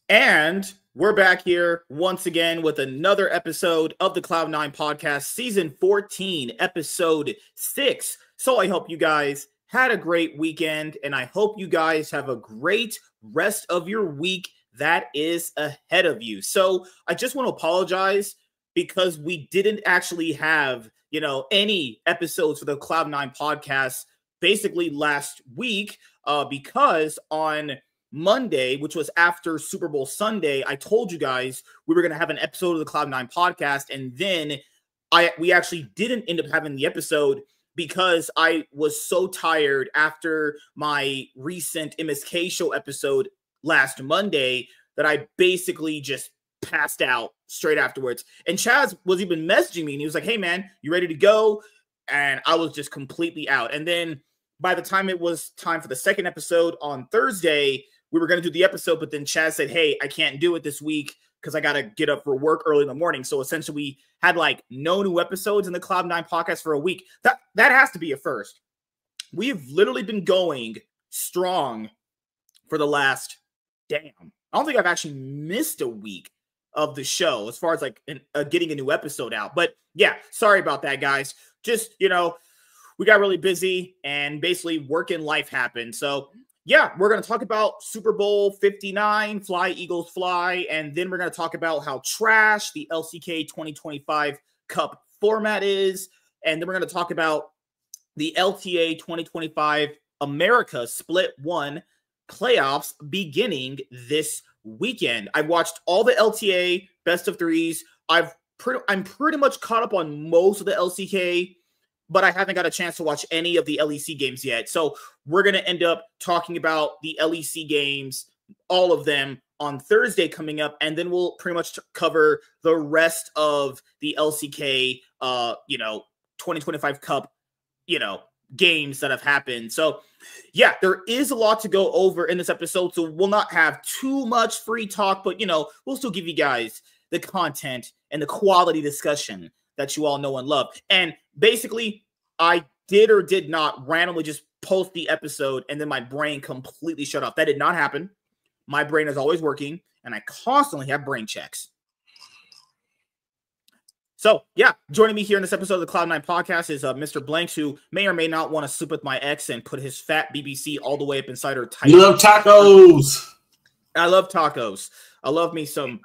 And we're back here once again with another episode of the Cloud9 podcast, season 14, episode 6. So I hope you guys had a great weekend, and I hope you guys have a great rest of your week that is ahead of you. So I just want to apologize because we didn't actually have, any episodes for the Cloud9 podcast basically last week because on Monday, which was after Super Bowl Sunday, I told you guys we were going to have an episode of the Cloud9 podcast, and then we actually didn't end up having the episode because I was so tired after my recent MSK show episode last Monday that I basically just passed out straight afterwards. And Chaz was even messaging me, and he was like, "Hey, man, you ready to go?" And I was just completely out. And then by the time it was time for the second episode on Thursday, we were going to do the episode, but then Chaz said, "Hey, I can't do it this week because I got to get up for work early in the morning." So essentially we had like no new episodes in the Cloud9 podcast for a week. That has to be a first. We have literally been going strong for the last, I don't think I've actually missed a week of the show as far as like getting a new episode out. But yeah, sorry about that, guys. Just, we got really busy and basically work and life happened. So yeah, we're going to talk about Super Bowl 59, Fly Eagles Fly, and then we're going to talk about how trash the LCK 2025 Cup format is, and then we're going to talk about the LTA 2025 America Split 1 playoffs beginning this weekend. I watched all the LTA best of threes. I'm pretty much caught up on most of the LCK, but I haven't got a chance to watch any of the LEC games yet. So we're going to end up talking about the LEC games, all of them, on Thursday coming up, and then we'll pretty much cover the rest of the LCK, 2025 Cup, games that have happened. So yeah, there is a lot to go over in this episode, so we'll not have too much free talk, but, we'll still give you guys the content and the quality discussion that you all know and love. And basically, I did or did not randomly just post the episode and then my brain completely shut off. That did not happen. My brain is always working, and I constantly have brain checks. So, yeah, joining me here in this episode of the Cloud9 podcast is Mr. Blanks, who may or may not want to sleep with my ex and put his fat BBC all the way up inside her tight. You love tacos. I love tacos. I love me some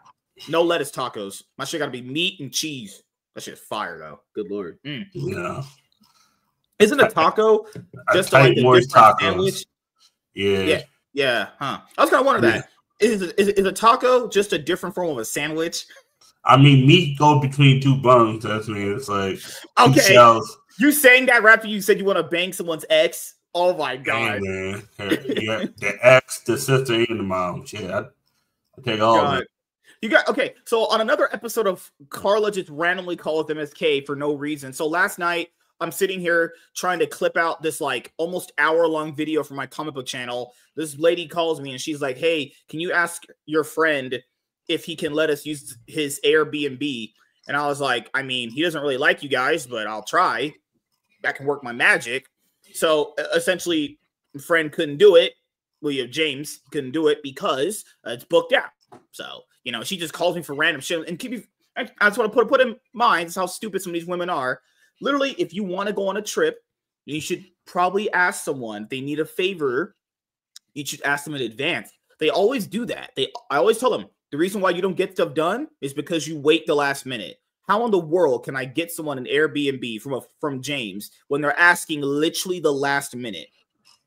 no lettuce tacos. My shit got to be meat and cheese. That shit's fire, though. Good Lord. Yeah. Isn't a taco just like a different sandwich? Yeah. Huh. I was kind of wondering that. Is a taco just a different form of a sandwich? I mean, meat goes between two buns. That's me. It's like okay. Shells. You saying that right after you said you want to bang someone's ex? Oh my god. Hey, man. Yeah, the ex, the sister, and the mom. Yeah, I take all of it. You got okay. So on another episode of Carla just randomly called with MSK for no reason. So last night I'm sitting here trying to clip out this like almost hour-long video from my comic book channel. This lady calls me and she's like, "Hey, can you ask your friend if he can let us use his Airbnb?" And I was like, I mean, he doesn't really like you guys, but I'll try. That can work my magic. So essentially, my friend couldn't do it. William James couldn't do it because it's booked out. So, she just calls me for random shit. And I just want to put in mind, this is how stupid some of these women are. Literally, if you want to go on a trip, you should probably ask someone. If they need a favor, you should ask them in advance. They always do that. I always tell them, the reason why you don't get stuff done is because you wait the last minute. How in the world can I get someone an Airbnb from James when they're asking literally the last minute,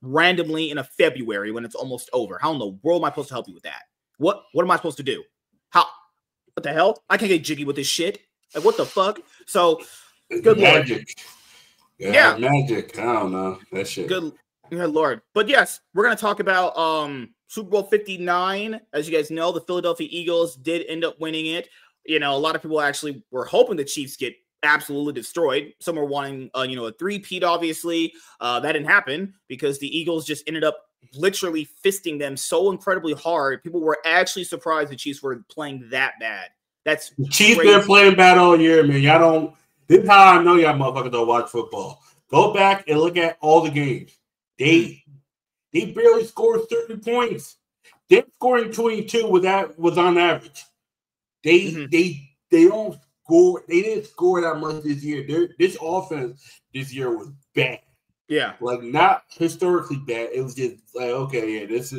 randomly in a February when it's almost over? How in the world am I supposed to help you with that? What am I supposed to do? How? What the hell? I can't get jiggy with this shit. Like, what the fuck? So, good magic. Lord. Yeah, magic. I don't know that shit. Good Lord. But yes, we're gonna talk about Super Bowl 59. As you guys know, the Philadelphia Eagles did end up winning it. A lot of people actually were hoping the Chiefs get absolutely destroyed. Some were wanting, a three-peat, obviously. That didn't happen because the Eagles just ended up literally fisting them so incredibly hard. People were actually surprised the Chiefs were playing that bad. That's the Chiefs been playing bad all year, man. Y'all don't. This is how I know y'all motherfuckers don't watch football. Go back and look at all the games. They barely scored 30 points. they're scoring 22 was on average. They don't score. They didn't score that much this year. This offense this year was bad. Yeah, like not historically bad. It was just like, okay, yeah, this.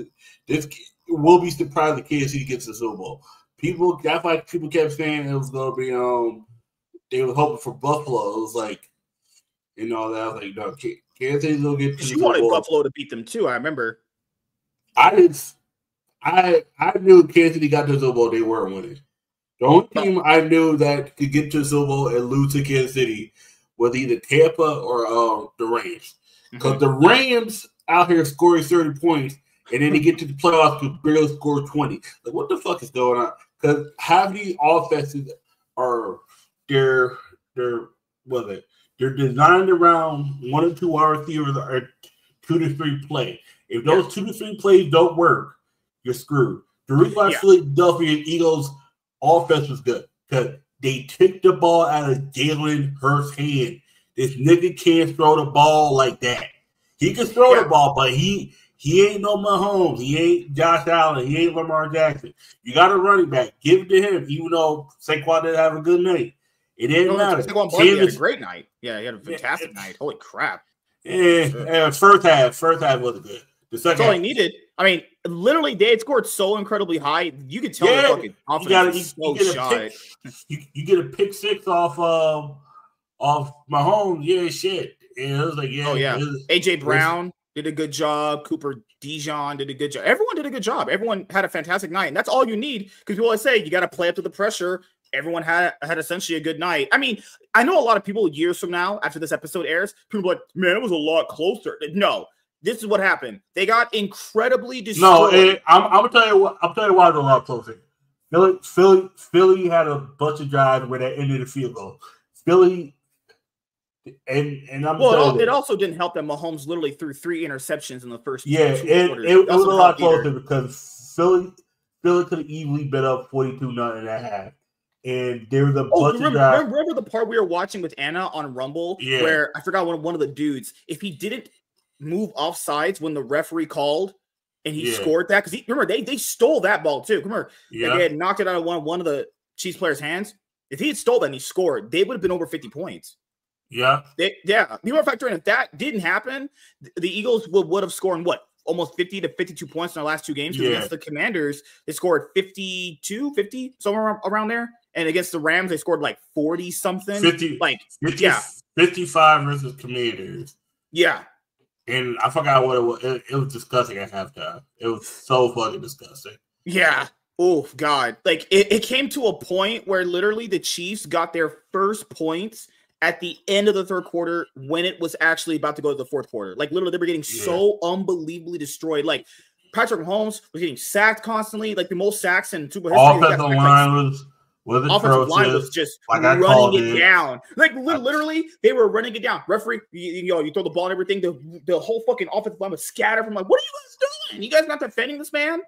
We'll be surprised if Kansas City gets the Super Bowl. That's why people kept saying it was going to be. They were hoping for Buffalo. It was like, that was like, no, Kansas City's going to get to the Super Bowl. You wanted Buffalo to beat them too. I remember. I knew Kansas City got to the Super Bowl. They weren't winning. The only team I knew that could get to the Super Bowl and lose to Kansas City was either Tampa or the Rams. Because the Rams out here scoring 30 points, and then they get to the playoffs to barely score 20. Like, what the fuck is going on? Because half these offenses are they're designed around 1 or 2 wide receivers or 2 to 3 play. If those 2 to 3 plays don't work, you're screwed. The reason why Philadelphia Eagles offense was good because they took the ball out of Jalen Hurts' hand. This nigga can't throw the ball like that. He can throw the ball, but he ain't no Mahomes. He ain't Josh Allen. He ain't Lamar Jackson. You got a running back. Give it to him, even though Saquon didn't have a good night. It didn't matter. Saquon had a great night. Yeah, he had a fantastic night. Holy crap. Yeah, first half wasn't good. The second That's all he needed. I mean, literally, they had scored so incredibly high. You could tell the fucking confidence was so shot. You get a pick six off Mahomes. Yeah, shit. And it was like, AJ Brown did a good job. Cooper Dijon did a good job. Everyone did a good job. Everyone had a fantastic night. And that's all you need because people always say you got to play up to the pressure. Everyone had essentially a good night. I mean, I know a lot of people years from now, after this episode airs, people are like, man, it was a lot closer. No. This is what happened. They got incredibly destroyed. No, I'm gonna tell you what. I'm telling you why it was a lot closer. Philly had a bunch of drives where they ended the field goal. Philly, and I'm it also didn't help that Mahomes literally threw 3 interceptions in the first. It was a lot closer because Philly could have easily been up 42-0 at half. And there was a bunch of drives. Remember the part we were watching with Anna on Rumble where I forgot one of the dudes, if he didn't move off sides when the referee called and he scored that, because remember they stole that ball too. Remember they had knocked it out of one of the Chiefs players' hands. If he had stole that and he scored, they would have been over 50 points. Yeah. You want to factor in if that didn't happen, the Eagles would have scored almost 50 to 52 points in their last 2 games. Against the Commanders, they scored 52, 50, somewhere around there. And against the Rams, they scored like 40 something. 55 versus Commanders. Yeah. And I forgot what it was. It was disgusting at halftime. It was so fucking disgusting. Yeah. Oh, God. Like, it came to a point where literally the Chiefs got their first points at the end of the third quarter when it was actually about to go to the fourth quarter. Like, literally, they were getting so unbelievably destroyed. Like, Patrick Mahomes was getting sacked constantly, like the most sacks in Super history. Offensive line was just running it down. Like literally, they were running it down. Referee, you throw the ball and everything. The whole fucking offensive line was scattered from like, what are you guys doing? You guys not defending this man?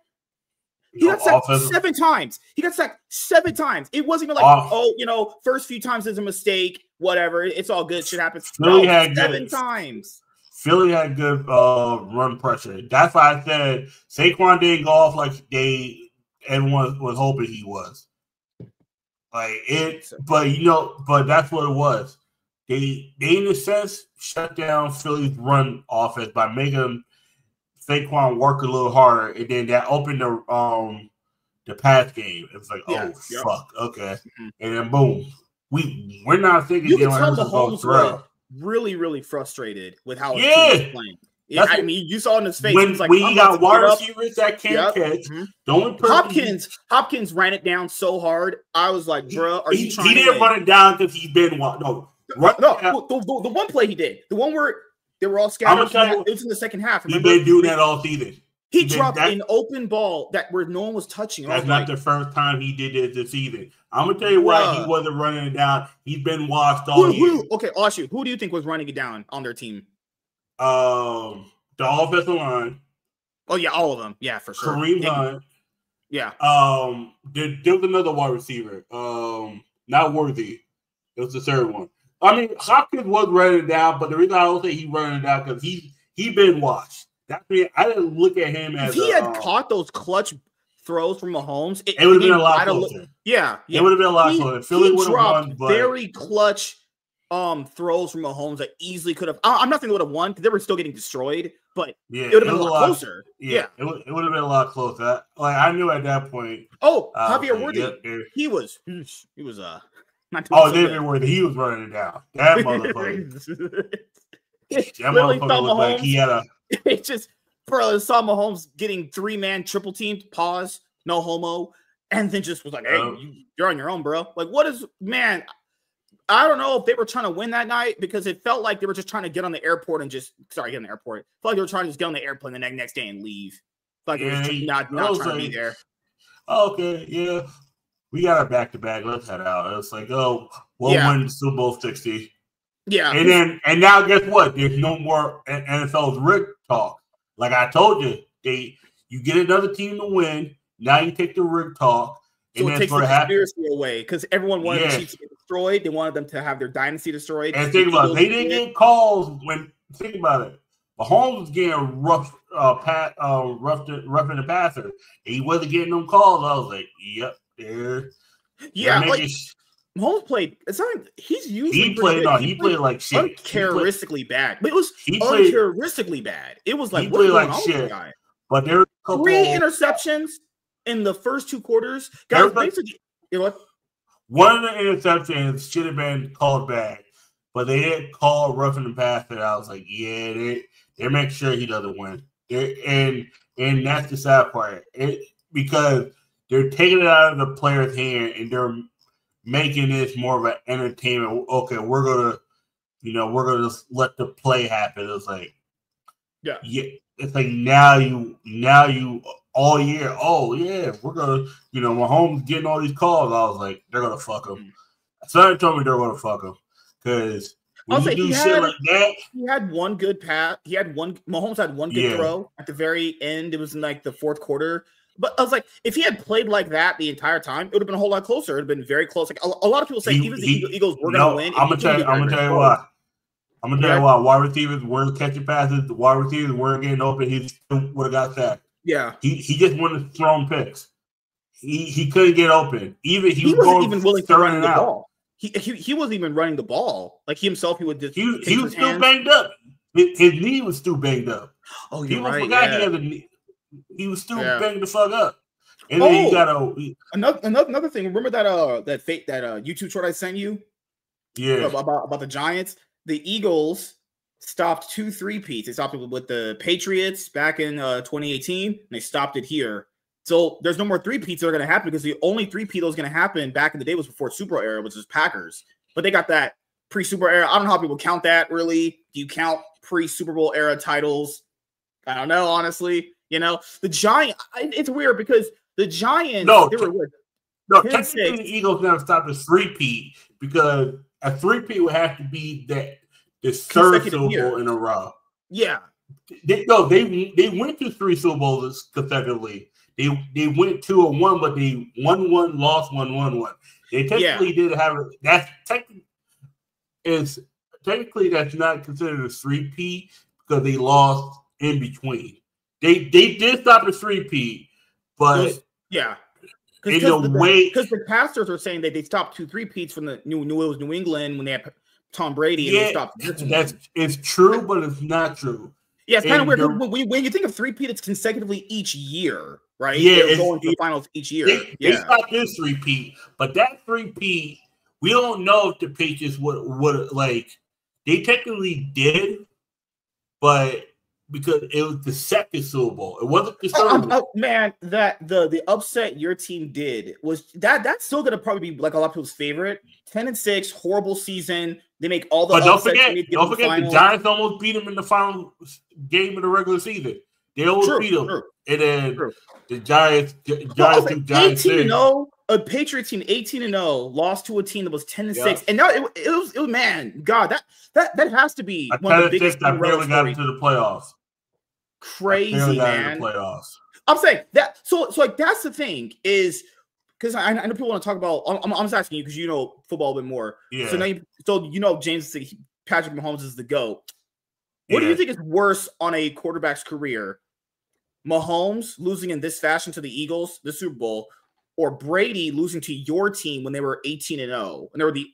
He got sacked 7 times. He got sacked 7 times. It wasn't even like, first few times is a mistake, whatever. It's all good. Shit happens. Philly had 7 times. Philly had good run pressure. That's why I said Saquon didn't go off like everyone was hoping he was. But that's what it was. They in a sense shut down Philly's run offense by making Saquon work a little harder, and then that opened the pass game. It was like, fuck, okay, and then boom, we're not thinking. You can tell the Mahomes was really, really frustrated with how his team was playing. Yeah, I mean, you saw in his face. When you got wide receivers that can't catch, Hopkins ran it down so hard. I was like, bro, are you trying to didn't run it down because he's been the one play he did, the one where they were all scattered. It was in the second half. He's been doing that all season. He dropped an open ball where no one was touching. That's not the first time he did it this season. I'm gonna tell you why he wasn't running it down. He's been washed all year. Okay, I'll ask you. Who do you think was running it down on their team? The offensive line. Oh yeah, all of them. Yeah, for sure. Kareem Hunt. Yeah. There was another wide receiver. Not Worthy. It was the third one. I mean, Hopkins was running it down, but the reason I don't say he running it down because he been washed. That's me. I didn't look at him as if he had caught those clutch throws from Mahomes, it would have been a lot closer. Yeah, it would have been a lot closer. Philly would have won, but very clutch throws from Mahomes that easily could have. I'm not saying they would have won because they were still getting destroyed, but yeah, it would have been a lot closer. Yeah, it would have been a lot closer. Like I knew at that point. Oh, Javier Worthy, he was not doing David Worthy, he was running it down. That motherfucker. That motherfucker looked like he had a. It just saw Mahomes getting 3-man triple teamed. Pause. No homo. And then just was like, hey, you're on your own, bro. Like, what is, man, I don't know if they were trying to win that night because it felt like they were just trying to get on the airport and get on the airport. It felt like they were trying to just get on the airplane the next day and leave. Like it was not trying to be there. Okay, yeah. We got our back-to-back. Let's head out. It's like, we'll win Super Bowl 60. Yeah. And now guess what? There's no more NFL's rig talk. Like I told you, you get another team to win. Now you take the rig talk. So it takes the conspiracy away because everyone wanted the Chiefs to get destroyed. They wanted them to have their dynasty destroyed. And think about it. They didn't get calls when. Think about it. Mahomes was getting rough in the passer. He wasn't getting them calls. I was like, yep, there. Yeah, like Mahomes played. It's not. He's usually he played like shit. Uncharacteristically bad. But it was uncharacteristically bad. It was like, what is going on with the guy? But there were 3 interceptions in the first 2 quarters. Guys, basically, you know what? One of the interceptions should have been called back, but they didn't call roughing the passer. I was like, yeah, they make sure he doesn't win. And that's the sad part. Because they're taking it out of the player's hand and they're making this more of an entertainment. Okay, we're gonna just let the play happen. It's like, yeah. It's like now you all year. Oh yeah, we're gonna, Mahomes getting all these calls. I was like, they're gonna fuck him. Somebody told me they're gonna fuck him because when you do shit like that, he had one good pass. Mahomes had one good throw at the very end. It was in like the 4th quarter. But I was like, if he had played like that the entire time, it would have been a whole lot closer. It would have been very close. Like a lot of people say, even the Eagles were going to win. I'm gonna tell you why. I'm gonna tell you why. Wide receivers weren't catching passes. The wide receivers weren't getting open. He still would have got sacked. Yeah. He just wanted to throw picks. He couldn't get open. He wasn't even willing to run the ball. He wasn't even running the ball. Like himself, he would just. He was still banged up. His knee was still banged up. Oh, you're right. People forgot he had a knee. He was still banged the fuck up. And then you got another thing. Remember that YouTube short I sent you? Yeah. About the Giants. The Eagles stopped 2 3-peats. They stopped it with the Patriots back in 2018. And they stopped it here. So there's no more 3-peats that are going to happen because the only 3-peat that was going to happen back in the day was before Super Bowl era, which is Packers. But they got that pre-Super era. I don't know how people count that really. Do you count pre-Super Bowl era titles? I don't know, honestly. The Giants, it's weird because the Giants, they were weird. No, technically the Eagles never stopped a 3-peat because a 3-peat would have to be the 3rd Super Bowl in a row. Yeah. They went to 3 Super Bowls consecutively. They went 2-1, but they won 1, lost 1, won 1. They technically did have that's technically not considered a 3-peat because they lost in between. They did stop the 3-peat, but because the pastors are saying that they stopped 2 3-peats from the New England when they had Tom Brady and they stopped. It's true, but it's not true. Yeah, it's kind of weird. When you think of 3-peat, it's consecutively each year, right? Yeah, they're going to the finals each year. They stopped this 3-peat, but that 3-peat, we don't know if the Patriots would like. They technically did, but because it was the 2nd Super Bowl, it wasn't the 3rd. Man, that the upset your team did was that's still gonna probably be like a lot of people's favorite. 10-6, horrible season. They make all the. But don't forget the Giants almost beat them in the final game of the regular season. They almost beat them, and then the Giants 18-0. A Patriots team 18-0 lost to a team that was 10-6, and now it was man, God, that has to be one of the biggest. I barely got into the playoffs. Crazy, man. I'm saying that. So like that's the thing is because I know people want to talk about. I'm just asking you because you know football a bit more. Yeah. So now James said Patrick Mahomes is the GOAT. What do you think is worse on a quarterback's career? Mahomes losing in this fashion to the Eagles, the Super Bowl, or Brady losing to your team when they were 18-0 and they were the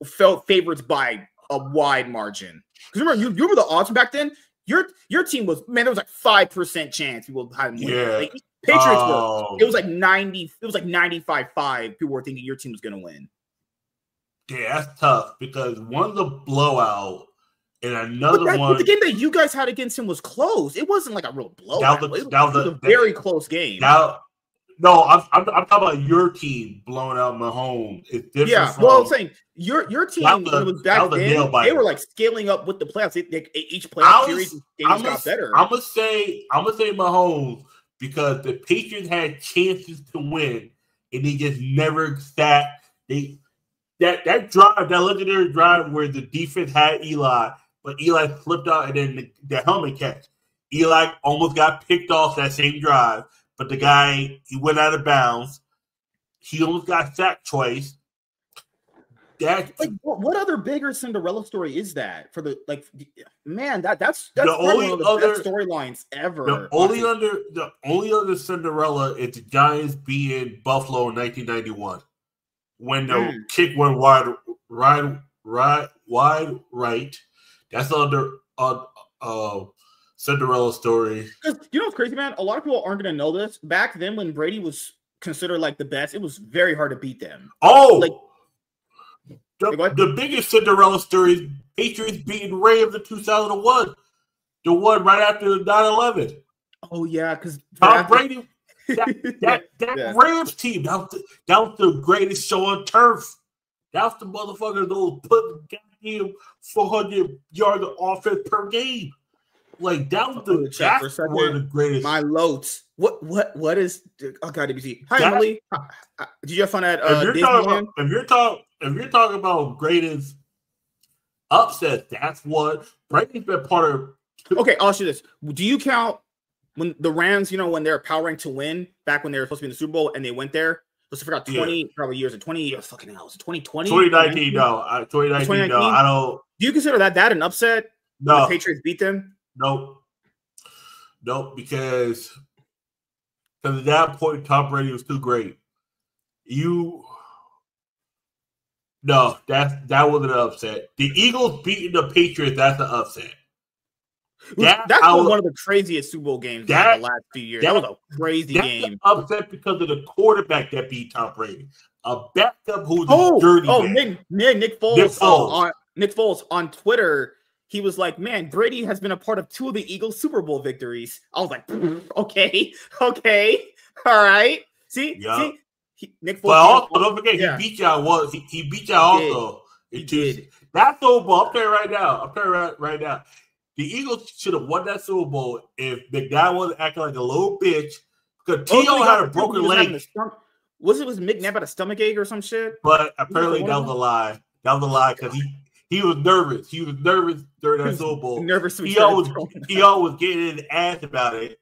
felt favorites by a wide margin? Because remember, you remember the odds back then. Your team was, man, there was like 5% chance people had them win. Yeah. Like, Patriots were, it was like 90, it was like 95-5. People were thinking your team was going to win. Yeah, that's tough because one's a blowout and another one. But the game that you guys had against him was close. It wasn't like a real blowout. It was a very close game. No, I'm talking about your team blowing out Mahomes. It's different. Yeah, well, I'm saying your team when it was back then, they were like scaling up with the playoffs. Each playoff series games got better. I'm gonna say Mahomes because the Patriots had chances to win and they just never sat. That drive, that legendary drive where the defense had Eli, but Eli flipped out and then the helmet catch. Eli almost got picked off that same drive. But the guy, he went out of bounds. He almost got sacked twice. Like, what other bigger Cinderella story is that for the man? That's the only one of the best storylines ever. The only other Cinderella is the Giants beating Buffalo in 1991 when the kick went wide right. That's under Cinderella story. Because you know what's crazy, man? A lot of people aren't going to know this. Back then, when Brady was considered like the best, it was very hard to beat them. The biggest Cinderella story is Patriots beating Rams in 2001. The one right after the 9/11. Oh yeah, because Tom Brady, that Rams team, that was the greatest show on turf. That was the motherfuckers that was putting goddamn 400 yards of offense per game. Like that was one of the greatest. My loads. What is? Oh God, DBC. Hi Emily. Did you have fun at? If you're talking about greatest upsets, that's what Brady's been part of. Okay, I'll ask you this: do you count when the Rams, when they're powering to win back when they were supposed to be in the Super Bowl and they went there? Let's forgot 20 probably years of 20 years. Fucking hell, was it 2020? 2019, no. 2019, no. I don't. Do you consider that an upset? No. The Patriots beat them. Nope, because at that point, Tom Brady was too great. That wasn't an upset. The Eagles beating the Patriots, that's an upset. That was one of the craziest Super Bowl games in the last few years. That was a crazy game. Upset because of the quarterback that beat Tom Brady. A backup who's a dirty man. Nick Foles. Nick Foles on Twitter. He was like, man, Brady has been a part of 2 of the Eagles Super Bowl victories. I was like, okay, all right. See, Nick Foles. But also, don't forget, he beat y'all. He beat y'all also. He did. That Super Bowl, I'm telling you right now. The Eagles should have won that Super Bowl if the guy wasn't acting like a little bitch. Because T.O. had a broken leg. Was McNabb had a stomach ache or some shit? But apparently that was a lie. That was a lie because he was nervous. He was nervous during that Super Bowl. He always getting his ass about it.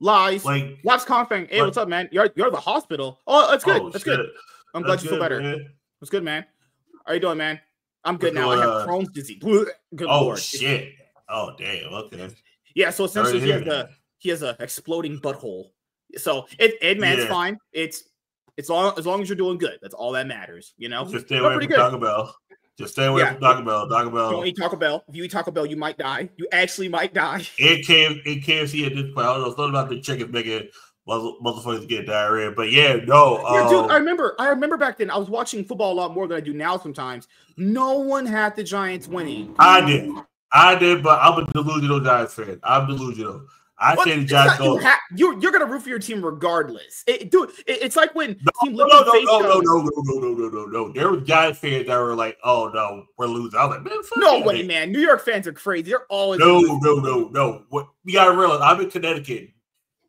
Lies. Last confident. Hey, what's up, man? You're at the hospital. Oh, that's good. That's good. I'm glad you feel better. Man. That's good, man. How you doing, man? I'm good now. I have Crohn's disease. Good Lord. Shit. Oh, damn. Okay. Yeah, so essentially he has a exploding butthole. So it's fine. It's as long as you're doing good. That's all that matters, Just stay away from Taco Bell. Just stay away from Taco Bell. Taco Bell. Don't eat Taco Bell. If you eat Taco Bell, you might die. You actually might die. It KFC at this point. I don't know. It's not about the chicken making motherfuckers get diarrhea. But no. Yeah, dude, I remember back then I was watching football a lot more than I do now sometimes. No one had the Giants winning. I did, but I'm a delusional Giants fan. I'm delusional. I say the Giants go. You're gonna root for your team regardless, it's like when team no. There were Giants fans that were like, "Oh no, we're losing." I was like, "Man, no way, man! New York fans are crazy. They're always no. What you gotta realize? I'm in Connecticut.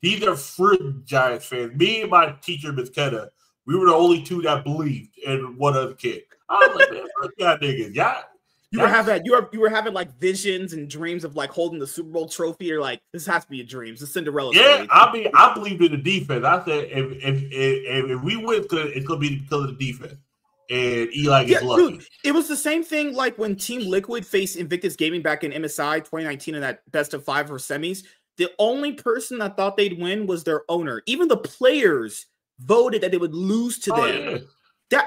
These are fruit Giants fans. Me and my teacher, Miss Kenna, we were the only 2 that believed in one other kid. I was like, "Man, fuck y'all niggas, y'all." You were having like visions and dreams of like holding the Super Bowl trophy. You're like, this has to be a dream. It's a Cinderella story. I believed in the defense. I said if we win, it's gonna be because of the defense. and Eli gets lucky. Dude, it was the same thing like when Team Liquid faced Invictus Gaming back in MSI 2019 in that best of 5 for semis. The only person that thought they'd win was their owner. Even the players voted that they would lose to them. Yeah.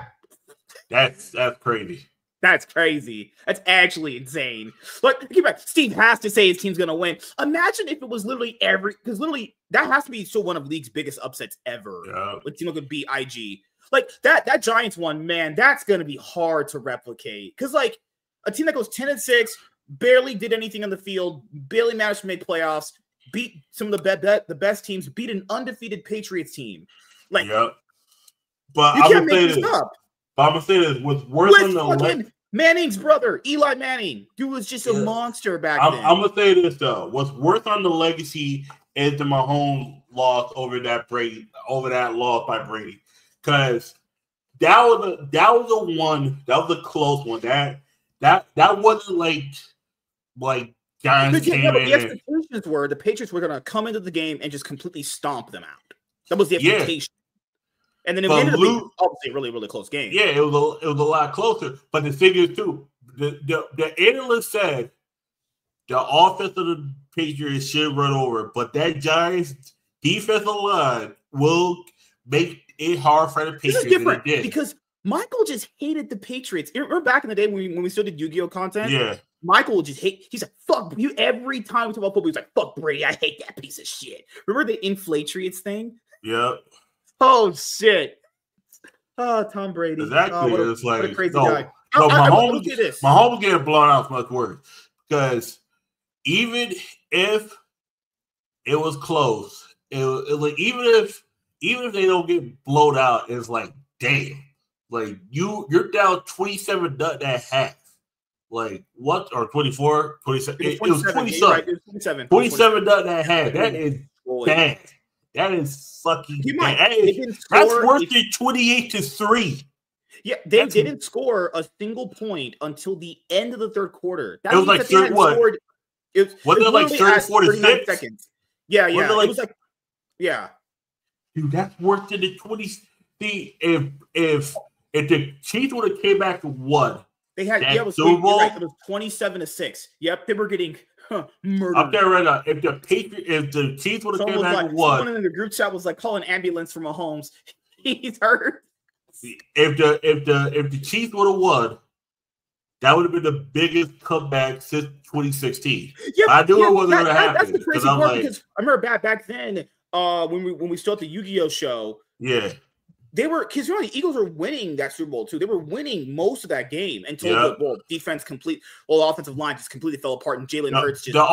That's crazy. That's crazy. That's actually insane. Look, keep back. Steve has to say his team's gonna win. Imagine if it was literally because literally that has to be still one of League's biggest upsets ever. Yeah. When Team Liquid beat IG. Like that Giants one, man, that's gonna be hard to replicate. Because like a team that goes 10-6, barely did anything on the field, barely managed to make playoffs, beat some of the best teams, beat an undefeated Patriots team. Like, but you can't make this up. I'm gonna say this: what's worse than the Manning's brother, Eli Manning, dude was just a monster back then. I'm gonna say this though: what's worse on the legacy is the Mahomes loss over that loss by Brady, because that was a close one. That wasn't like Giants came in. The expectations were the Patriots were gonna come into the game and just completely stomp them out. That was the expectation. And then it ended up being obviously a really, really close game. Yeah, it was a lot closer. But the thing is, too, the analyst said the offense of the Patriots should run over, but that Giants defensive line will make it hard for the Patriots. This is different because Michael just hated the Patriots. Remember back in the day when we still did Yu-Gi-Oh content? Yeah. Michael just he's like, fuck you. Every time we talk about football, he's like, fuck Brady. I hate that piece of shit. Remember the Inflatriots thing? Yep. Oh shit! Oh, Tom Brady. Exactly. What a crazy guy. Mahomes getting blown out is much worse because even if it was close, even if they don't get blown out, it's like damn, like you're down 27 at half. Like what? Or 24, 27. It was 27. Right, it was 27. 27 at half. That is bad. That is fucking bad. That's worse than 28-3. Yeah, they didn't score a single point until the end of the third quarter. That was like third what? It was like 34-6 seconds. Yeah. It was like, yeah. Dude, that's worse than the 20. If the Chiefs would have came back to one, they had it was 27-6. Yep, they were getting murdered. I'm there right now. If the Chiefs would have came back to one, someone in the group chat was like, "Call an ambulance for Mahomes. He's hurt." If the Chiefs would have won, that would have been the biggest comeback since 2016. Yeah, I knew it wasn't going to happen. That's the crazy part because I remember back then when we started the Yu-Gi-Oh show. Yeah. They were because the Eagles were winning that Super Bowl too. They were winning most of that game until the offensive line just completely fell apart and Jalen Hurts just the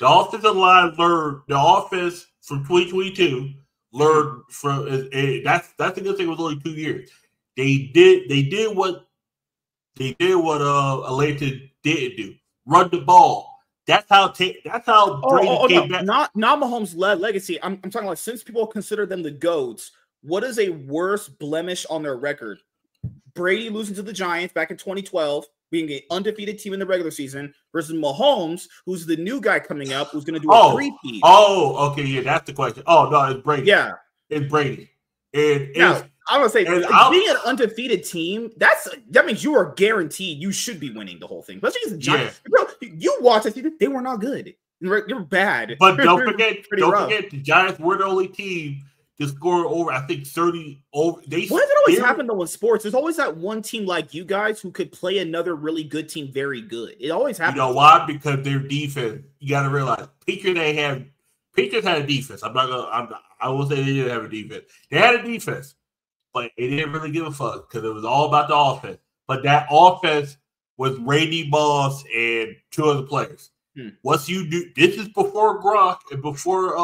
offensive line learned the offense from 2022 learned from that's the good thing. It was only 2 years. They did what LTA didn't do. Run the ball. That's how Brady came back. Not Mahomes' legacy. I'm talking about since people consider them the GOATs, what is a worse blemish on their record? Brady losing to the Giants back in 2012, being an undefeated team in the regular season, versus Mahomes, who's the new guy coming up, who's going to do a three-peat. Oh, okay, yeah, that's the question. Oh, no, it's Brady. Yeah. It's Brady. I'm gonna say being an undefeated team, that means you are guaranteed you should be winning the whole thing. Especially as a Giants. Bro, you watch this, they were not good. You're bad. But don't forget, the Giants were the only team to score over, I think, 30 over. Why does it always happen though in sports? There's always that one team like you guys who could play another really good team very good. It always happens. You know why? Because their defense. You got to realize Patriots had a defense. I will say they didn't have a defense. They had a defense. But they didn't really give a fuck because it was all about the offense. But that offense was Randy Moss and 2 other players. Once you do, this is before Gronk and before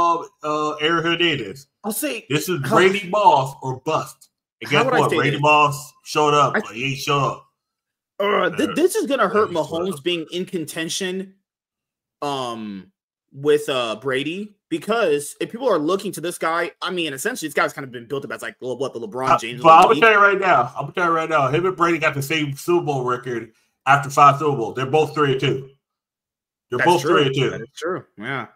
Aaron Hernandez. I'll say this is Randy Moss or bust. And guess what? Randy Moss showed up. He ain't showed up. This is gonna hurt Mahomes being in contention with Brady. Because if people are looking to this guy, I mean, essentially, this guy's kind of been built up as like what the LeBron James. But I'm gonna tell you right now. Him and Brady got the same Super Bowl record after 5 Super Bowls. They're both 3-2. They're both 3-2. That is true. Yeah.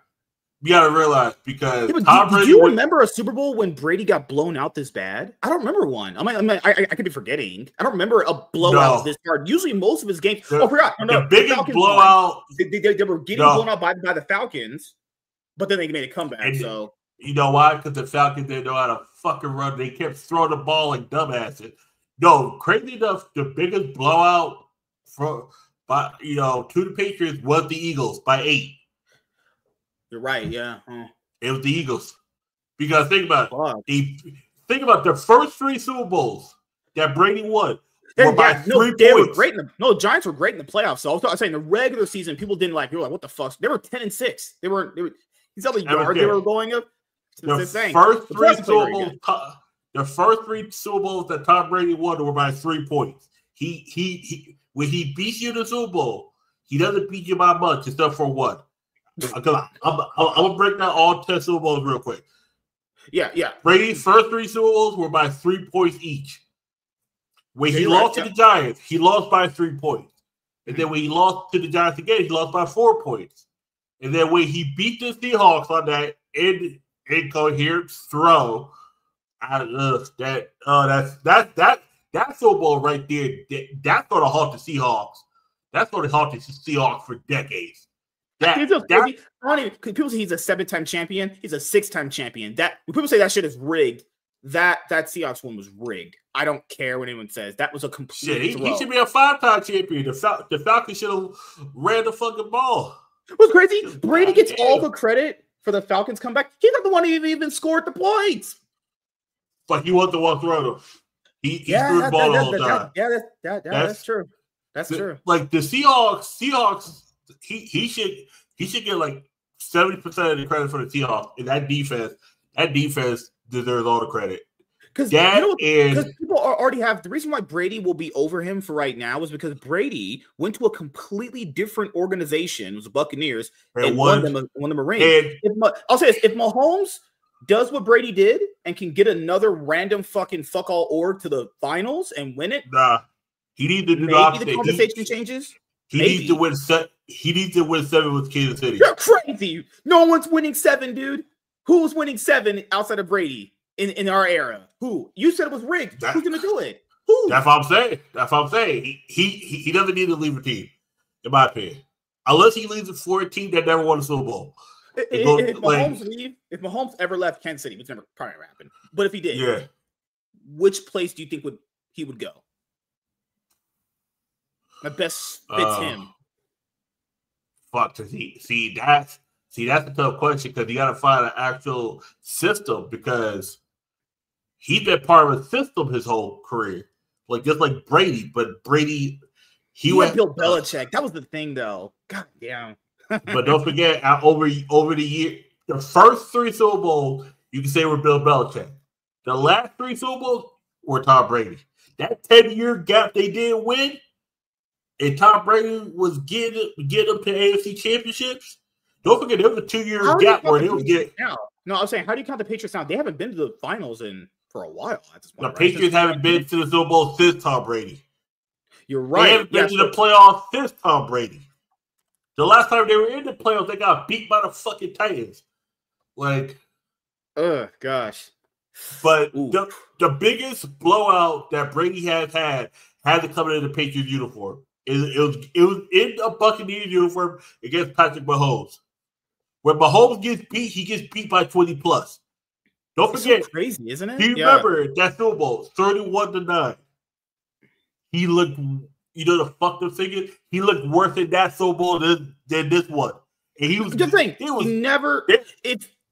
You got to realize because do you remember a Super Bowl when Brady got blown out this bad? I don't remember one. I could be forgetting. I don't remember a blowout this hard. Usually, most of his games. I forgot. The biggest blowout. They were getting blown out by the Falcons, but then they made a comeback. And so you know why? Because the Falcons didn't know how to fucking run. They kept throwing the ball like dumbasses. No, crazy enough, the biggest blowout to the Patriots was the Eagles by 8. You're right, yeah. It was the Eagles. Because think about it. Think about the first 3 Super Bowls that Brady won were by 3 points. Were great Giants were great in the playoffs. So I was saying the regular season, people didn't like. People were like, what the fuck? They were 10-6. They were. You saw the yards they were going up. The first 3 Super Bowls that Tom Brady won were by 3 points. He when he beats you in the Super Bowl, he doesn't beat you by much, except for what? I'm gonna break down all 10 Super Bowls real quick. Yeah. Brady's first 3 Super Bowls were by 3 points each. When he lost to the Giants, he lost by 3 points. And then when he lost to the Giants again, he lost by 4 points. And then when he beat the Seahawks on that incoherent throw, that Super Bowl right there, that's gonna haunt the Seahawks. That's gonna haunt the Seahawks for decades. People say he's a 7-time champion. He's a 6-time champion. When people say that shit is rigged, that Seahawks one was rigged. I don't care what anyone says. That was a complete he should be a 5-time champion. The Falcons should have ran the fucking ball. What's crazy? Brady gets all the credit for the Falcons comeback. He's not the one who even scored the points. But he wasn't the one throwing them. He threw the ball the whole time. That's true. That's true. Like the Seahawks. He should get like 70% of the credit for the Seahawks. And that defense deserves all the credit. Because people already have the reason why Brady will be over him for right now is because Brady went to a completely different organization, it was the Buccaneers, and won them a ring. I'll say this: if Mahomes does what Brady did and can get another random fucking fuck all org to the finals and win it, he needs to do the conversation changes. He needs to win 7 with Kansas City. You're crazy. No one's winning 7, dude. Who's winning 7 outside of Brady in our era? Who? You said it was rigged. Who's gonna do it? Who? That's what I'm saying. He doesn't need to leave a team, in my opinion. Unless he leaves it for a team that never won a Super Bowl. If Mahomes ever left Kansas City, which never probably never happened, but if he did, which place do you think he would go? My best fits him. Fuck, that's a tough question because you got to find an actual system because he's been part of a system his whole career, just like Brady. But Brady, he went Bill Belichick. That was the thing, though. God damn. But don't forget, over the year, the first 3 Super Bowls you can say were Bill Belichick. The last 3 Super Bowls were Tom Brady. That 10-year gap they didn't win. And Tom Brady was getting them to AFC championships. Don't forget, there was a 2-year gap where they was getting. No, I was saying, how do you count the Patriots now? They haven't been to the finals for a while at this point. The Patriots haven't been to the Super Bowl since Tom Brady. You're right. They haven't been to the playoffs since Tom Brady. The last time they were in the playoffs, they got beat by the fucking Titans. Gosh. But the biggest blowout that Brady has had to come in the Patriots uniform. It was in a Buccaneers uniform against Patrick Mahomes. When Mahomes gets beat, he gets beat by 20 plus. Don't forget, so crazy, isn't it? Do you remember that Super Bowl 31-9? He looked, the fucked up thinking. He looked worse in that Super Bowl than this one. And he was the thing.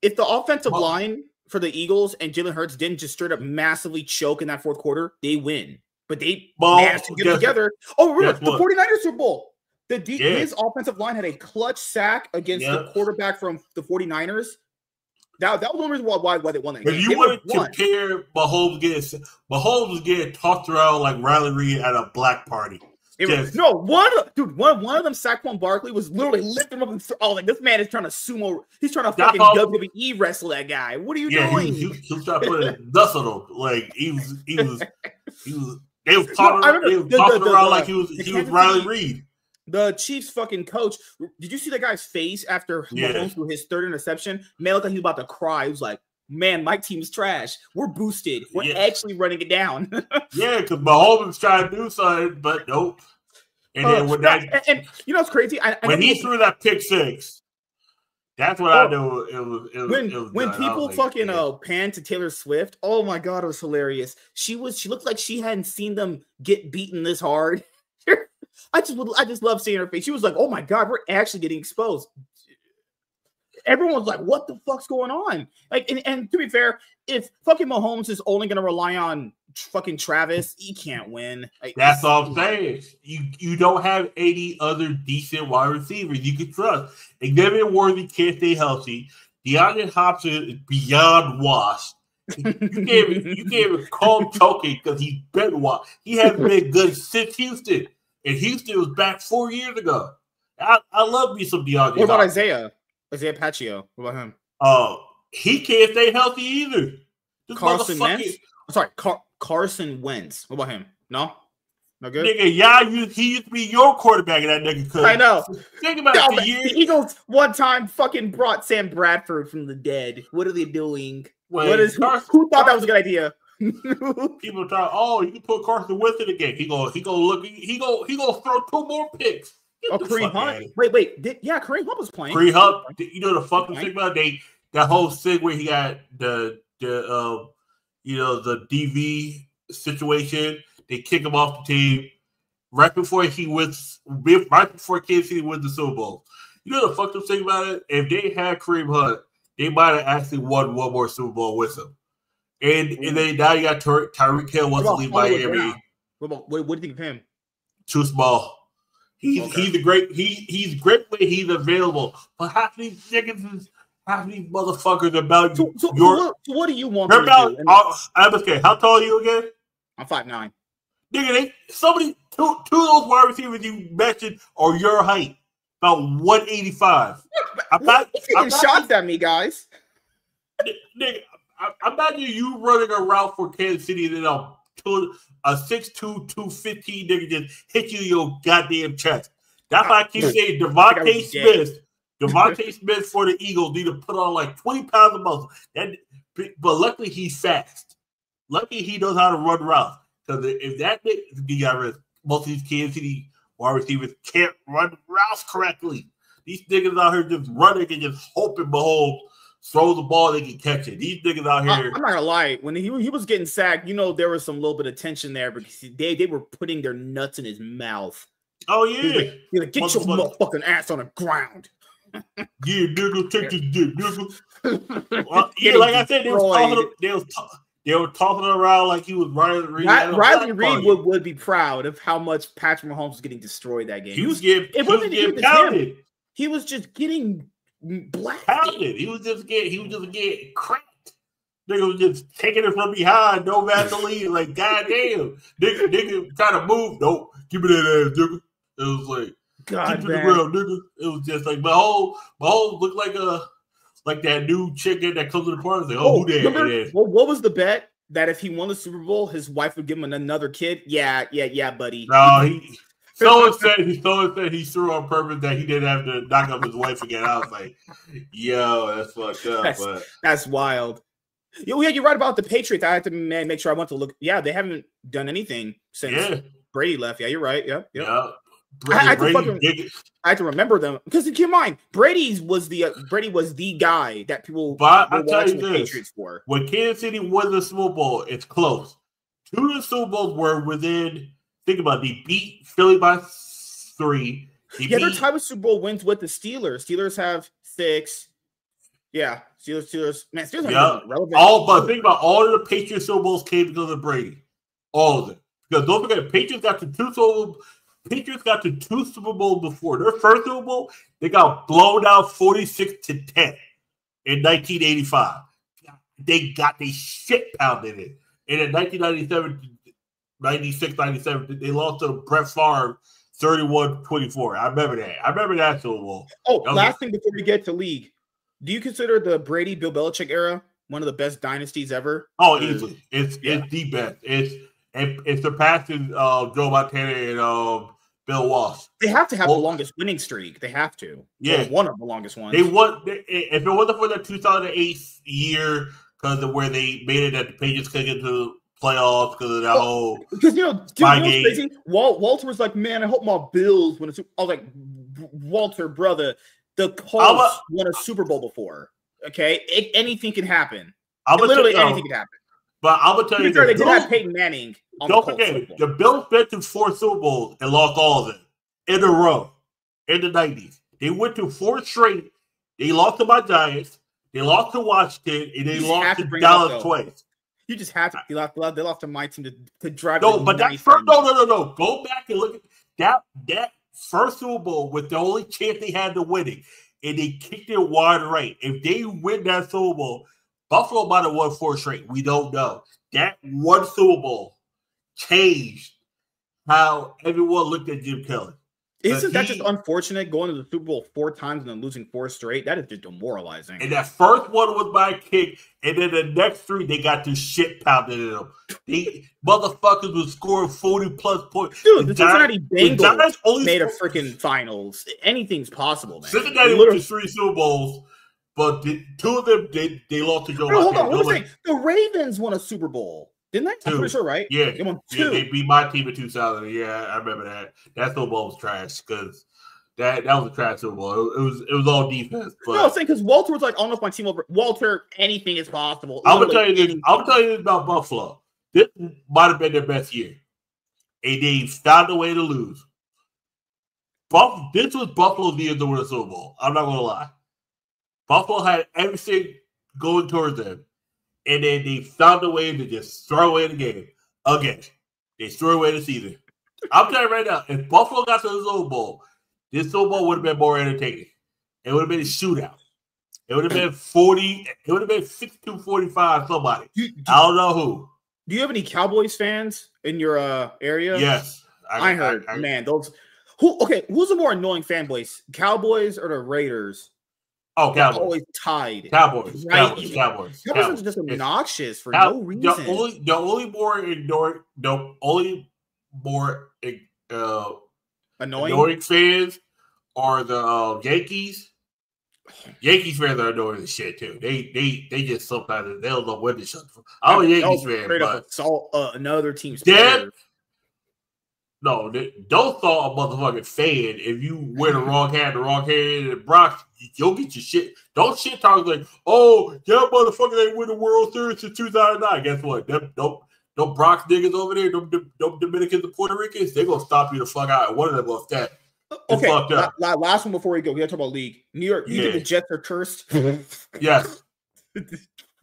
If the offensive line for the Eagles and Jalen Hurts didn't just straight up massively choke in that fourth quarter, they win. But they managed to get together. Oh, remember the 49ers Super Bowl. His offensive line had a clutch sack against the quarterback from the 49ers. That was one reason why they won that game. If you want to compare Mahomes was getting tossed around like Riley Reid at a black party. One of them, Saquon Barkley, was literally lifting him up and this man is trying to sumo. He's trying to fucking WWE wrestle that guy. What are you doing? He was trying to put a dust on him. Like he was. They was tossing around like he was Riley Reid. The Chiefs fucking coach. Did you see that guy's face after Mahomes threw his third interception? Man, looked like he was about to cry. He was like, man, my team's trash. We're boosted. We're actually running it down. Yeah, because Mahomes was trying to do something, but nope. And then when and you know what's crazy? When he threw that pick six, that's what I knew it was when done. people fucking pan to Taylor Swift. Oh my god, it was hilarious. She looked like she hadn't seen them get beaten this hard. I just love seeing her face. She was like, "Oh my god, we're actually getting exposed." Everyone's like, "What the fuck's going on?" Like, and to be fair, if fucking Mahomes is only going to rely on fucking Travis, he can't win. Like, that's all I'm saying. You don't have any other decent wide receivers you can trust. Xavier Worthy can't stay healthy. DeAndre Hopkins is beyond washed. You can't even call him choking because he's been washed. He hasn't been good since Houston. And Houston was back 4 years ago. I love me some DeAndre. What about Isaiah Pacheco? What about him? He can't stay healthy either. Carson Wentz? Sorry, Carson Wentz. What about him? No good? Nigga, he used to be your quarterback in that nigga. I know. Think about it. The Eagles one time fucking brought Sam Bradford from the dead. What are they doing? Who thought that was a good idea? People talk. Oh, you can put Carson Wentz in the game. He gonna throw 2 more picks. Kareem Hunt. Wait. Kareem Hunt was playing. Kareem Hunt. You know the fucking thing about that whole thing where he got the DV situation. They kick him off the team right before Kansas City wins the Super Bowl. You know the fucked up thing about it? If they had Kareem Hunt, they might have actually won one more Super Bowl with him. And then now you got Tyreek Hill wants to leave Miami. What do you think of him? Too small. He's great when he's available. But half these motherfuckers about so what do you want? I'm okay. How tall are you again? I'm 5'9". Nigga, two of those wide receivers you mentioned are your height, about 185. I'm not getting shots at me, guys. Nigga, imagine you running a route for Kansas City and then a 6'2", 215 nigga just hit you in your goddamn chest. That's why I keep saying Devontae Smith for the Eagles need to put on like 20 pounds of muscle. But luckily he's fast. Luckily he knows how to run routes. Because if that nigga, most of these Kansas City wide receivers can't run routes correctly. These niggas out here just running and just hoping Mahomes throw the ball, they can catch it. These niggas out here. I'm not gonna lie. When he was getting sacked, there was some little bit of tension there because they were putting their nuts in his mouth. Oh yeah. He's like, get your motherfucking ass on the ground. Yeah, nigga, take this dick, nigga. Yeah, like I said, they were talking around like he was Riley Reid. Riley Reid would be proud of how much Patrick Mahomes was getting destroyed that game. He was getting pounded. He was just getting blasted. He was just getting cracked. Nigga was just taking it from behind, no Vaseline. Like, goddamn. Nigga trying to move. Nope. Give me that ass, nigga. It was like, God, keep it around, nigga. It was just like, my whole looked like that new chicken that comes to the party. Like, who that? Well, what was the bet that if he won the Super Bowl, his wife would give him another kid? Yeah, buddy. No, someone said he threw on purpose that he didn't have to knock up his wife again. I was like, yo, that's fucked up. That's wild. Yeah, you're right about the Patriots. I had to make sure I went to look. Yeah, they haven't done anything since Brady left. Yeah, you're right. Yep. Yeah. I had to remember them because keep in mind, Brady was the guy that people were watching the Patriots for. When Kansas City won the Super Bowl, it's close. 2 of the Super Bowls were within. Think about it, they beat Philly by 3. They're tied with Super Bowl wins with the Steelers. Steelers have 6. Yeah, Steelers. Man, Steelers are relevant. But think about all of the Patriots Super Bowls came because of Brady. All of them. Because don't forget, Patriots got to 2 Super Bowls before. Their first Super Bowl, they got blown out 46-10 in 1985. They got their shit pounded in. And in 1997, 96, 97, they lost to Brett Favre 31-24. I remember that Super Bowl. Oh, last thing before we get to league. Do you consider the Brady-Bill Belichick era one of the best dynasties ever? Oh, easily. It's the best. It surpasses Joe Montana and Bill Walsh. They have to have the longest winning streak. They have to. Yeah. Or one of the longest ones. They won. If it wasn't for the 2008 year, because of where they made it that the Patriots couldn't get to the playoffs because of that whole. Because, what's crazy? Walter was like, man, I hope my Bills win a Super Bowl. I was like, Walter, brother, the Colts won a Super Bowl before. Okay? Anything can happen. Literally anything can happen. But I'm going to tell you this. They did have Peyton Manning. Don't forget, the Bills been to 4 Super Bowls and lost all of them in a row in the 90s. They went to 4 straight. They lost to my Giants. They lost to Washington. And they lost to Dallas twice. You just have to. They lost to my team to drive. No, but that first, no. Go back and look at that first Super Bowl with the only chance they had to win it. And they kicked it wide right. If they win that Super Bowl, Buffalo might have won 4 straight. We don't know. That one Super Bowl changed how everyone looked at Jim Kelly. Isn't that just unfortunate, going to the Super Bowl 4 times and then losing 4 straight? That is just demoralizing. And that first one was by a kick, and then the next 3, they got this shit pounded in them. The motherfuckers was scoring 40-plus points. Dude, the Cincinnati Bengals made a freaking finals. Anything's possible, man. Cincinnati went to 3 Super Bowls, but 2 of them, they lost to Joe. Hold on, what was it? The Ravens won a Super Bowl. Didn't they? 2. I'm pretty sure, right? Yeah. They won 2. Yeah, they beat my team in 2000. Yeah, I remember that. That Super Bowl was trash because that was a trash Super Bowl. It was all defense. But no, I'm saying because Walter was like, I don't know if my team over. Walter, anything is possible. I'm gonna tell you this about Buffalo. This might have been their best year, and they found a way to lose. This was Buffalo's year to win a Super Bowl. I'm not gonna lie. Buffalo had everything going towards them. And then they found a way to just throw away the game again. They threw away the season. I'm telling you right now, if Buffalo got to the Super Bowl, this Super Bowl would have been more entertaining. It would have been a shootout. It would have been 40. It would have been 62-45 somebody. I don't know who. Do you have any Cowboys fans in your area? Yes. I heard. Man, those. Who's a more annoying fan base? Cowboys or the Raiders? Oh, Cowboys. Always tied. Cowboys. Right? Cowboys. Cowboys are just obnoxious for no reason. The only more annoying fans are the Yankees. Yankees fans are annoying as shit too. They just sometimes they don't know when to shut the fuck. I'm a Yankees fan, but assault another team's player. No, don't thought a motherfucking fan. If you wear the wrong hat, the wrong hair, and the Bronx, you'll get your shit. Don't shit talk like, oh, yeah, motherfucker, they win the World Series in 2009. Guess what? Them Bronx niggas over there, them Dominicans and Puerto Ricans, they're going to stop you the fuck out. One of them will that. Okay, last one before we go. We got to talk about league. New York, you think the Jets are cursed? Yes.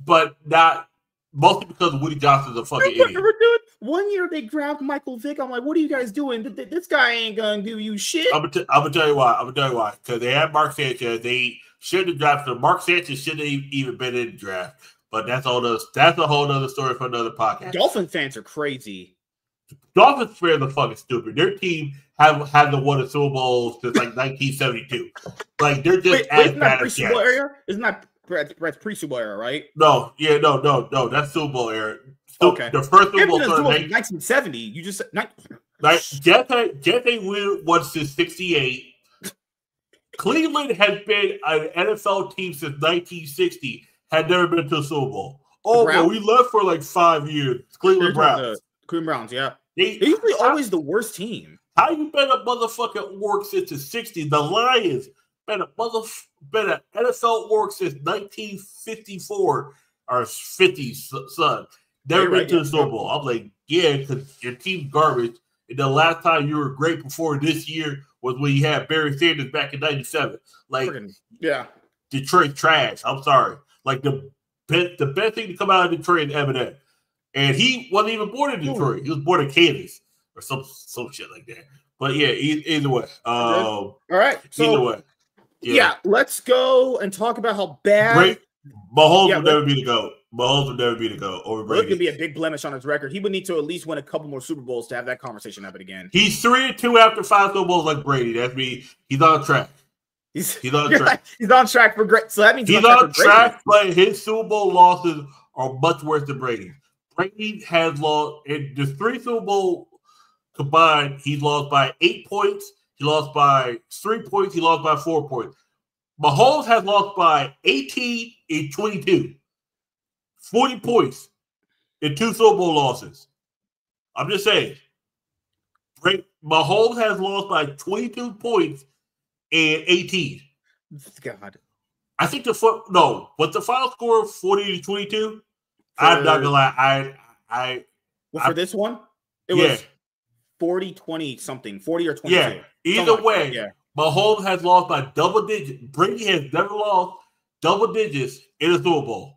But not mostly because Woody Johnson's a fucking idiot. Dude, 1 year they grabbed Michael Vick. I'm like, what are you guys doing? This guy ain't gonna do you shit. I'm gonna tell you why. Because they had Mark Sanchez. They should have drafted him. Mark Sanchez shouldn't have even been in the draft. But that's a whole other story for another podcast. Dolphin fans are crazy. Dolphins fans are fucking stupid. Their team hasn't won a Super Bowl since like 1972. Like they're just as bad as Jets. Isn't that Brett's pre-Super Bowl era, right? No. That's Super Bowl era. Okay. The first Super Bowl was 1970. You just said Jets ain't won since 68. Cleveland has been an NFL team since 1960. Had never been to a Super Bowl. Oh, well, we left for like 5 years. Cleveland Browns. Cleveland Browns, yeah. They're usually always the worst team. How you been a motherfucking orc since the 60s? The Lions been an NFL orc since 1954 or 50, son. Never been to the Super Bowl. I'm like, yeah, because your team's garbage. And the last time you were great before this year was when you had Barry Sanders back in 97. Like, Detroit trash. I'm sorry. Like, the best thing to come out of Detroit is Eminem. And he wasn't even born in Detroit. He was born in Kansas or some shit like that. But, yeah, either way. All right. So, either way. Yeah, let's go and talk about how bad. Mahomes will never be the GOAT. Mahomes will never be the GOAT over Brady. It's going to be a big blemish on his record. He would need to at least win a couple more Super Bowls to have that conversation happen again. He's 3-2 after 5 Super Bowls like Brady. That means he's on track. He's on track. He's on track for great. So that means he's on track, but his Super Bowl losses are much worse than Brady. Brady has lost in the 3 Super Bowl combined, he lost by 8 points. He lost by 3 points. He lost by 4 points. Mahomes has lost by 18 and 22. 40 points in 2 Super Bowl losses. I'm just saying. Mahomes has lost by 22 points and 18. God. I think was the final score 40 to 22? I'm not gonna lie. For this one, it was 40-20 something, 40 or 22. Yeah. Either way, Mahomes has lost by double digits. Brady has never lost double digits in a Super Bowl.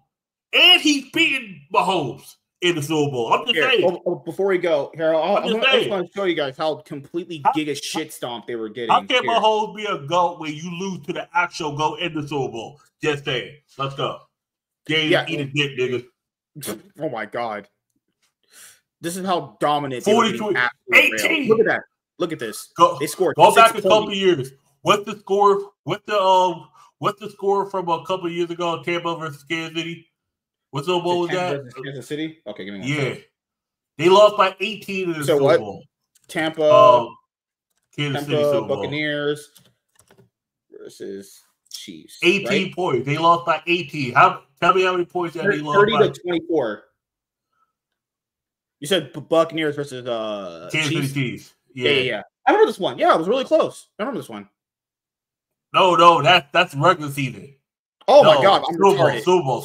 And he's beaten Mahomes in the Super Bowl. I'm just saying. Before we go, here, I just want to show you guys how completely giga shit stomped they were getting. How can Mahomes be a GOAT when you lose to the actual GOAT in the Super Bowl? Just saying. Let's go. Eat a dick, nigga. Oh my God. This is how dominant 40-18. Look at that. Look at this. They scored. Go back a couple years. What's the score? What's the score from a couple years ago? Tampa versus Kansas City. What was that? Kansas City. Okay, give me one. Yeah, they lost by 18 in the Super Bowl. Tampa, Kansas City Super Bowl. Buccaneers versus Chiefs. 18 right? points. They lost by 18. Tell me how many points that they lost 30 by. to 24. You said Buccaneers versus Kansas City Chiefs. Yeah. I remember this one. Yeah, it was really close. I remember this one. No, that's regular season. Oh my God, I'm Super Bowl.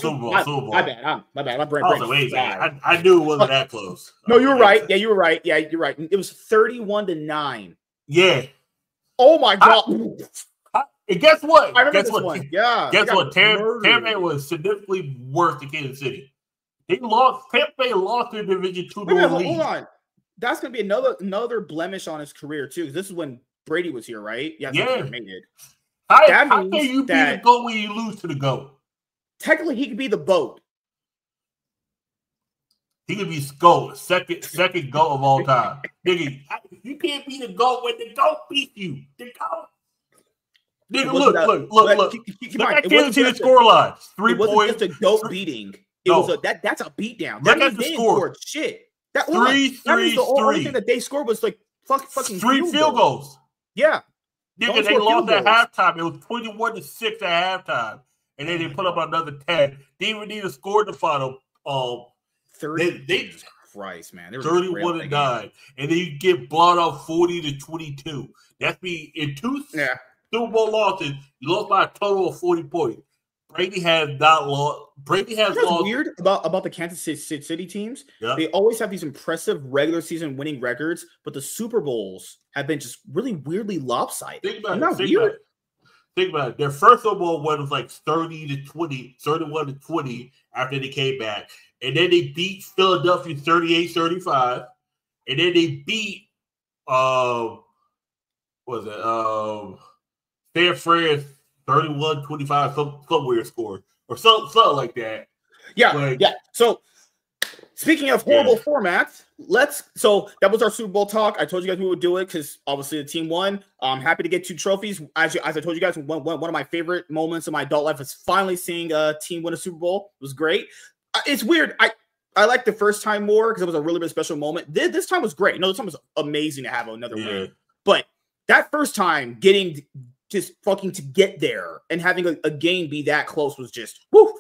My bad. My brain. I knew it wasn't that close. No, you were right. Yeah, you were right. Yeah, you're right. It was 31-9. Yeah. Oh my God. And guess what? I remember this one. Yeah. Guess what? Tampa Bay was significantly worse than Kansas City. Tampa Bay lost their Division 2 league. Hold on. That's going to be another blemish on his career, too. This is when Brady was here, right? Yeah. Made it. How can you be the GOAT when you lose to the GOAT? Technically, he could be the GOAT. He could be GOAT, second GOAT of all time. Nigga, you can't be the GOAT when the GOAT beat you. The GOAT. Nigga, look. Look at Kansas City scoreline. 3 points. It wasn't just a GOAT beating. It was that's a beatdown. Look at the score. Shit. The only thing that they scored was like fucking 3 field goals. Yeah. Nigga, they lost at halftime. It was 21-6 at halftime. And then they put up another 10. They even need to score the final. 30. Christ, man. 31-9. And then you get blown out 40-22. That's me in 2 Super Bowl losses. You lost by a total of 40 points. Brady has not lost. What's weird about the Kansas City teams? Yeah. They always have these impressive regular season winning records, but the Super Bowls have been just really weirdly lopsided. Think about it. Their first Super Bowl win was like 30-20, 31-20 after they came back. And then they beat Philadelphia 38-35. And then they beat San Fran 31-25, some weird score. Or something like that. Yeah. So speaking of horrible formats, so that was our Super Bowl talk. I told you guys we would do it because obviously the team won. I'm happy to get 2 trophies. As I told you guys, one of my favorite moments of my adult life is finally seeing a team win a Super Bowl. It was great. It's weird. I like the first time more because it was a really, really special moment. This time was great. No, this time was amazing to have another win. But that first time getting just fucking to get there and having a game be that close was just whoo.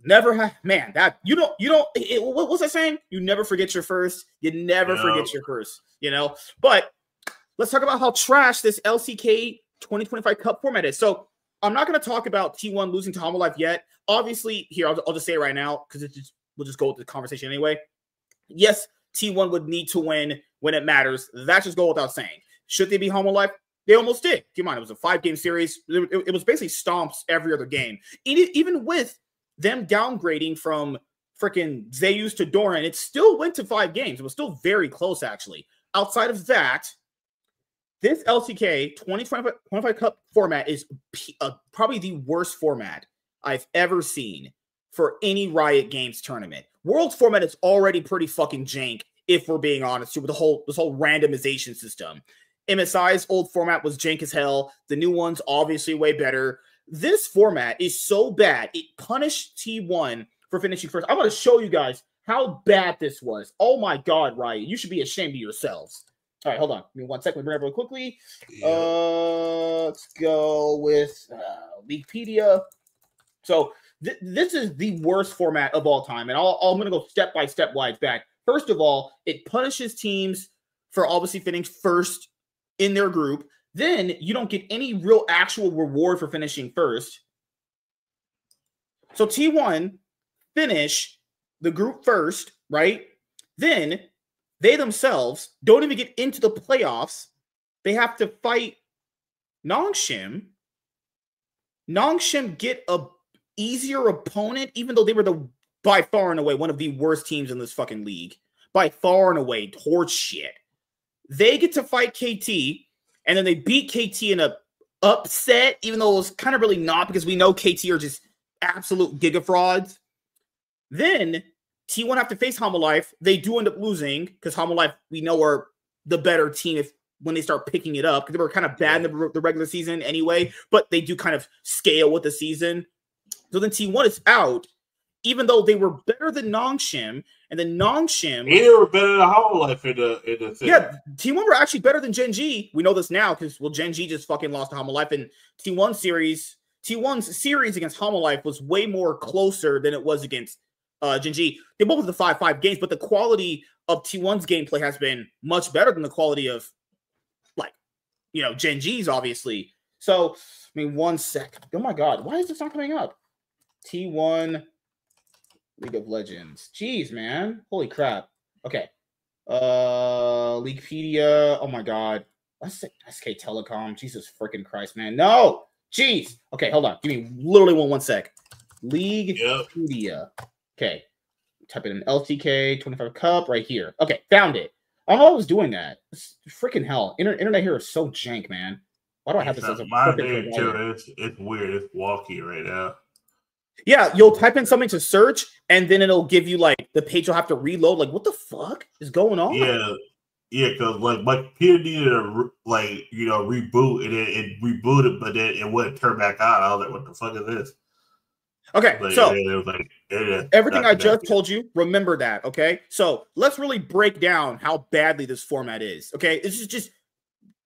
Never have, man. That you don't. What was I saying? You never forget your first. You never forget your first. But let's talk about how trash this LCK 2025 Cup format is. So I'm not going to talk about T1 losing to Homolife yet. Obviously, here I'll just say it right now because we'll just go with the conversation anyway. Yes, T1 would need to win when it matters. That just go without saying. Should they be Homolife? They almost did. Keep in mind, it was a 5-game series. It was basically stomps every other game. Even with them downgrading from freaking Zeus to Doran, it still went to 5 games. It was still very close, actually. Outside of that, this LCK 2025 Cup format is probably the worst format I've ever seen for any Riot Games tournament. World's format is already pretty fucking jank, if we're being honest, with this whole randomization system. MSI's old format was jank as hell. The new one's obviously way better. This format is so bad, it punished T1 for finishing first. I'm going to show you guys how bad this was. Oh my God, Riot. You should be ashamed of yourselves. All right, hold on. Give me 1 second. Bring it up real quickly. Yeah. Let's go with Leaguepedia. So this is the worst format of all time, and I'm going to go step by step why it's back. First of all, it punishes teams for obviously finishing first in their group. Then you don't get any real actual reward for finishing first. So T1 finish the group first, right? Then they themselves don't even get into the playoffs. They have to fight Nongshim. Nongshim get a easier opponent, even though they were by far and away one of the worst teams in this fucking league. By far and away, horse shit. They get to fight KT, and then they beat KT in a upset, even though it was kind of really not, because we know KT are just absolute giga frauds. Then T1 have to face Homolife. They do end up losing because Homolife, we know, are the better team when they start picking it up, because they were kind of bad in the regular season anyway, but they do kind of scale with the season. So then T1 is out, even though they were better than Nongshim, and then Nongshim... They were better than Homolife in the season. Yeah, T1 were actually better than Gen G. We know this now because, well, Gen G just fucking lost to Homolife, and T1's series against Homolife was way more closer than it was against Gen G. They both have the 5-5 games, but the quality of T1's gameplay has been much better than the quality of, like, you know, Gen G's, obviously. So, I mean, 1 sec. Oh my god, why is this not coming up? T1 League of Legends. Jeez, man. Holy crap. Okay. Leaguepedia. Oh my god. Let's say SK Telecom. Jesus freaking Christ, man. No! Jeez. Okay, hold on. Give me literally 1 sec. Leaguepedia. Yep. Okay. Type in LCK 25 Cup right here. Okay, found it. I don't know why I was doing that. It's freaking hell. Internet here is so jank, man. Why do I have this as a freaking too? It's weird. It's wonky right now. Yeah, you'll type in something to search, and then it'll give you, like, the page will have to reload. Like, what the fuck is going on? Yeah, because, like, my computer needed to, like, you know, reboot, and it rebooted, but then it wouldn't turn back on. I was like, what the fuck is this? Okay, like, so it was like, everything I just told you, remember that, okay? So let's really break down how badly this format is, okay? This is just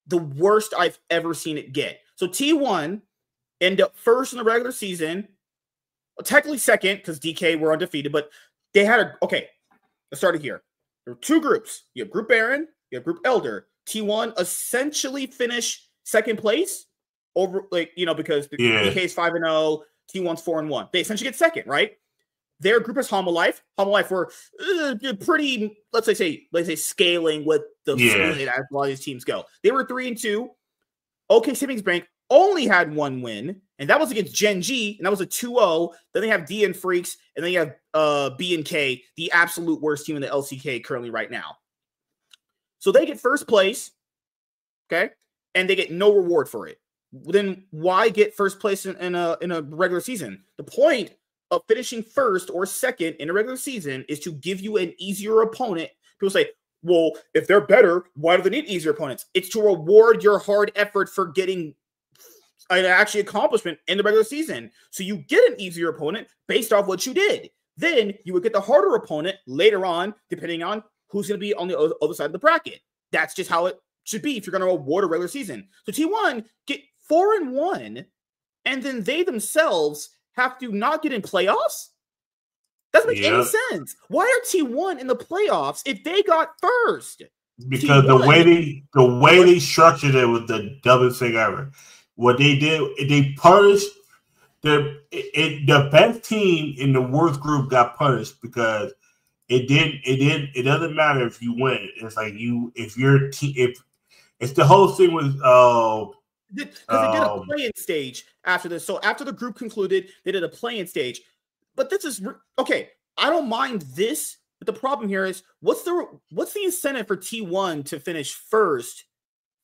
the worst I've ever seen it get. So T1 end up first in the regular season, technically second because DK were undefeated, but they had okay, let's start it here. There were 2 groups. You have Group Baron, you have Group Elder. T1 essentially finished second place over, like, you know, because the DK is 5-0, T1's 4-1. They essentially get second, right? Their group is Homolife. Homolife were pretty, let's say scaling with the split as a lot of these teams go. They were 3-2. OK Savings Bank only had 1 win, and that was against Gen G, and that was a 2-0. Then they have DN Freaks, and then you have B and K, the absolute worst team in the LCK currently right now. So they get first place, okay, and they get no reward for it. Then why get first place in a regular season? The point of finishing first or second in a regular season is to give you an easier opponent. People say, well, if they're better, why do they need easier opponents? It's to reward your hard effort for getting an actual accomplishment in the regular season. So you get an easier opponent based off what you did. Then you would get the harder opponent later on, depending on who's going to be on the other side of the bracket. That's just how it should be if you're going to award a regular season. So T1 get 4-1, and then they themselves have to not get in playoffs? Doesn't make any sense. Why are T1 in the playoffs if they got first? Because T1, the way they structured it was the dumbest thing ever. What they did, they punished the best team in the worst group got punished because it doesn't matter if you win. It's like if it's the whole thing with because they did a play-in stage after this. So after the group concluded, they did a play-in stage. But this is okay. I don't mind this, but the problem here is what's the incentive for T1 to finish first,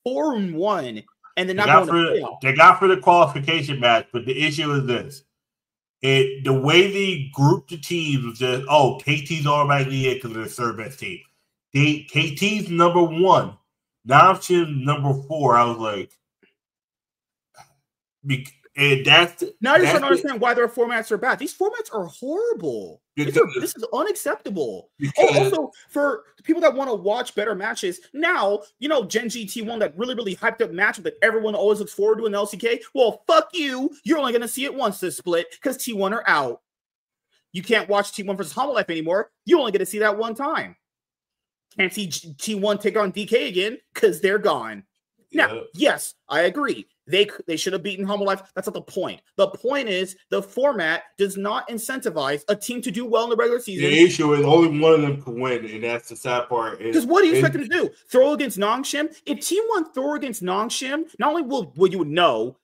4-1, and then not going to playoff? They got for the qualification match, but the issue is this: the way they grouped the teams was just KT's automatically in because they're the third best team. KT's number 1, Nongshim's number 4. I was like, And that's now you're trying to understand why their formats are bad. These formats are horrible. This is unacceptable. Also, for people that want to watch better matches, now, you know, Gen G T1, that really, really hyped up matchup that everyone always looks forward to in LCK. Well, fuck you. You're only going to see it once this split because T1 are out. You can't watch T1 versus Homolife anymore. You only get to see that one time. Can't see T1 take on DK again because they're gone. Now, yes, I agree. They should have beaten Homolife. That's not the point. The point is the format does not incentivize a team to do well in the regular season. The issue is only one of them can win, and that's the sad part. Because what do you expect them to do? Throw against Nongshim? If T1 throw against Nongshim, not only will you know,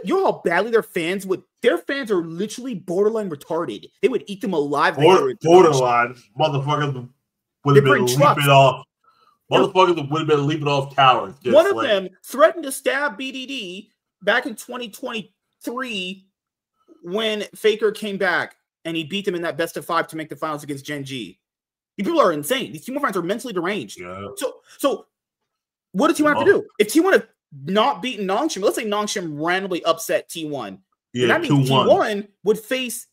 you know how badly their fans are literally borderline retarded. They would eat them alive. Borderline. Motherfuckers would have been leaping off. Motherfuckers would have been leaping off towers. One of them threatened to stab BDD back in 2023 when Faker came back and he beat them in that best of 5 to make the finals against Gen G. These people are insane. These T1 fans are mentally deranged. Yeah. So what does T1 have to do? If T1 have not beaten Nongshim, let's say Nongshim randomly upset T1. Yeah, that means T1 would face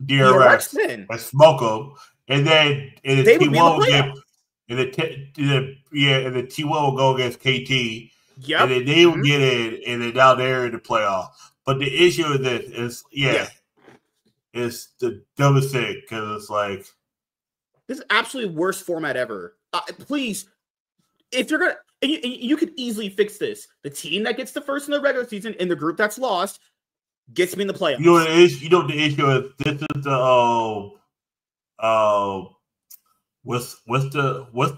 DRX and smoke them, and then they would T1 would get. And the T1 will go against KT. Yep. And then they will get in, and then now they're in the playoff. But the issue with this is, it's the dumbest thing because it's like this is absolutely worst format ever. Please, if you're gonna, and you could easily fix this. The team that gets the first in the regular season in the group that's lost gets me in the playoffs. You know what the issue is? This is the What's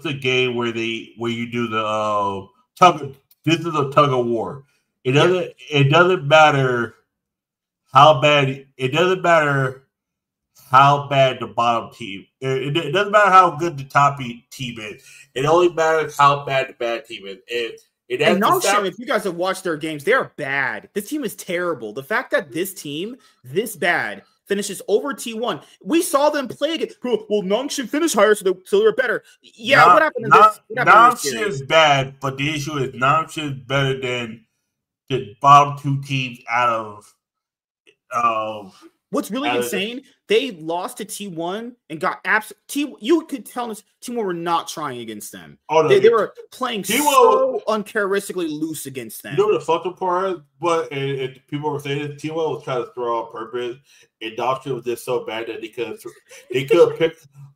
the game where you do the tug? This is a tug of war. It doesn't matter how bad. It doesn't matter how bad the bottom team. It doesn't matter how good the top team is. It only matters how bad the bad team is. And Nongshim, if you guys have watched their games, they're bad. This team is terrible. The fact that this team this bad finishes over T1. We saw them play again. Well, Nongshim finished higher, so they're better. Yeah, what happened in this? Nongshim is bad, but the issue is Nongshim is better than the bottom 2 teams out of. What's really insane? They lost to T1 and got you could tell us T1 were not trying against them. Oh, no, they were playing so uncharacteristically loose against them. You know the fucking part, but people were saying that T1 was trying to throw on purpose, and Doctor was just so bad that they could pick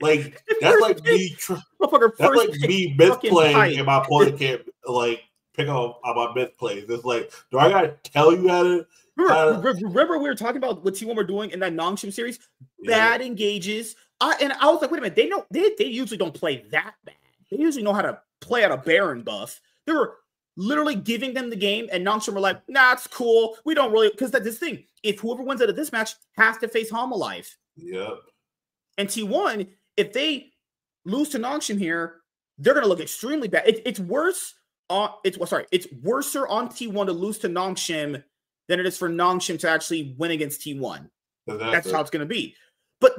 like that's like me. That's like me misplaying, and my opponent can't like pick up on my misplays. It's like, do I gotta tell you how to? Remember we were talking about what T1 were doing in that Nongshim series? Bad engages. And I was like, wait a minute, they usually don't play that bad. They usually know how to play out a Baron buff. They were literally giving them the game, and Nongshim were like, nah, it's cool. We don't really, because that's this thing. If whoever wins out of this match has to face Homolife. Yep. And T1, if they lose to Nongshim here, they're gonna look extremely bad. It's worse it's worser on T1 to lose to Nongshim than it is for Nongshim to actually win against T1. That's how it's going to be. But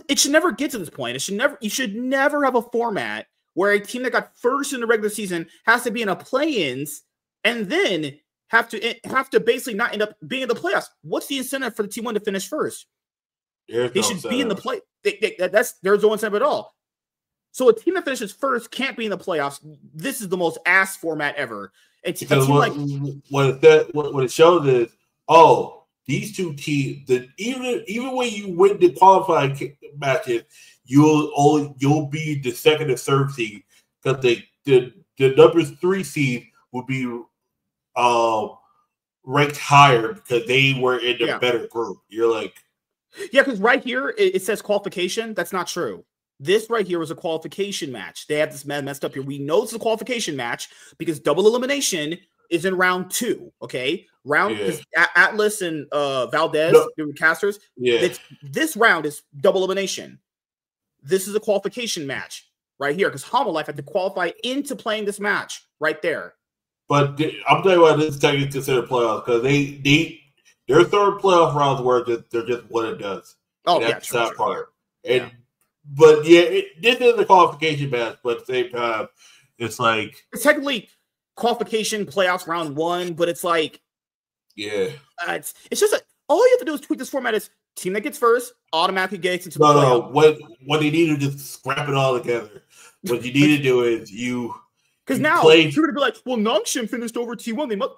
it should never get to this point. You should never have a format where a team that got first in the regular season has to be in a play-ins and then have to basically not end up being in the playoffs. What's the incentive for the T1 to finish first? They should be in the play. There's no incentive at all. So a team that finishes first can't be in the playoffs. This is the most ass format ever. It's what it shows is, these two teams that even when you win the qualifying matches, you'll be the second or third seed because the number 3 seed will be ranked higher because they were in the better group. You're like, because right here it says qualification. That's not true. This right here was a qualification match. They have this messed up here. We know it's a qualification match because double elimination is in round 2. Okay, Atlas and Valdez, the casters. Yeah, this round is double elimination. This is a qualification match right here because Homolife had to qualify into playing this match right there. But I'm telling you why this is technically considered playoffs because their third playoff rounds where they're just what it does. Oh, that's that part. And but this is a qualification match, but at the same time, it's like it's technically qualification playoffs round 1, but it's like Yeah. It's just all you have to do is tweak this format. Is team that gets first automatically gets into the playoff. What they need to just scrap it all together. What you need to do is because now you're gonna be like, well, Nongshim finished over T1. They must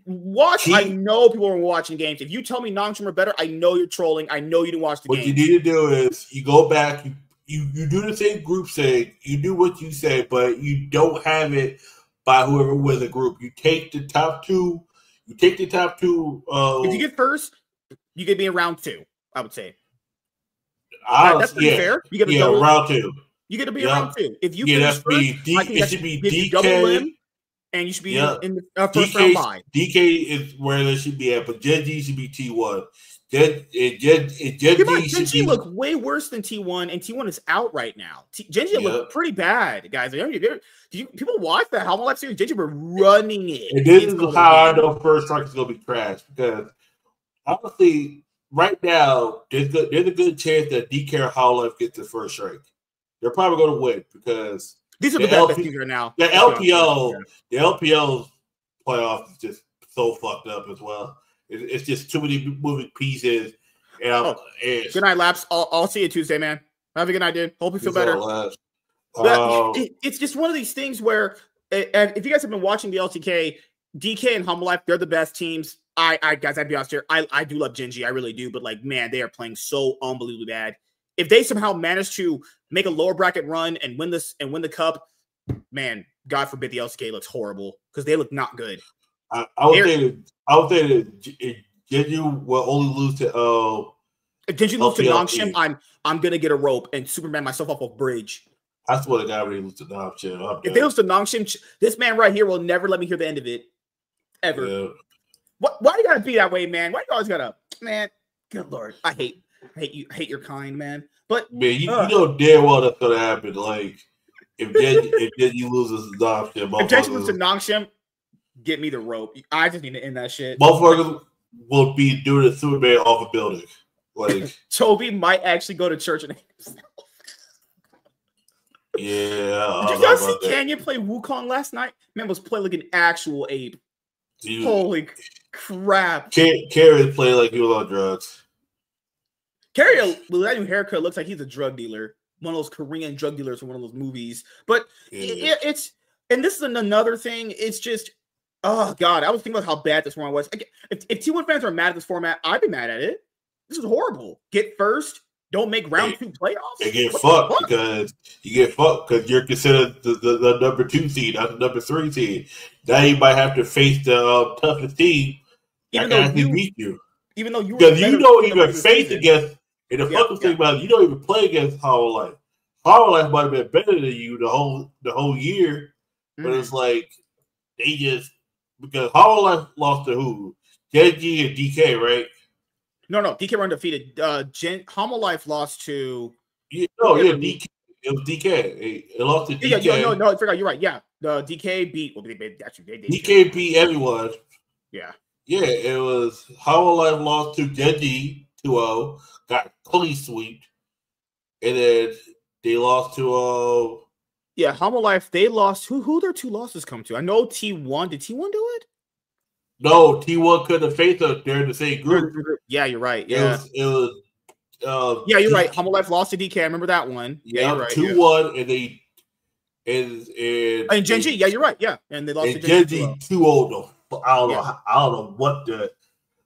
watch. I know people are watching games. If you tell me Nongshim are better, I know you're trolling. I know you didn't watch the game. What you need to do is you go back. You do the same group say. You do what you say, but you don't have it by whoever wins the group. You take the top two. You take the top two. If you get first, you could be in round 2. I would say. That's pretty fair. You get round 2. You get to be around 2. If you finish first, it should be DK, double limb, and you should be in the first round bye. DK is where they should be at, but Genji should be T1. Genji look way worse than T1, and T1 is out right now. Genji look pretty bad, guys. People watch the Helmet Life series? Genji were running it. And this is how I know First Strike is going to be trash, because honestly, right now, there's a good chance that DK or Hololive gets the First Strike. They're probably going to win because these are the best teams right now. The LPO playoffs is just so fucked up as well. It's just too many moving pieces. Good night, Laps. I'll see you Tuesday, man. Have a good night, dude. Hope you feel better. It's just one of these things where, if you guys have been watching the LCK, DK and Humble Life, they're the best teams. Guys, I'd be honest here. I do love Genji. I really do. But, like, man, they are playing so unbelievably bad. If they somehow manage to make a lower bracket run and win the cup, man, God forbid the LCK looks horrible because they look not good. I would say that Genji will only lose to if Genji loses to Nongshim, I'm gonna get a rope and Superman myself off a bridge. I swear to God, when they lose to Nongshim. If they lose to Nongshim, this man right here will never let me hear the end of it. Ever. Yeah. Why do you gotta be that way, man? Why do you always gotta, man? Good Lord. I hate you. I hate your kind, man. But man, you know damn well that's gonna happen. Like if Genji loses to Nongshim, if Genji loses to Nongshim, get me the rope. I just need to end that shit. Motherfuckers will be doing a Superman off a building. Like Toby might actually go to church and himself. Yeah. Did you guys see Canyon play Wukong last night? Man was playing like an actual ape. Dude, holy crap. Carrie played like he was on drugs. Carrie, with that new haircut, looks like he's a drug dealer. One of those Korean drug dealers from one of those movies. But it's, and this is another thing. It's just, oh, God. I was thinking about how bad this format was. If T1 fans are mad at this format, I'd be mad at it. This is horrible. Get first. Don't make round 2 playoffs. You get fucked because you're considered the number 2 seed, not the number 3 seed. Now you might have to face the toughest team that can actually beat you. Even though because you don't even face against, and the fucking thing about it, you don't even play against Hololive. Hololive might have been better than you the whole year, but it's like they just, because Hololive lost to who? Genji and DK, right? No, DK were undefeated. Homolife lost to. DK. It was DK. It lost to DK. No, I forgot. You're right. Yeah, the DK beat. Well, they DK beat everyone. Yeah. Yeah, it was Homolife lost to Genji 2-0, got clean swept, and then they lost to. Yeah, Homolife. They lost. Who their 2 losses come to? I know T1. Did T1 do it? No, T1 couldn't have faced us. They're in the same group. Yeah, you're right. Yeah, it was. Yeah, you're right. Homolife lost to DK. I remember that one. Yeah, you're right. 2-1, and they and Genji. Yeah, you're right. Yeah, and they lost to Genji 2-0 though. I don't know what the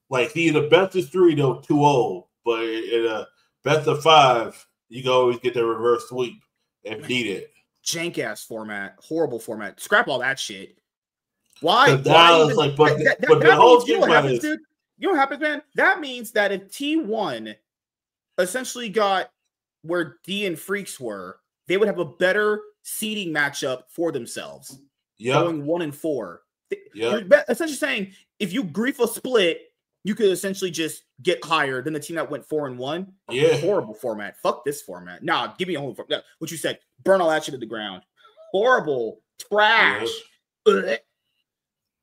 like. He's the best of 3 though, 2-0, but in a best of 5, you can always get the reverse sweep if needed. Jank ass format, horrible format. Scrap all that shit. Why? But the whole thing about it, dude. You know what happens, man? That means that if T1 essentially got where D and Freaks were, they would have a better seeding matchup for themselves. Yeah, going 1-4. Yeah, you're essentially saying if you grief a split, you could essentially just get higher than the team that went 4-1. Yeah, horrible format. Fuck this format. Nah, give me a whole. What you said. Burn all that shit to the ground. Horrible trash. Yeah.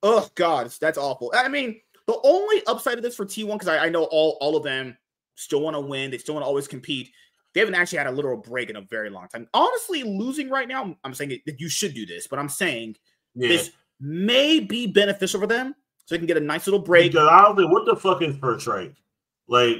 Oh God, that's awful. I mean, the only upside of this for T1, because I know all of them still want to win. They still want to always compete. They haven't actually had a literal break in a very long time. Honestly, losing right now, I'm saying that you should do this, but I'm saying this may be beneficial for them so he can get a nice little break. Because honestly, what the fuck is First Strike? Like,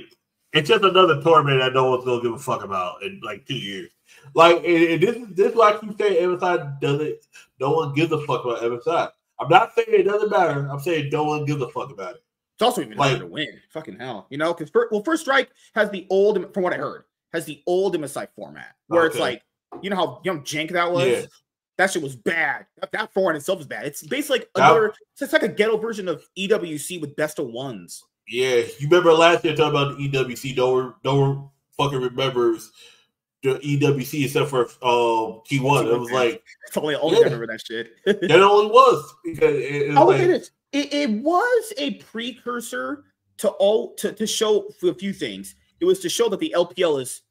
it's just another tournament that no one's gonna give a fuck about in like 2 years. Like, and this is why I keep saying MSI doesn't. No one gives a fuck about MSI. I'm not saying it doesn't matter. I'm saying no one gives a fuck about it. It's also even harder to win. Fucking hell, you know? Because First Strike has the old, from what I heard, has the old MSI format where it's like, you know how jank that was. Yeah. That shit was bad. That format itself is bad. It's basically like another. It's like a ghetto version of EWC with best of ones. Yeah, you remember last year talking about the EWC? No one fucking remembers the EWC except for T1. It was like it's only remember that shit. It only was because it was a precursor to show a few things. It was to show that the LPL is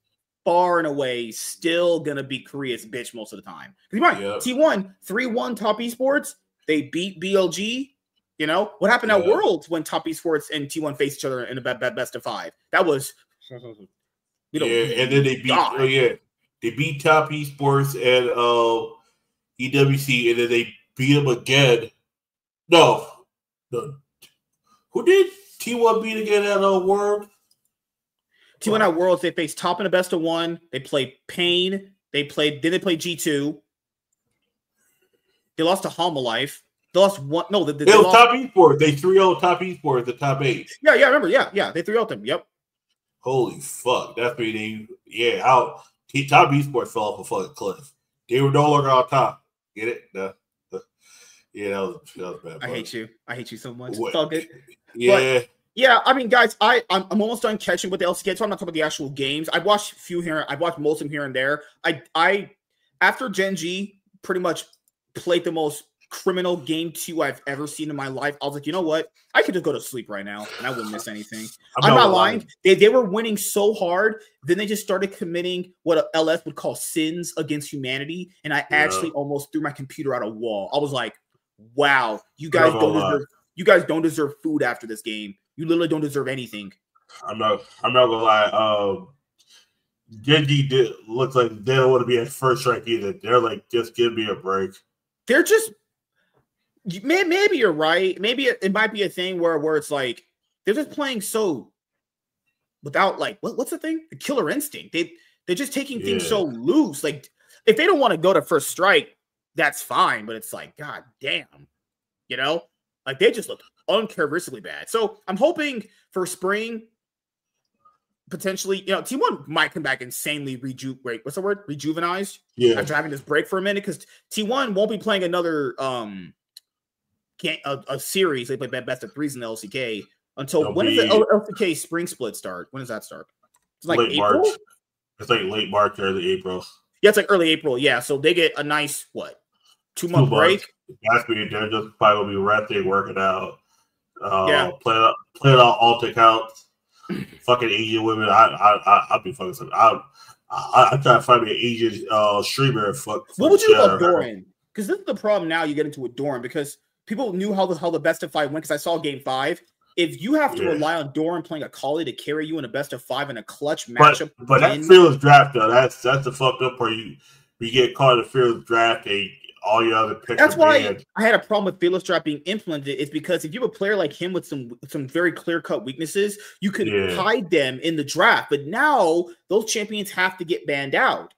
far and away still gonna be Korea's bitch most of the time. Because T1 3-1 Top Esports, they beat BLG. You know what happened at Worlds when Top Esports and T1 faced each other in a best of 5? That was and then they beat they beat Top Esports and EWC, and then they beat them again. No. Who did T1 beat again at World? T1 at Worlds, they faced Top in a best of 1. They played Pain. They played G2. They lost to Homalife. They lost one. No, they lost Top Esports. They 3-0 Top Esports, the top 8. Yeah, I remember. Yeah, they 3-0 them. Yep. Holy fuck. That's pretty. Yeah, Top Esports fell off a fucking cliff. They were no longer on top. Get it? No. Yeah, that was bad. I hate you. I hate you so much. It's all good. Yeah. But, yeah, I mean, guys, I'm almost done catching with the LCK, so I'm not talking about the actual games. I've watched a few here. I've watched most of them here and there. I after Gen G pretty much played the most criminal game 2 I've ever seen in my life. I was like, you know what? I could just go to sleep right now and I wouldn't miss anything. I'm not lying. They were winning so hard. Then they just started committing what LS would call sins against humanity. And I actually almost threw my computer out a wall. I was like, wow, you guys don't deserve food after this game. You literally don't deserve anything. I'm not gonna lie. Genji looks like they don't want to be at First Strike either. They're like, just give me a break. They're just maybe you're right. Maybe it might be a thing where it's like they're just playing so without like what's the thing? The killer instinct. They're just taking things so loose. Like if they don't want to go to First Strike, that's fine. But it's like, god damn, you know, like they just look uncharacteristically bad. So I'm hoping for spring. Potentially, you know, T1 might come back insanely rejuvenized. Yeah. After having this break for a minute, because T1 won't be playing another a series. They play best of 3s in the LCK until when does the LCK spring split start? When does that start? It's like late April? March. It's like late March, early April. Yeah, it's like early April. Yeah, so they get a nice 2-month break. That's when they're just probably gonna be resting, working out, playing out alt accounts. Fucking Asian women, I'll be fucking something. I try to find me an Asian streamer. What would you do about Doran? Because this is the problem now. You get into with Doran because people knew how the best of 5 went. Because I saw Game 5. If you have to rely on Doran playing a Kali to carry you in a best of 5 in a clutch matchup, but that fearless draft though, that's the fucked up part. You get caught in a fearless draft and all your other picks. That's why I had a problem with fearless draft being implemented. Is because if you have a player like him with some very clear cut weaknesses, you could hide them in the draft. But now those champions have to get banned out.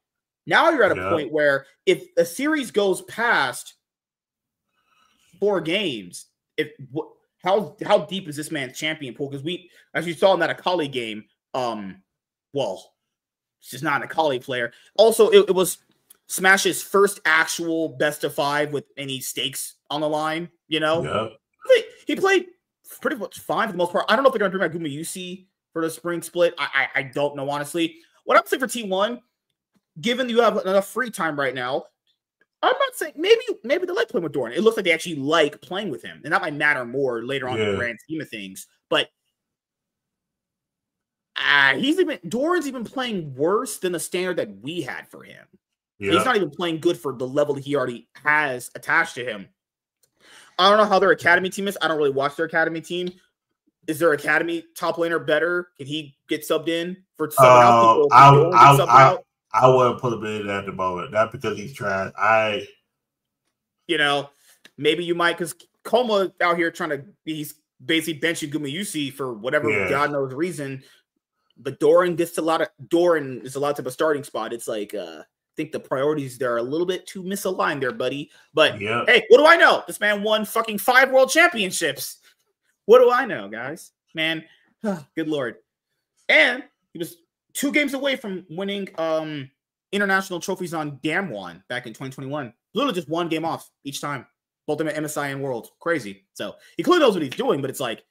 Now you're at a point where if a series goes past 4 games, how deep is this man's champion pool? Because we, as you saw in that Akali game, it's just not an Akali player. Also, it was Smash's first actual best of 5 with any stakes on the line, you know? Yeah. He played pretty much fine for the most part. I don't know if they're going to bring back Gumayusi for the spring split. I don't know, honestly. What I would say for T1, given you have enough free time right now, I'm not saying maybe they like playing with Doran. It looks like they actually like playing with him. And that might matter more later on in the grand scheme of things. But Doran's even playing worse than the standard that we had for him. Yeah. He's not even playing good for the level that he already has attached to him. I don't know how their academy team is. I don't really watch their academy team. Is their academy top laner better? Can he get subbed in for someone else? I wouldn't put him in at the moment. Not because he's trash. Maybe you might, because Coma out here trying to, he's basically benching Gumayusi for whatever God knows reason. But Doran is a lot of a starting spot. It's like, I think the priorities there are a little bit too misaligned there, buddy. But hey, what do I know? This man won fucking 5 world championships. What do I know, guys? Man, good Lord. And he was 2 games away from winning international trophies on Damwon back in 2021. Literally just 1 game off each time. Both them at MSI and World. Crazy. So he clearly knows what he's doing, but it's like,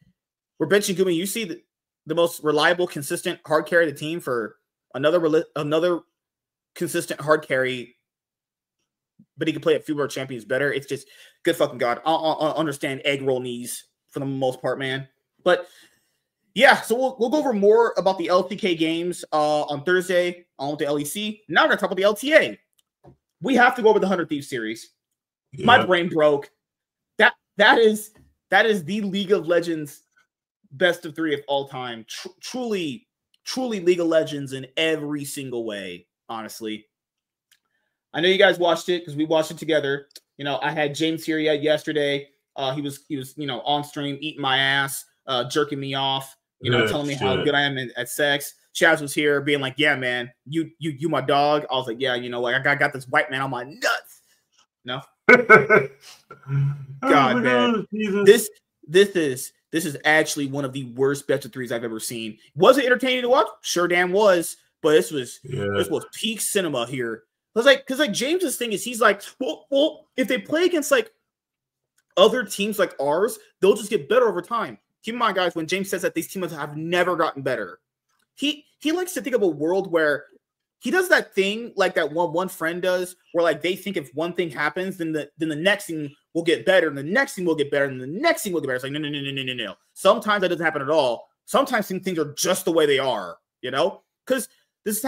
we're benching Gumayusi, the most reliable, consistent hard carry of the team, for another consistent hard carry, but he can play at few world champions better. It's just good fucking God. I'll understand egg roll knees for the most part, man. But yeah, so we'll go over more about the LCK games on Thursday on with the LEC. Now we're gonna talk about the LTA. We have to go over the 100 Thieves series. Yeah. My brain broke. That is the League of Legends best of 3 of all time. Truly League of Legends in every single way. Honestly, I know you guys watched it because we watched it together. You know, I had James here yesterday. He was on stream eating my ass, jerking me off. Telling me how good I am at sex. Chaz was here being like, "Yeah, man, you my dog." I was like, "Yeah, you know what? I got this white man on my nuts." No, God, man, this is actually one of the worst best of 3s I've ever seen. Was it entertaining to watch? Sure, damn was. But this was peak cinema here. Because James's thing is he's like, well, if they play against like other teams like ours, they'll just get better over time. Keep in mind, guys, when James says that these teams have never gotten better, he likes to think of a world where he does that thing like that one friend does, where like they think if one thing happens, then the next thing will get better, and the next thing will get better, and the next thing will get better. It's like no. Sometimes that doesn't happen at all. Sometimes things are just the way they are, because this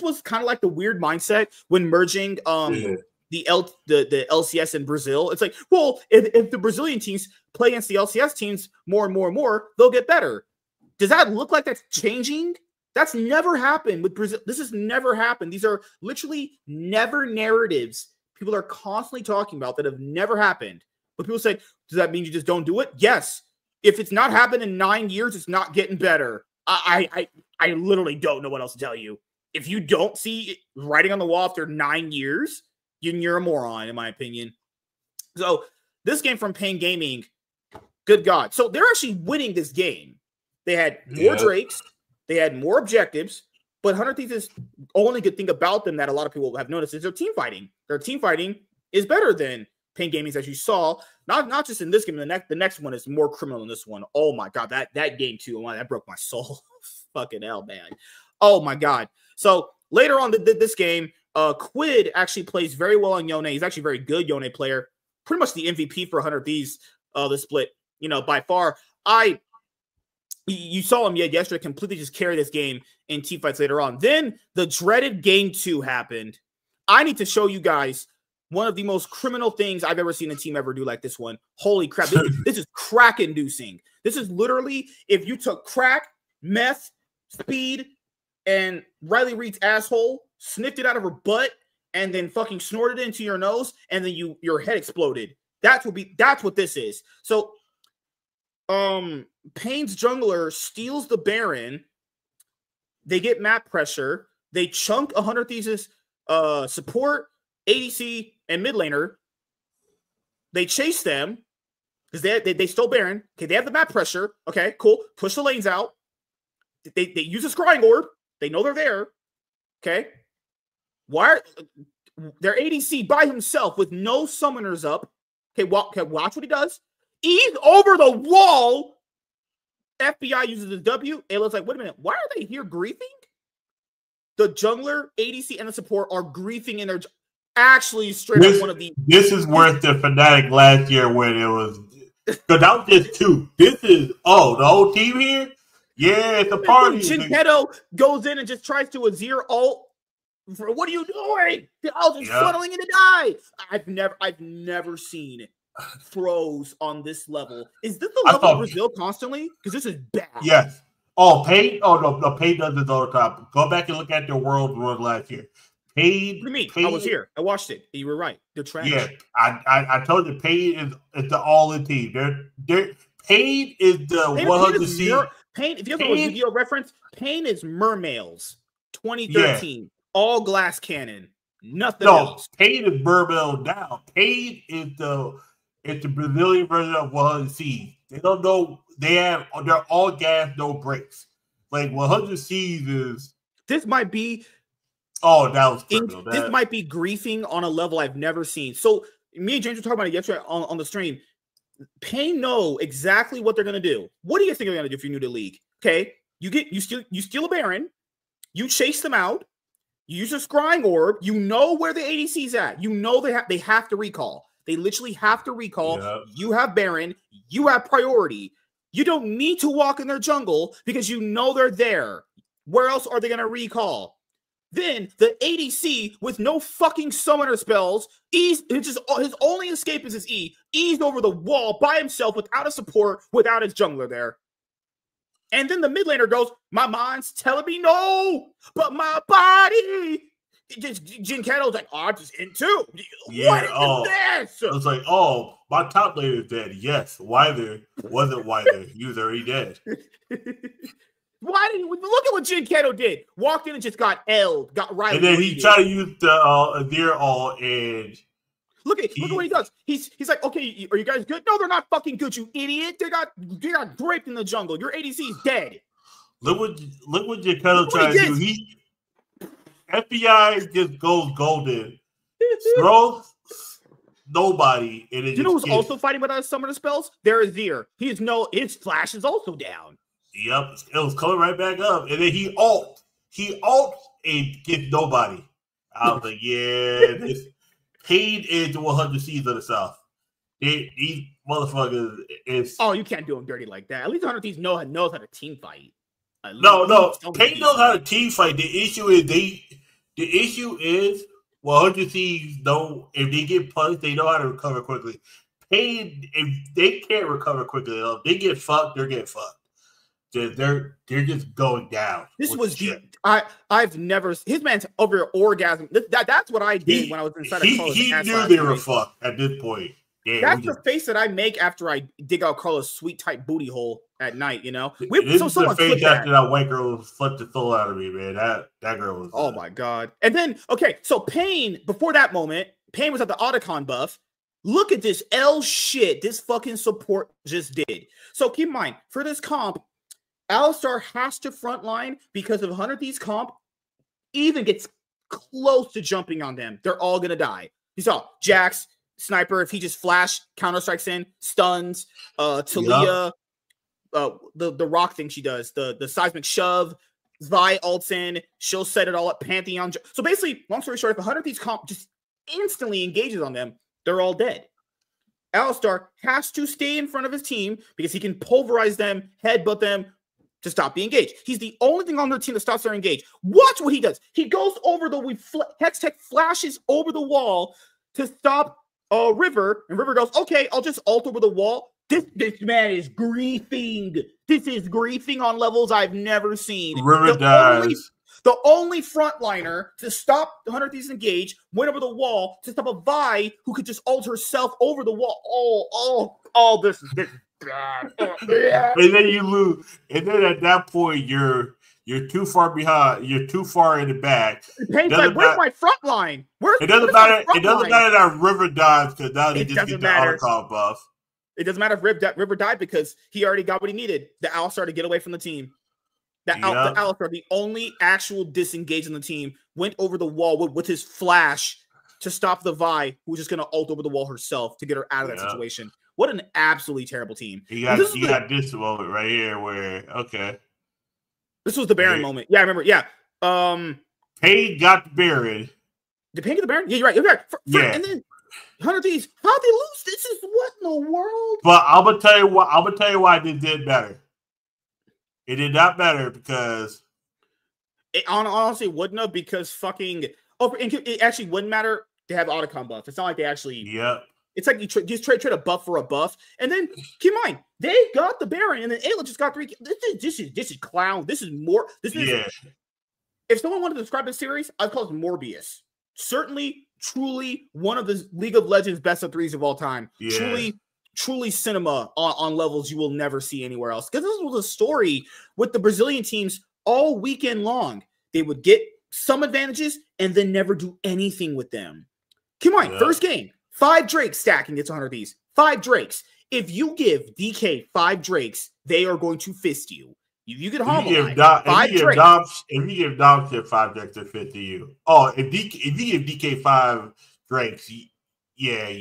was kind of like the weird mindset when merging the LCS in Brazil. It's like, well, if the Brazilian teams play against the LCS teams more and more, they'll get better. Does that look like that's changing? That's never happened with Brazil. This has never happened. These are literally never narratives people are constantly talking about that have never happened. But people say, does that mean you just don't do it? Yes. If it's not happened in 9 years, it's not getting better. I literally don't know what else to tell you. If you don't see writing on the wall after 9 years, you're a moron, in my opinion. So this game from Pain Gaming, good God. So they're actually winning this game. They had more Drakes. They had more objectives. But 100 Thieves' is only good thing about them that a lot of people have noticed is their team fighting. Their team fighting is better than Pain Gaming's, as you saw. Not just in this game. The next one is more criminal than this one. Oh my God, that game too. That broke my soul. Fucking hell, man. Oh my God. So later on this game, Quid actually plays very well on Yone. He's actually a very good Yone player. Pretty much the MVP for 100 Thieves, the split, by far. You saw him yesterday completely just carry this game in team fights later on. Then the dreaded game 2 happened. I need to show you guys one of the most criminal things I've ever seen a team ever do like this one. Holy crap. This is crack inducing. This is literally if you took crack, meth, speed, and Riley Reed's asshole, sniffed it out of her butt, and then fucking snorted it into your nose, and then your head exploded. That's what this is. So Pain's jungler steals the Baron. They get map pressure. They chunk 100 Thieves' support, ADC, and mid laner. They chase them because they stole Baron. Okay, they have the map pressure. Okay, cool. Push the lanes out. They use a scrying orb. They know they're there. Okay. Their ADC by himself with no summoners up. Okay, watch what he does. He's over the wall. FBI uses the W. Ayla's like, wait a minute. Why are they here griefing? The jungler, ADC, and the support are griefing in their... Actually, straight up one of the... This is worth the Fnatic last year when it was... Because that was just 2. This is... Oh, the whole team here? Yeah, it's a party. Jinketo goes in and just tries to Azir ult. What are you doing? I'll just funneling in to die. I've never seen throws on this level. Is this the level of Brazil constantly? Because this is bad. Yes. Oh, Pain? Oh, no, Pain does this all the time. Go back and look at their world run last year. Paid. What do you mean? Paid, I was here. I watched it. You were right. They're trash. Yeah, I told you, Paid is the all-in team. They're Paid is the 100 seed. Pain. If you have a Yu-Gi-Oh reference, Pain is Mermails 2013. Yeah. All glass cannon. Nothing else. Paid is Mermail now. Paid is the Brazilian version of 100 seeds. They don't know. They're all gas, no brakes. Like 100 seeds is. This might be. Oh, that was criminal. This might be griefing on a level I've never seen. So me and James were talking about it yesterday on the stream. Pain know exactly what they're gonna do. What do you think they're gonna do if you're new to the league? Okay, you steal a Baron, you chase them out, you use a scrying orb, you know where the ADC's at. You know they have to recall. They literally have to recall. Yep. You have Baron, you have priority. You don't need to walk in their jungle because you know they're there. Where else are they gonna recall? Then the ADC with no fucking summoner spells, his only escape is his E, eased over the wall by himself without a support, without his jungler there. And then the mid laner goes, my mind's telling me no, but my body. Jin Kato's like, oh, I'm just in too. Yeah, what is this? I was like, oh, my top laner is dead. Yes, Wither wasn't Wither. He was already dead. Why did he look at what Jin Kato did? Walked in and just got L'd, got right. And then he tried to use the Azir all and look at what he does. He's like, okay, are you guys good? No, they're not fucking good, you idiot. They got draped in the jungle. Your ADC is dead. Look what Jin Kato tried to do. FBI just goes golden. Throws nobody. And you know who's also fighting without summoner spells? There is Azir. His flash is also down. Yep, it was coming right back up, and then he ult and gets nobody. I was like, yeah, this Paid into 100 seeds of the South. These motherfuckers is. Oh, you can't do them dirty like that. At least 100 seeds knows how to team fight. No, Paid knows how to team fight. The issue is 100 seeds know if they get punched, they know how to recover quickly. Paid, if they can't recover quickly enough, they get fucked. They're getting fucked. They're just going down. This was I've never his man's over orgasm. That's what I did when I was inside of Carlos. He knew they were fucked at this point. Yeah, that's the face that I make after I dig out Carlos' sweet tight booty hole at night. You know, this is the face after that white girl flipped the soul out of me, man. That girl was. Oh my god! And then so Pain before that moment, Pain was at the Otacon buff. Look at this L shit this fucking support just did. So keep in mind for this comp. Alistar has to frontline because if 100 Thieves comp even gets close to jumping on them, they're all going to die. You saw Jax, Sniper, if he just flash, counter-strikes in, stuns, Talia, the rock thing she does, the seismic shove, Vi ults in, she'll set it all up, Pantheon. So basically, long story short, if 100 Thieves comp just instantly engages on them, they're all dead. Alistar has to stay in front of his team because he can pulverize them, headbutt them, to stop being engaged. He's the only thing on their team that stops their engage. Watch what he does. He goes over Hextech flashes over the wall to stop River, and River goes, okay, I'll just ult over the wall. This man is griefing. This is griefing on levels I've never seen. River dies. The only frontliner to stop the 100 Thieves engage went over the wall to stop a Vi who could just ult herself over the wall. This is God. And then you lose. And then at that point, you're too far behind. You're too far in the back. Pain's like, where's my front line? It doesn't matter. It doesn't matter that River dies because now they just get the Otacon buff. It doesn't matter if River died because he already got what he needed. The Alistar to get away from the team. The Alistar, the only actual disengage in the team, went over the wall with his flash to stop the Vi, who was just going to ult over the wall herself to get her out of that situation. What an absolutely terrible team. You got this moment right here where, okay. This was the Baron moment. Yeah, I remember. Yeah. Pain got the Baron. Did Pain get the Baron? Yeah, you're right. You're right. And then 100 Thieves. How'd they lose? This is what in the world? But I'm gonna tell you why it did better. It did not matter because it honestly wouldn't have because fucking it actually wouldn't matter to have Otacon buff. It's not like they actually It's like you just trade a buff for a buff, and then keep in mind they got the Baron, and then Ayla just got 3. This is clown. This is more. This is. Yeah. If someone wanted to describe this series, I'd call it Morbius. certainly, truly one of the League of Legends best of threes of all time. Yeah. Truly cinema on levels you will never see anywhere else. Because this was a story with the Brazilian teams all weekend long. They would get some advantages and then never do anything with them. Come on, first game, 5 Drakes stacking gets 100 Bs. 5 Drakes. If you give DK 5 Drakes, they are going to fist you. You get Homolite. If you give Dom 5 Drakes, they're 50 you. Oh, if you give DK 5 Drakes, yeah.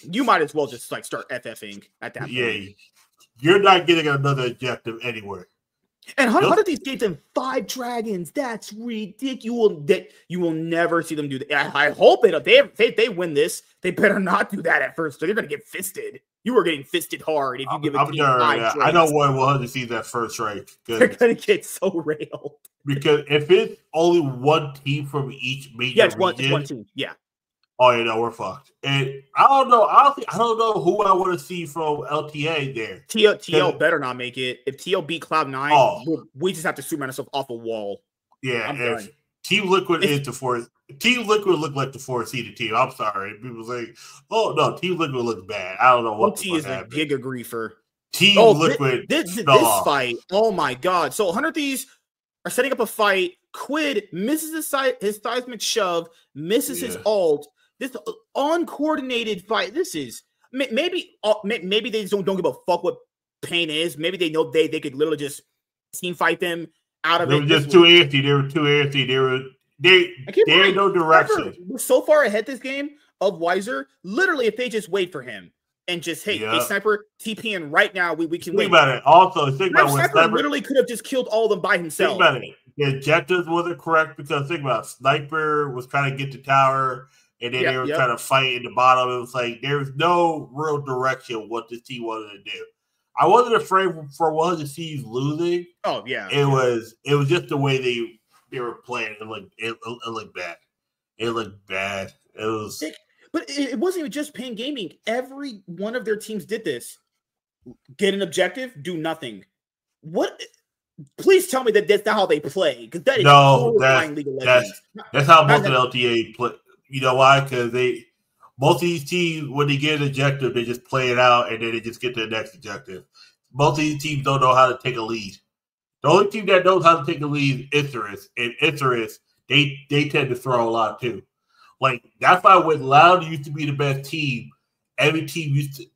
You might as well just like start FFing at that point. Yeah, you're not getting another objective anywhere. And how did these gave them 5 dragons? That's ridiculous. You will never see them do that. I hope if they win this, they better not do that at first. They're going to get fisted. You are getting fisted hard if you give a team 5 dragons. I know what will have to see that first rank. They're going to get so railed. Because if it's only one team from each major it's one team. Yeah. Oh, we're fucked. And I don't know. I don't know who I want to see from LTA there. TL better not make it. If TL beat Cloud9, we just have to zoom ourselves off a wall. Yeah, if Team Liquid is the fourth. Team Liquid look like the 4th-seeded team. I'm sorry. People say, "Oh no, Team Liquid looks bad." I don't know what OT is a giga griefer. Team Liquid. This fight. Oh my god! So 100 Thieves are setting up a fight. Quid misses his seismic shove, misses his ult. This uncoordinated fight. This is maybe they just don't give a fuck what pain is. Maybe they know they could literally just team fight them out of it. They were just too antsy. They were too antsy. They had no direction. We're so far ahead this game of Weiser. Literally, if they just wait for him and just hey Sniper TPing right now, we can win. Think about it. Also, think about when Sniper literally could have just killed all of them by himself. Think about it. The objectives wasn't correct because think about it. Sniper was trying to get the tower. And then they were trying to fight in the bottom. It was like there was no real direction what this team wanted to do. I wasn't afraid for one of the teams losing. Oh yeah, it was just the way they were playing. It looked bad. It looked bad. It was, but it wasn't even just Pain Gaming. Every one of their teams did this. Get an objective, do nothing. What? Please tell me that that's not how they play because that is horrifying League of Legends. That's how most of LTA play. You know why? Because most of these teams, when they get an objective, they just play it out and then they just get to the next objective. Most of these teams don't know how to take a lead. The only team that knows how to take a lead is Isurus. And Isurus, they tend to throw a lot too. Like, that's why when Loud used to be the best team, every team used to.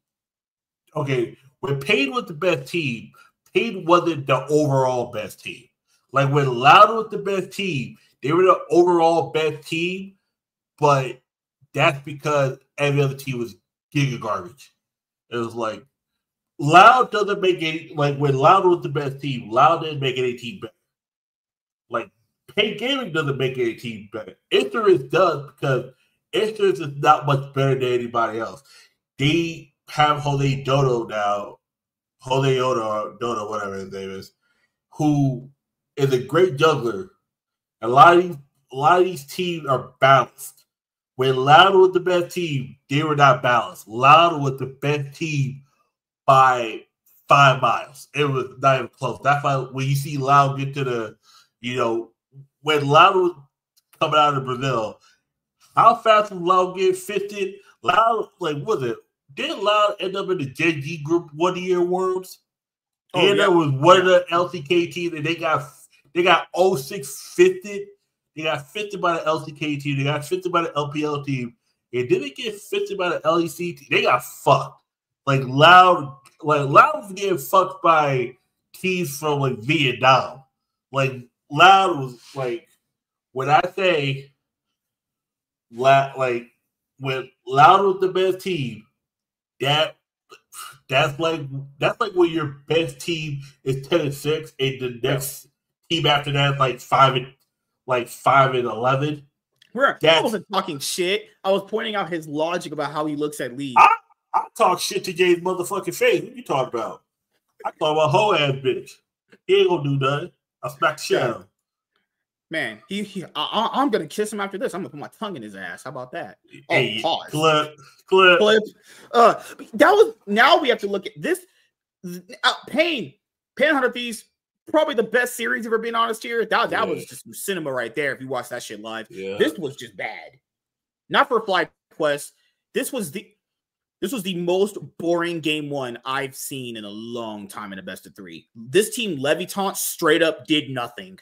Okay, when Pain was the best team, Pain wasn't the overall best team. Like, when Loud was the best team, they were the overall best team. But that's because every other team was giga garbage. It was like Loud doesn't make any like when Loud was the best team, Loud didn't make any team better. Like Pain Gaming doesn't make any team better. Isurus does because Isurus is not much better than anybody else. They have Jose Dodo now, Jose Dodo, whatever his name is, who is a great juggler. A lot of these teams are balanced. When Loud was the best team, they were not balanced. Loud was the best team by 5 miles. It was not even close. That's why when you see Loud get to the, when Loud was coming out of Brazil, how fast was Loud get fisted? Loud, didn't Loud end up in the Gen G group 1 year Worlds? And that was one of the LCK teams, and they got 06 fisted. They got fisted by the LCK team. They got fisted by the LPL team. And then they get fisted by the LEC team. They got fucked. Loud was getting fucked by teams from Vietnam. Loud was when I say when Loud was the best team, that's like when your best team is 10-6 and the next team after that is 5-11. I wasn't talking shit. I was pointing out his logic about how he looks at League. I talk shit to Jay's motherfucking face. What you talk about? I talk about whole ass bitch. He ain't gonna do nothing. I smack the shit out of him. Man, I'm gonna kiss him after this. I'm gonna put my tongue in his ass. How about that? Hey, pause. Clip. Now we have to look at this. Pain 100 Thieves. Probably the best series, if we're being honest here. That was just some cinema right there. If you watch that shit live, this was just bad. not for Fly Quest. This was the most boring game one I've seen in a long time in a best of 3. This team, Levitant, straight up did nothing.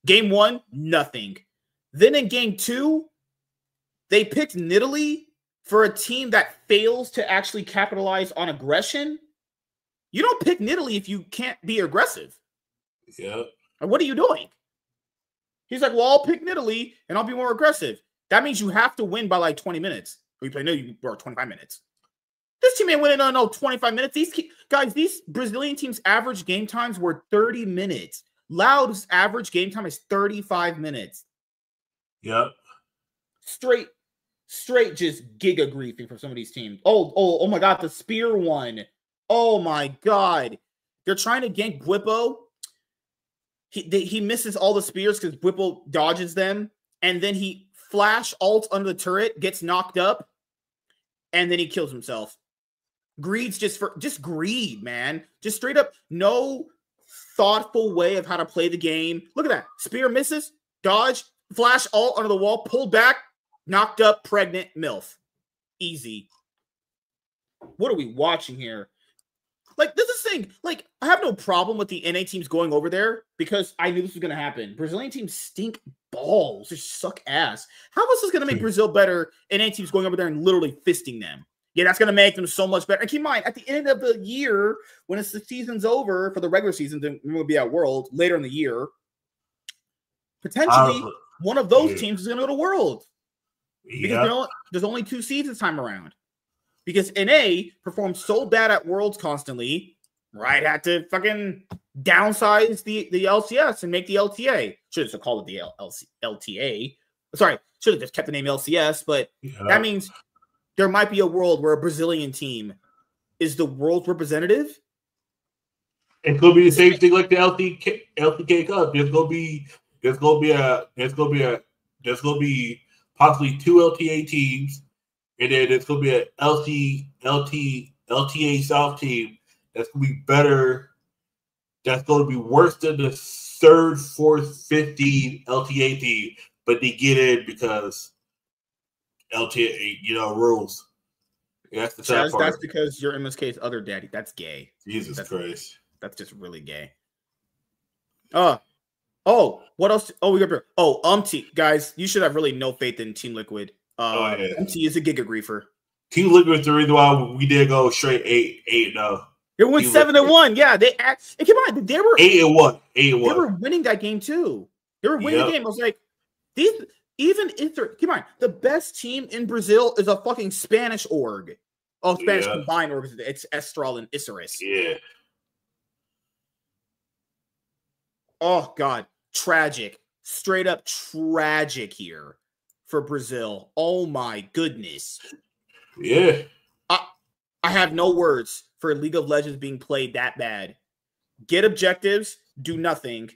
Game 1, nothing. Then in game 2, they picked Nidalee for a team that fails to actually capitalize on aggression. You don't pick Nidalee if you can't be aggressive. Yeah. What are you doing? He's like, well, I'll pick Nidalee and I'll be more aggressive. That means you have to win by like 20 minutes. Or you play you or 25 minutes. This team ain't winning on 25 minutes. These Brazilian teams' average game times were 30 minutes. Loud's average game time is 35 minutes. Yep. Straight just giga griefing for some of these teams. Oh my God, the spear one. Oh my God. They're trying to gank Bwipo. He misses all the spears because Bwipo dodges them. And then he flash ults under the turret, gets knocked up, and then he kills himself. Greed's just greed, man. Just straight up no thoughtful way of how to play the game. Look at that. Spear misses, dodge, flash ult under the wall, pulled back, knocked up, pregnant, MILF. Easy. What are we watching here? Like, this is the thing. Like, I have no problem with the NA teams going over there because I knew this was going to happen. Brazilian teams stink balls. They suck ass. How is this going to make Brazil better? NA teams going over there and literally fisting them. Yeah, that's going to make them so much better. And keep in mind, at the end of the year, when the season's over for the regular season, then we'll be at World later in the year. Potentially, one of those teams is going to go to World. Because there's only 2 seeds this time around. Because NA performed so bad at Worlds constantly, right? Had to fucking downsize the LCS and make the LTA. Should have called it the LTA. Sorry, should have just kept the name LCS. But that means there might be a world where a Brazilian team is the world's representative. It could be the same thing like the LCK Cup. There's gonna be possibly 2 LTA teams. And then it's going to be an LTA South team that's going to be better. That's going to be worse than the 3rd, 4th, 5th LTA team. But they get in because LTA, rules. Yeah, that's the sad part. That's because your MSK's other daddy. That's gay. Jesus Christ. That's just really gay. What else? We got guys, you should have really no faith in Team Liquid. MT is a giga griefer. Team Liquid is the reason why we did go straight 8-0. They went 7-1. Yeah, they come on. They were 8-1. 8-1. They were winning that game too. They were winning the game. I was like, come on. The best team in Brazil is a fucking Spanish org. Oh, Spanish combined org. It's Estral and Isurus. Yeah. Oh God, tragic. Straight up tragic here for Brazil. Oh my goodness. Yeah. I have no words for League of Legends being played that bad. Get objectives, do nothing.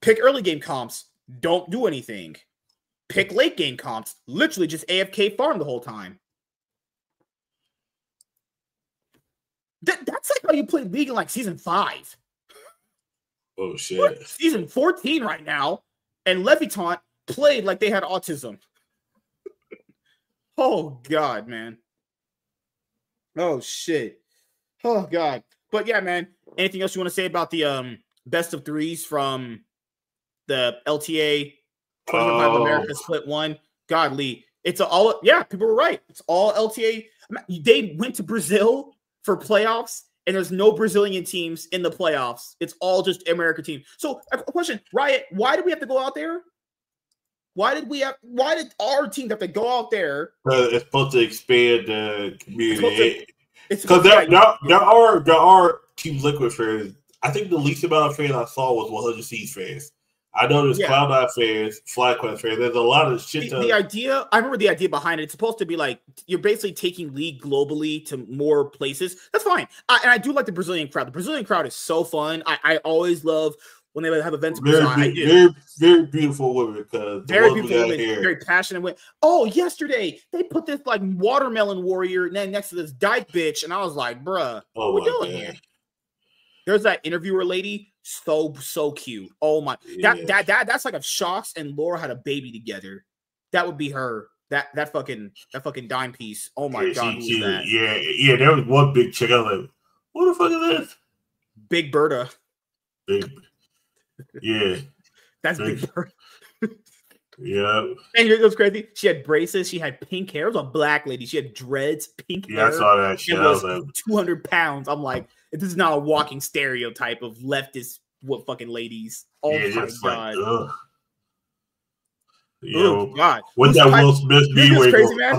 Pick early game comps, don't do anything. Pick late game comps, literally just AFK farm the whole time. That's like how you play League in like season 5. Oh shit. We're season 14 right now, and Levitant played like they had autism. Oh God, man. Oh shit. Oh God. But yeah, man. Anything else you want to say about the best of 3s from the LTA 25 America Split 1? Godly. It's all people were right. It's all LTA. They went to Brazil for playoffs, and there's no Brazilian teams in the playoffs. It's all just American teams. So a question, Riot, why did we have to go out there? Why did our teams have to go out there? It's supposed to expand the community. Because there are Team Liquid fans. I think the least amount of fans I saw was 100 Seas fans. I know there's Cloud9 fans, FlyQuest fans. There's a lot of shit. The idea, I remember the idea behind it. It's supposed to be like you're basically taking League globally to more places. That's fine. And I do like the Brazilian crowd. The Brazilian crowd is so fun. I always love when they have events. Very beautiful women. Because very beautiful women, very passionate women. Oh, yesterday they put this like watermelon warrior next to this dyke bitch, and I was like, bruh, what we doing here? There's that interviewer lady, so cute. Oh my, that's like if Shox and Laura had a baby together. That would be her. that fucking dime piece. Oh my god, who was that? Yeah. There was one big chick. I was like, "What the fuck is this?" Big Berta. Yeah, that's Big Berta. Yeah. And it was crazy. She had braces. She had pink hair. It was a black lady. She had dreads, pink hair. Yeah, I saw that shit. And was 200 pounds. I'm like, this is not a walking stereotype of leftist fucking ladies. Oh my god. Like, oh god. What's that Will Smith meme where crazy, man?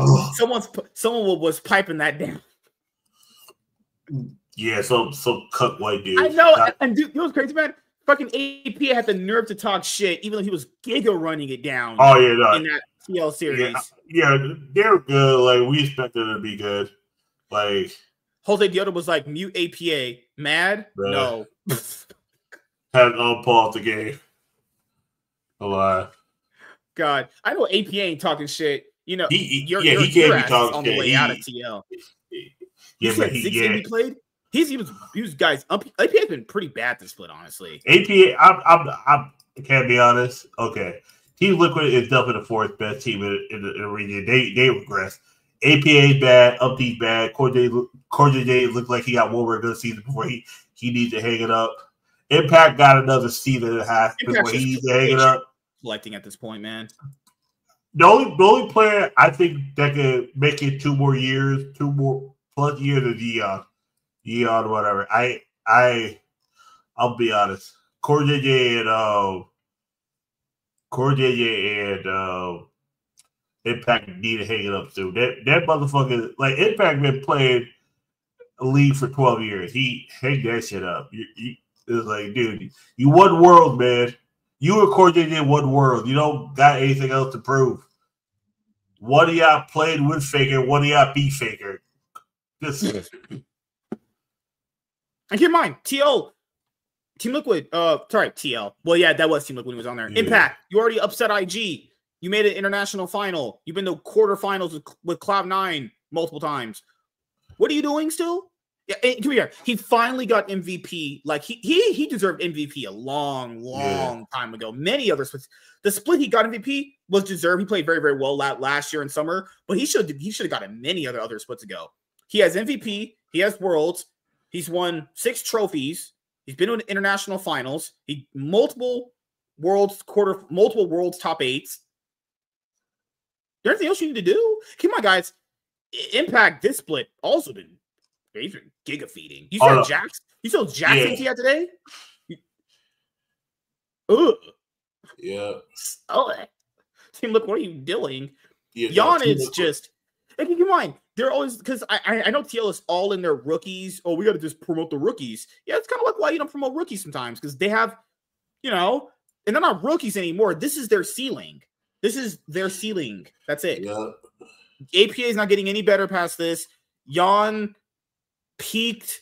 Someone was piping that down. Yeah, some cuck white dude. I know. And dude, it was crazy, man. Fucking AP had the nerve to talk shit, even though he was giga running it down. Oh yeah, no. In that TL series. Yeah, they're good. Like we expect them to be good. Like Jose Diota was like, mute APA. Mad? No. Had unpaused the game. Alive. God, I know APA ain't talking shit. You know, he can't be talking on the way out of TL. Yeah, but he played. He was guys. APA's been pretty bad this split, honestly. APA, I can't be honest. Okay, Team Liquid is definitely the fourth best team in the region. They regress. APA is bad. Upbeat bad. Core J looked like he got one more good season before he needs to hang it up. Impact got another season and a half before he needs to hang it up. Collecting at this point, man. The only player I think that could make it 2 more years, 2 more plus years is Yeon, whatever. I'll be honest. Core JJ and Impact need to hang it up soon. That motherfucker, like Impact been playing a league for 12 years. He hang that shit up. It's like, dude, you won World, man. You and Core JJ won World. You don't got anything else to prove. One of y'all played with Faker, one of y'all beat Faker. And keep in mind, Team Liquid, TL. Well, yeah, that was Team Liquid when he was on there. Yeah. Impact, you already upset IG. You made an international final. You've been to quarterfinals with Cloud9 multiple times. What are you doing still? Yeah, come here. He finally got MVP. Like he deserved MVP a long time ago. Many others, the split he got MVP was deserved. He played very, very well last year in summer, but he should have gotten many other splits ago. He has MVP. He has Worlds. He's won 6 trophies. He's been to international finals. He multiple Worlds top 8s. There anything else you need to do? Come on, guys. Impact this split also been giga feeding. You saw Jax. You saw Jackson T out today. Ugh. Yeah. Oh, Team, look, what are you doing? Jan is just. And keep in mind, they're always because I know TL is all in their rookies. Oh, we got to just promote the rookies. Yeah, it's kind of like why you don't promote rookies sometimes because they have, and they're not rookies anymore. This is their ceiling. That's it. Yeah. APA is not getting any better past this. Jan peaked,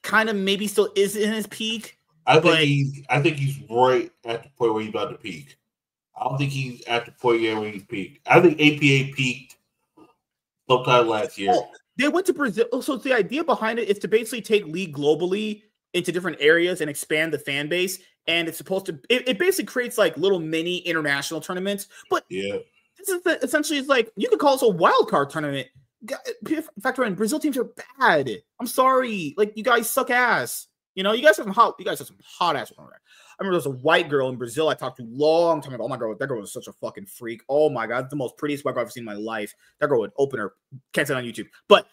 kind of maybe still is in his peak. I think he's right at the point where he's about to peak. I don't think he's at the point yet where he's peaked. I think APA peaked sometime last year. Oh, they went to Brazil. So the idea behind it is to basically take League globally into different areas and expand the fan base. And it's supposed to, it basically creates like little mini international tournaments. But yeah, this is essentially it's like, you could call this a wild card tournament. Factor in Brazil teams are bad. I'm sorry. Like, you guys suck ass. You guys have some hot ass. I remember there was a white girl in Brazil I talked to a long time ago. Oh my god, that girl was such a fucking freak. Oh my god, the most prettiest white girl I've seen in my life. That girl would open her. Can't say it on YouTube. But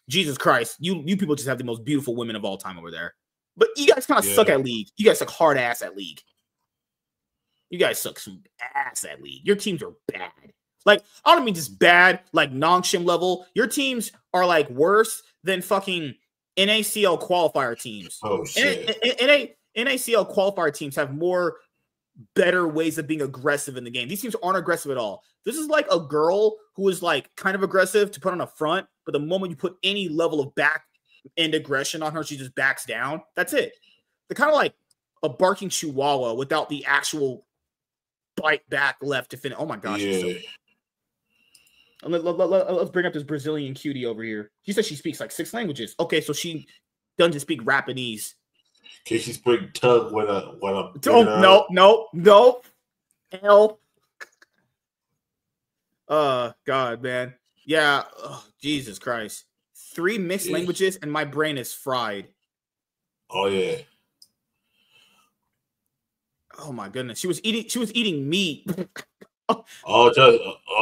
Jesus Christ, you people just have the most beautiful women of all time over there. But you guys kind of suck at League. You guys suck hard ass at League. You guys suck some ass at League. Your teams are bad. Like, I don't mean just bad, like non-shim level. Your teams are like worse than fucking NACL qualifier teams. Oh shit. NACL qualifier teams have better ways of being aggressive in the game. These teams aren't aggressive at all. This is like a girl who is like kind of aggressive to put on a front, but the moment you put any level of back end aggression on her, she just backs down. That's it. They're kind of like a barking chihuahua without the actual bite back left to finish. Oh my gosh. Yeah. Let's bring up this Brazilian cutie over here. She says she speaks like 6 languages. Okay, so she doesn't just speak Rapanese. Can she speak Tug with a no. Hell. God, man. Yeah. Oh, Jesus Christ. 3 mixed languages and my brain is fried. Oh yeah. Oh my goodness. She was eating meat. Oh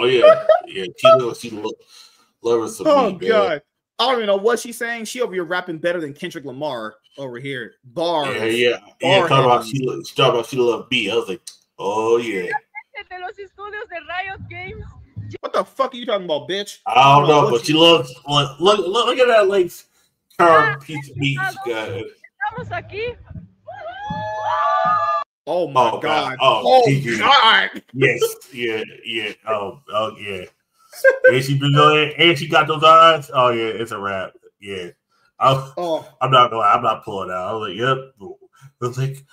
yeah. Yeah. She loves some meat, man. God. I don't even know what she's saying. She over here rapping better than Kendrick Lamar over here. Bars. Yeah. Talking about she loved meat. I was like, oh yeah. What the fuck are you talking about, bitch? I don't know, but she loves. Look at that like carved piece of meat she got. Oh my God! Oh God! Yes, yeah. Oh yeah. And she Brazilian, and she got those eyes. Oh yeah, it's a wrap. Yeah. I'm not gonna lie. I'm not pulling out. I was like, yep. I was like,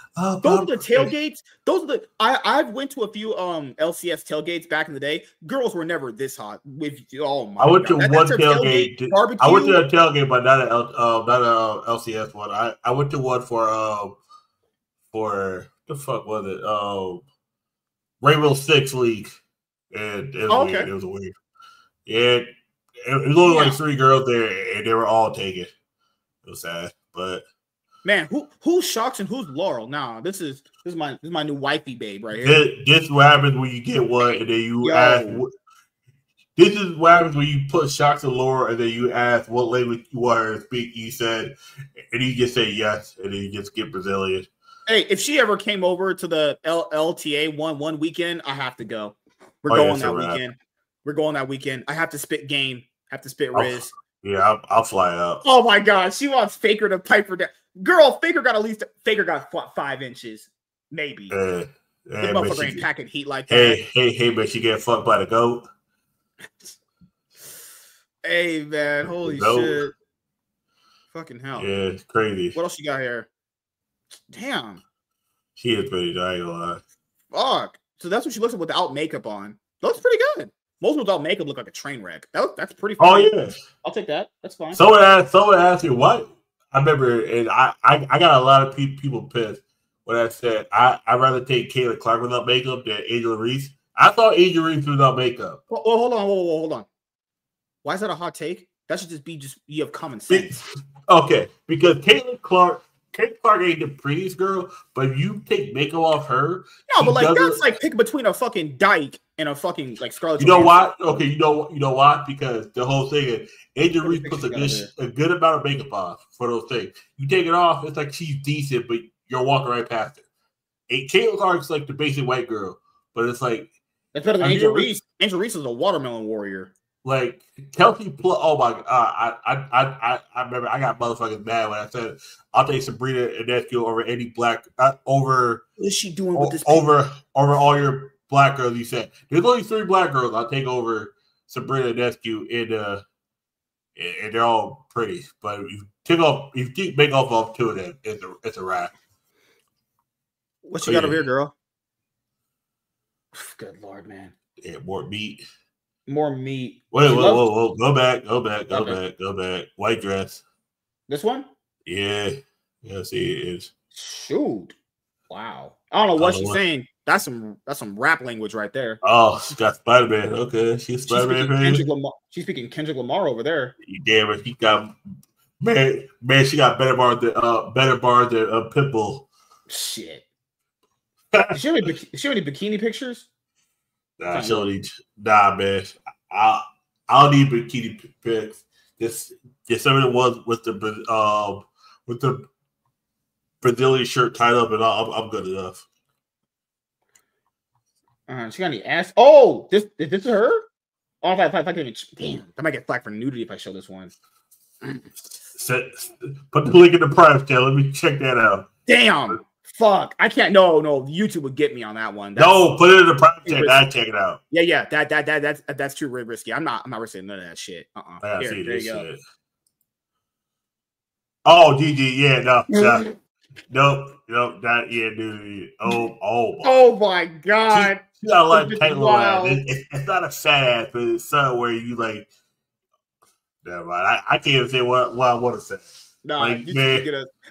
those are the tailgates. Those are the I've went to a few LCS tailgates back in the day. Girls were never this hot. With I went to one tailgate. Barbecue. I went to a tailgate, but not a LCS one. I went to one for the fuck was it? Rainbow Six League. And it was weird. It was weird. It was only like 3 girls there, and they were all taken. It was sad, but man, who's Shocks and who's Laurel? Nah, this is my new wifey babe right here. This is what happens when you get one, and then you ask. This is what happens when you put Shocks and Laurel, and then you ask what language you want her to speak. You said, and you just say yes, and then you just get Brazilian. Hey, if she ever came over to the LTA one weekend, I have to go. We're going that weekend. We're going that weekend. I have to spit game. Have to spit Riz. I'll fly up. Oh my God, she wants Faker to pipe her down. Girl, Faker got 5 inches, maybe. The motherfucker ain't packing heat like that. Hey, but she get fucked by the goat. Hey man, holy shit! Fucking hell. Yeah, it's crazy. What else you got here? Damn. She is pretty. I ain't gonna lie. Fuck. So that's what she looks like without makeup on. Looks pretty good. Most without makeup look like a train wreck. That's pretty funny. Oh yeah. I'll take that. That's fine. Someone asked me what. I remember, and I got a lot of people pissed when I said I'd rather take Kayla Clark without makeup than Angel Reese. I thought Angel Reese without makeup. Well, hold on. Why is that a hot take? That should just be you have common sense. Okay, because Kayla Clark ain't the prettiest girl, but if you take makeup off her. No, but like that's like picking between a fucking dyke and a fucking like Scarlett. You know why? Okay, you know why? Because the whole thing is Angel Reese puts a good amount of makeup on for those things. You take it off, it's like she's decent, but you're walking right past her. Kayla Clark's like the basic white girl, but it's like that's better than Angel Reese. Angel Reese is a watermelon warrior. Like Kelsey, oh my god! I remember I got motherfuckers mad when I said I'll take Sabrina Ionescu over any black over. What is she doing with this? Over all your black girls. You said there's only 3 black girls. I'll take over Sabrina Ionescu and they're all pretty. But if you take makeup off 2 of them, it's a wrap. What you got over here, girl? Good Lord, man. Yeah, more meat. More meat. Whoa. Go back. White dress. This one? Yeah. See, it is. Shoot. Wow. I don't know what she's saying. That's some rap language right there. Oh, she got Spider-Man. Okay. She's Spider-Man. She's speaking Kendrick Lamar over there. You damn it. She got man, she got better bars than Pitbull. Shit. Does she have any bikini pictures? Nah, man. I don't need bikini pics. Just some of the ones with the Brazilian shirt tied up, and I'm good enough. She got any ass? Oh, is this her? Oh, if I can even, damn, I might get flagged for nudity if I show this one. Put the link in the price chat. Let me check that out. Damn. Fuck, I can't. No, YouTube would get me on that one. No, put it in the private chat. I check it out. Yeah. That's too risky. I'm not risking none of that shit. Here, there you go. Shit. Oh, GG, yeah, no, that, yeah, dude. Oh my god, she got a lot of tight little ass. It's not a fat ass, but it's something where you like. Never mind. I can't even say what I want to say. No, like,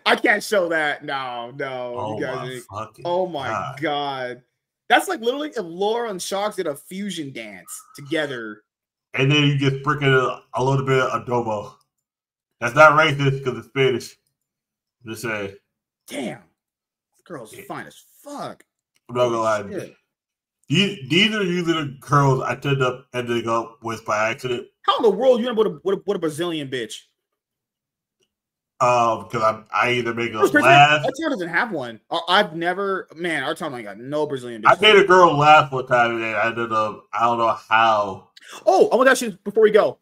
I can't show that. No. Oh you guys my oh my god. That's like literally if Laura and Sharks did a fusion dance together. And then you just sprinkle a little bit of adobo. That's not racist because it's Spanish. Just saying. Damn. This girl's fine as fuck. I'm not gonna lie. These are usually the girls I ending up with by accident. How in the world you end up with a Brazilian bitch? Because I either make a laugh. Our town doesn't have one. I've never, man. Our town ain't got no Brazilian bitch. I made a girl laugh one time, and I don't know how. Oh, I want to ask you before we go.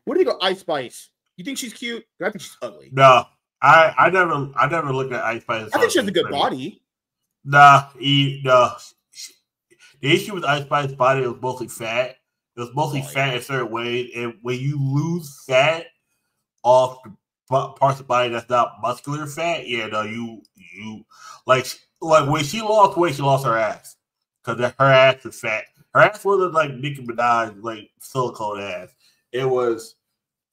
What do you think of Ice Spice? You think she's cute? I think she's ugly. No, I never looked at Ice Spice. I think she has a good body. No. The issue with Ice Spice's body was mostly fat. It was mostly fat in certain ways, and when you lose fat off the parts of the body that's not muscular fat, you like when she lost weight, she lost her ass because her ass is fat. Her ass wasn't like Nicki Minaj, like silicone ass. It was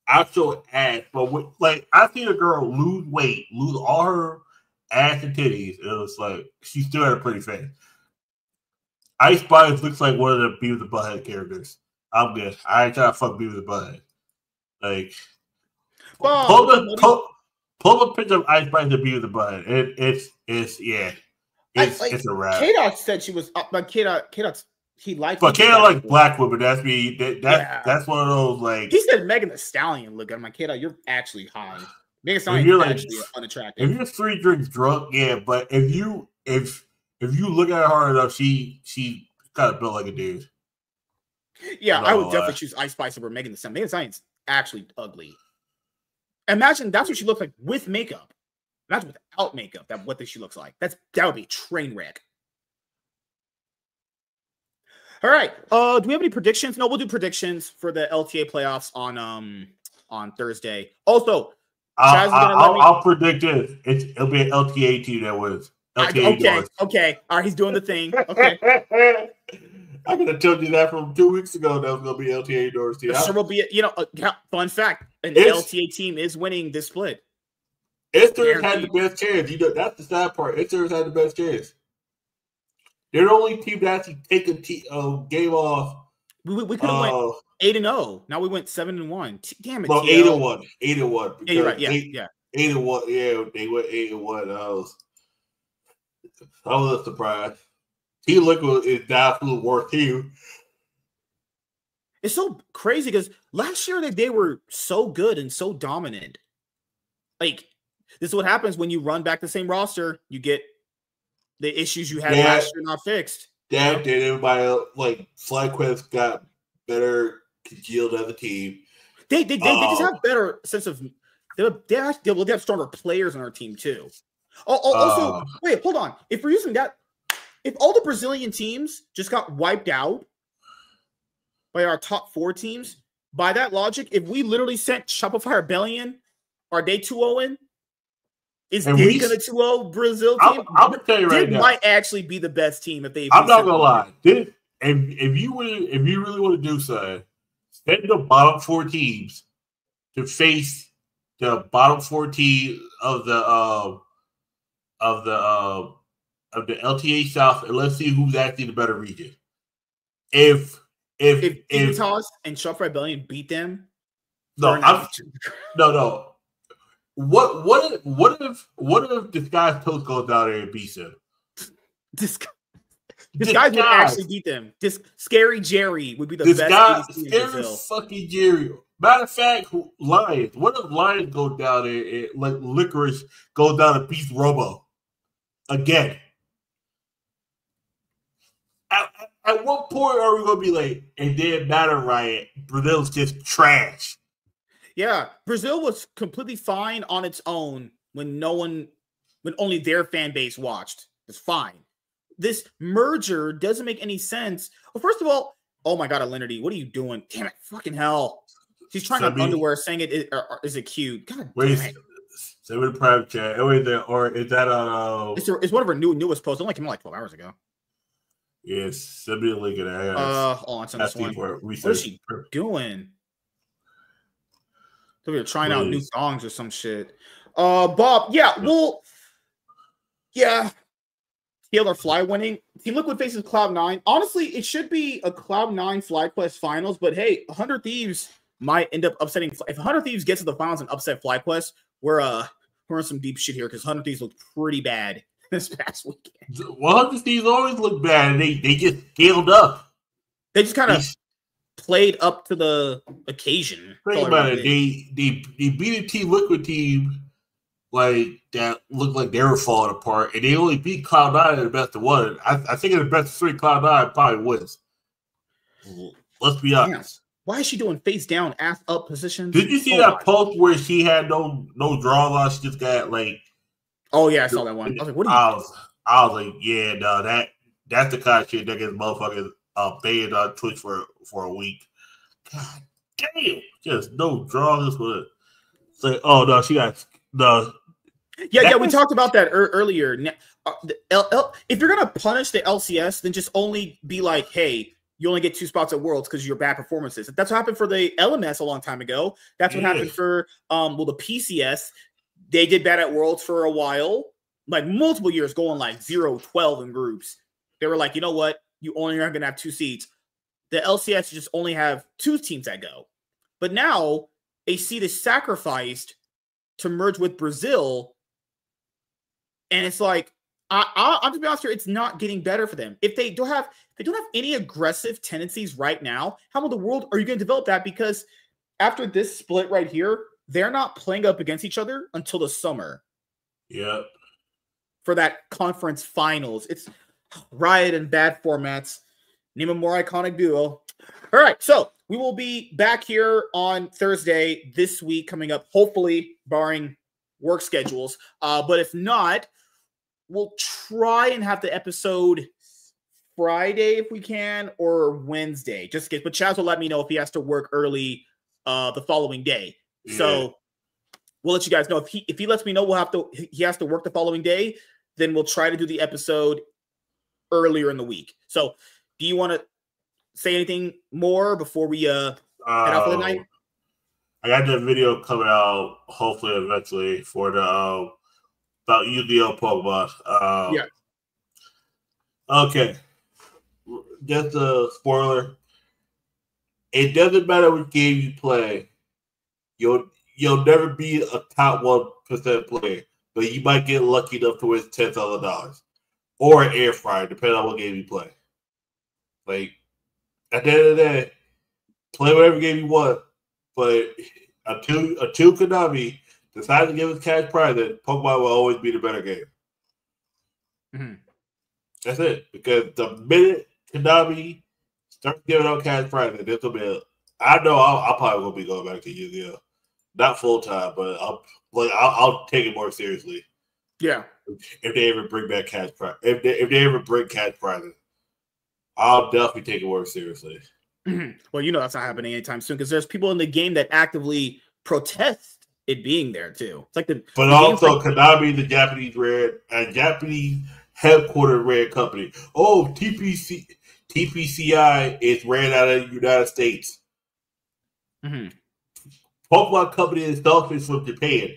actual ass. But I've seen a girl lose weight, lose all her ass and titties. It was like she still had a pretty face. Ice Spice looks like one of the Beavis and Butthead characters. I'm good. I ain't trying to fuck Beavis and Butthead. Like, pull a picture of Ice Spice and Beavis and Butthead. It's a wrap. K-Dot said she was, but K-Dot, he liked. But K-Dot like black women. That's me. That's one of those like. He said Megan Thee Stallion look good. I'm like, K-Dot, you're actually high. Megan Thee Stallion is actually unattractive. If you're 3 drinks drunk, yeah. But if you look at her hard enough, she kind of built like a dude. Yeah, I would definitely choose Ice Spice over Megan Thee Stallion. Megan Thee Stallion's actually ugly. Imagine that's what she looks like with makeup. Imagine without makeup. What she looks like. That would be a train wreck. All right. Do we have any predictions? No, we'll do predictions for the LTA playoffs on Thursday. Also, I'll predict it. It'll be an LTA team that wins. Okay. All right, he's doing the thing. Okay. I could have told you that from 2 weeks ago. That was going to be LTA Doors team. There will be, fun fact: an LTA team is winning this split. Esther's had the best chance. That's the sad part. Esther's had the best chance. They're the only team that actually take a game off. We could have went 8-0. Now we went 7-1. Damn it! Well, 8-1. 8-1. Yeah, you're right. Yeah. 8-1. Yeah, they went 8-1. I was surprised. Team Liquid is definitely worth team. It's so crazy because last year they were so good and so dominant. Like, this is what happens when you run back the same roster. You get the issues you had last year not fixed. Did everybody like FlyQuest got better congealed as a team. They just have better sense of they have stronger players on our team too. Also, wait, hold on. If we're using that, if all the Brazilian teams just got wiped out by our top 4 teams, by that logic, if we literally sent Shopify Rebellion, are they 2-0? Is they going to 2-0 Brazil team? I'm going to tell you right now. They might actually be the best team if they. I'm not going to lie. If you really want to do so, send the bottom 4 teams to face the bottom 4 teams of the LTA South, and let's see who's actually the better region. If Utahs and Shopify Rebellion beat them, no. What if Disguised Toast goes down there and beats them? This guy would actually beat them. Scary Jerry would be the best. Scary fucking Jerry. Matter of fact, Lions. What if Lions go down there and like Licorice goes down and beats Robo again? At what point are we going to be like, it didn't matter, Riot? Brazil's just trash. Yeah, Brazil was completely fine on its own when only their fan base watched. It's fine. This merger doesn't make any sense. Well, first of all, oh my God, Alinity, what are you doing? Damn it, fucking hell. She's trying on underwear saying is it cute? God damn it. Say with a private chat. Or is that on... It's one of her newest posts. It only came out like 12 hours ago. Yes, send me a link of that. On this one. What is she doing? So we're trying out new songs or some shit. Bob, yeah, well, yeah. Heal or Fly winning. Team Liquid faces Cloud9. Honestly, it should be a Cloud9 FlyQuest finals, but hey, 100 Thieves might end up upsetting. If 100 Thieves gets to the finals and upset FlyQuest, we're in some deep shit here because 100 Thieves looked pretty bad this past weekend. 100 Thieves always look bad, and they just scaled up. They just kind of played up to the occasion. Think about it. They beat a Team Liquid team like that looked like they were falling apart, and they only beat Cloud9 in the best of one. I think in the best of three, Cloud9 probably wins. Let's be honest. Why is she doing face down, ass up positions? Did you see that post where she had no draw loss? She just got like. Oh yeah, I saw that one. I was like, what are you? I was like, yeah, no, that's the kind of shit that gets motherfuckers banned on Twitch for a week. God damn, just no draws with it. It's like, oh no, she got the. Yeah, we talked about that earlier. If you're gonna punish the LCS, then just only be like, hey, you only get 2 spots at Worlds because of your bad performances. That's what happened for the LMS a long time ago. That's what happened for the PCS. They did bad at Worlds for a while, like multiple years, going like 0-12 in groups. They were like, you know what? You only are gonna have 2 seats. The LCS just only have 2 teams that go. But now a seat is sacrificed to merge with Brazil. And it's like, I'm to be honest here, it's not getting better for them. If they don't have any aggressive tendencies right now, how in the world are you going to develop that? Because after this split right here, they're not playing up against each other until the summer. Yep. For that conference finals. It's Riot and bad formats. Name a more iconic duo. All right, so we will be back here on Thursday this week coming up, hopefully, barring work schedules. But if not, we'll try and have the episode Friday if we can, or Wednesday. But Chaz will let me know if he has to work early the following day. Yeah. So we'll let you guys know. If he lets me know he has to work the following day, then we'll try to do the episode earlier in the week. So do you want to say anything more before we head out for the night? I got the video coming out hopefully eventually for the about Yu-Gi-Oh! Pokemon. Yeah. Okay. Just a spoiler. It doesn't matter what game you play. You'll never be a top 1% player, but you might get lucky enough to win $10,000 or an air fryer, depending on what game you play. Like at the end of the day, play whatever game you want, but until Konami decides to give us cash prize, then Pokemon will always be the better game. Mm-hmm. That's it. Because the minute Konami starts giving out cash prizes, this will be. I know I'll probably will be going back to Yu-Gi-Oh! Not full time, but I'll take it more seriously. Yeah. If they ever bring back cash prize, if they ever bring cash prizes, I'll definitely take it more seriously. Mm-hmm. Well, that's not happening anytime soon because there's people in the game that actively protest it being there too. It's like but also Konami, the Japanese Japanese headquartered rare company. Oh, TPCI is ran out of the United States. Mm-hmm. Pokemon Company itself is from Japan.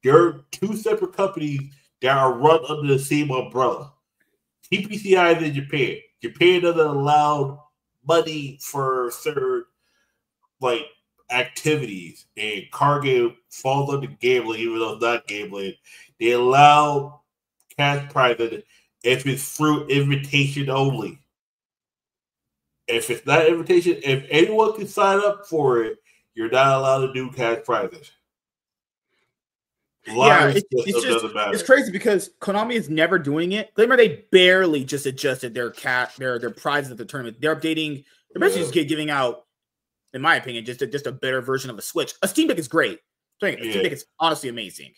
There are 2 separate companies that are run under the same umbrella. TPCI is in Japan. Japan doesn't allow money for certain activities, and card game falls under gambling, even though it's not gambling. They allow cash prizes if it's through invitation only. If it's not invitation, if anyone can sign up for it, you're not allowed to do cash prizes. It's crazy because Konami is never doing it. Remember, they barely just adjusted their prizes at the tournament. They're updating. They're basically just giving out, in my opinion, just a better version of a Switch. A Steam Deck is great. A Steam Deck is honestly amazing.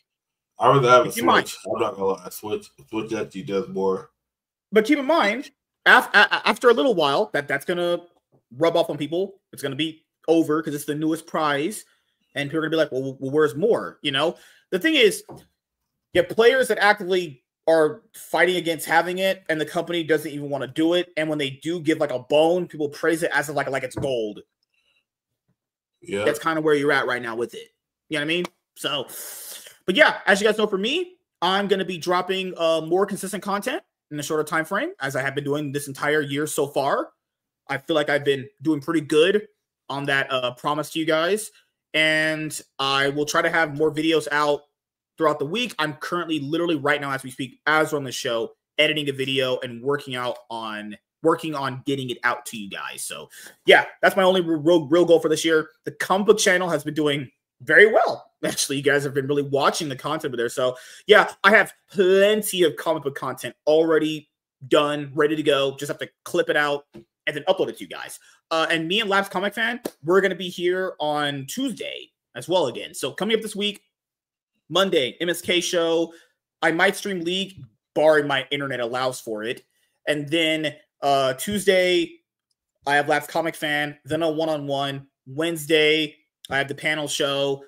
I would have a Switch. I'm not gonna lie. Switch actually does more. But keep in mind, after a little while, that's gonna rub off on people. It's gonna be over because it's the newest prize, and people are gonna be like, well, where's more? The thing is, you have players that actively are fighting against having it, and the company doesn't even want to do it. And when they do give a bone, people praise it as if like it's gold. Yeah, that's kind of where you're at right now with it. You know what I mean? So, but yeah, as you guys know, for me, I'm gonna be dropping more consistent content in a shorter time frame, as I have been doing this entire year so far. I feel like I've been doing pretty good on that promise to you guys. And I will try to have more videos out throughout the week. I'm currently literally right now as we speak, as we're on the show, editing a video and working on getting it out to you guys. So yeah, that's my only real goal for this year. The comic book channel has been doing very well. Actually, you guys have been really watching the content over there. So yeah, I have plenty of comic book content already done, ready to go. Just have to clip it out and then upload it to you guys. And me and Labs Comic Fan, we're going to be here on Tuesday as well again. So coming up this week, Monday, MSK show. I might stream League, barring my internet allows for it. And then Tuesday, I have Labs Comic Fan, then a one-on-one. Wednesday, I have the panel show,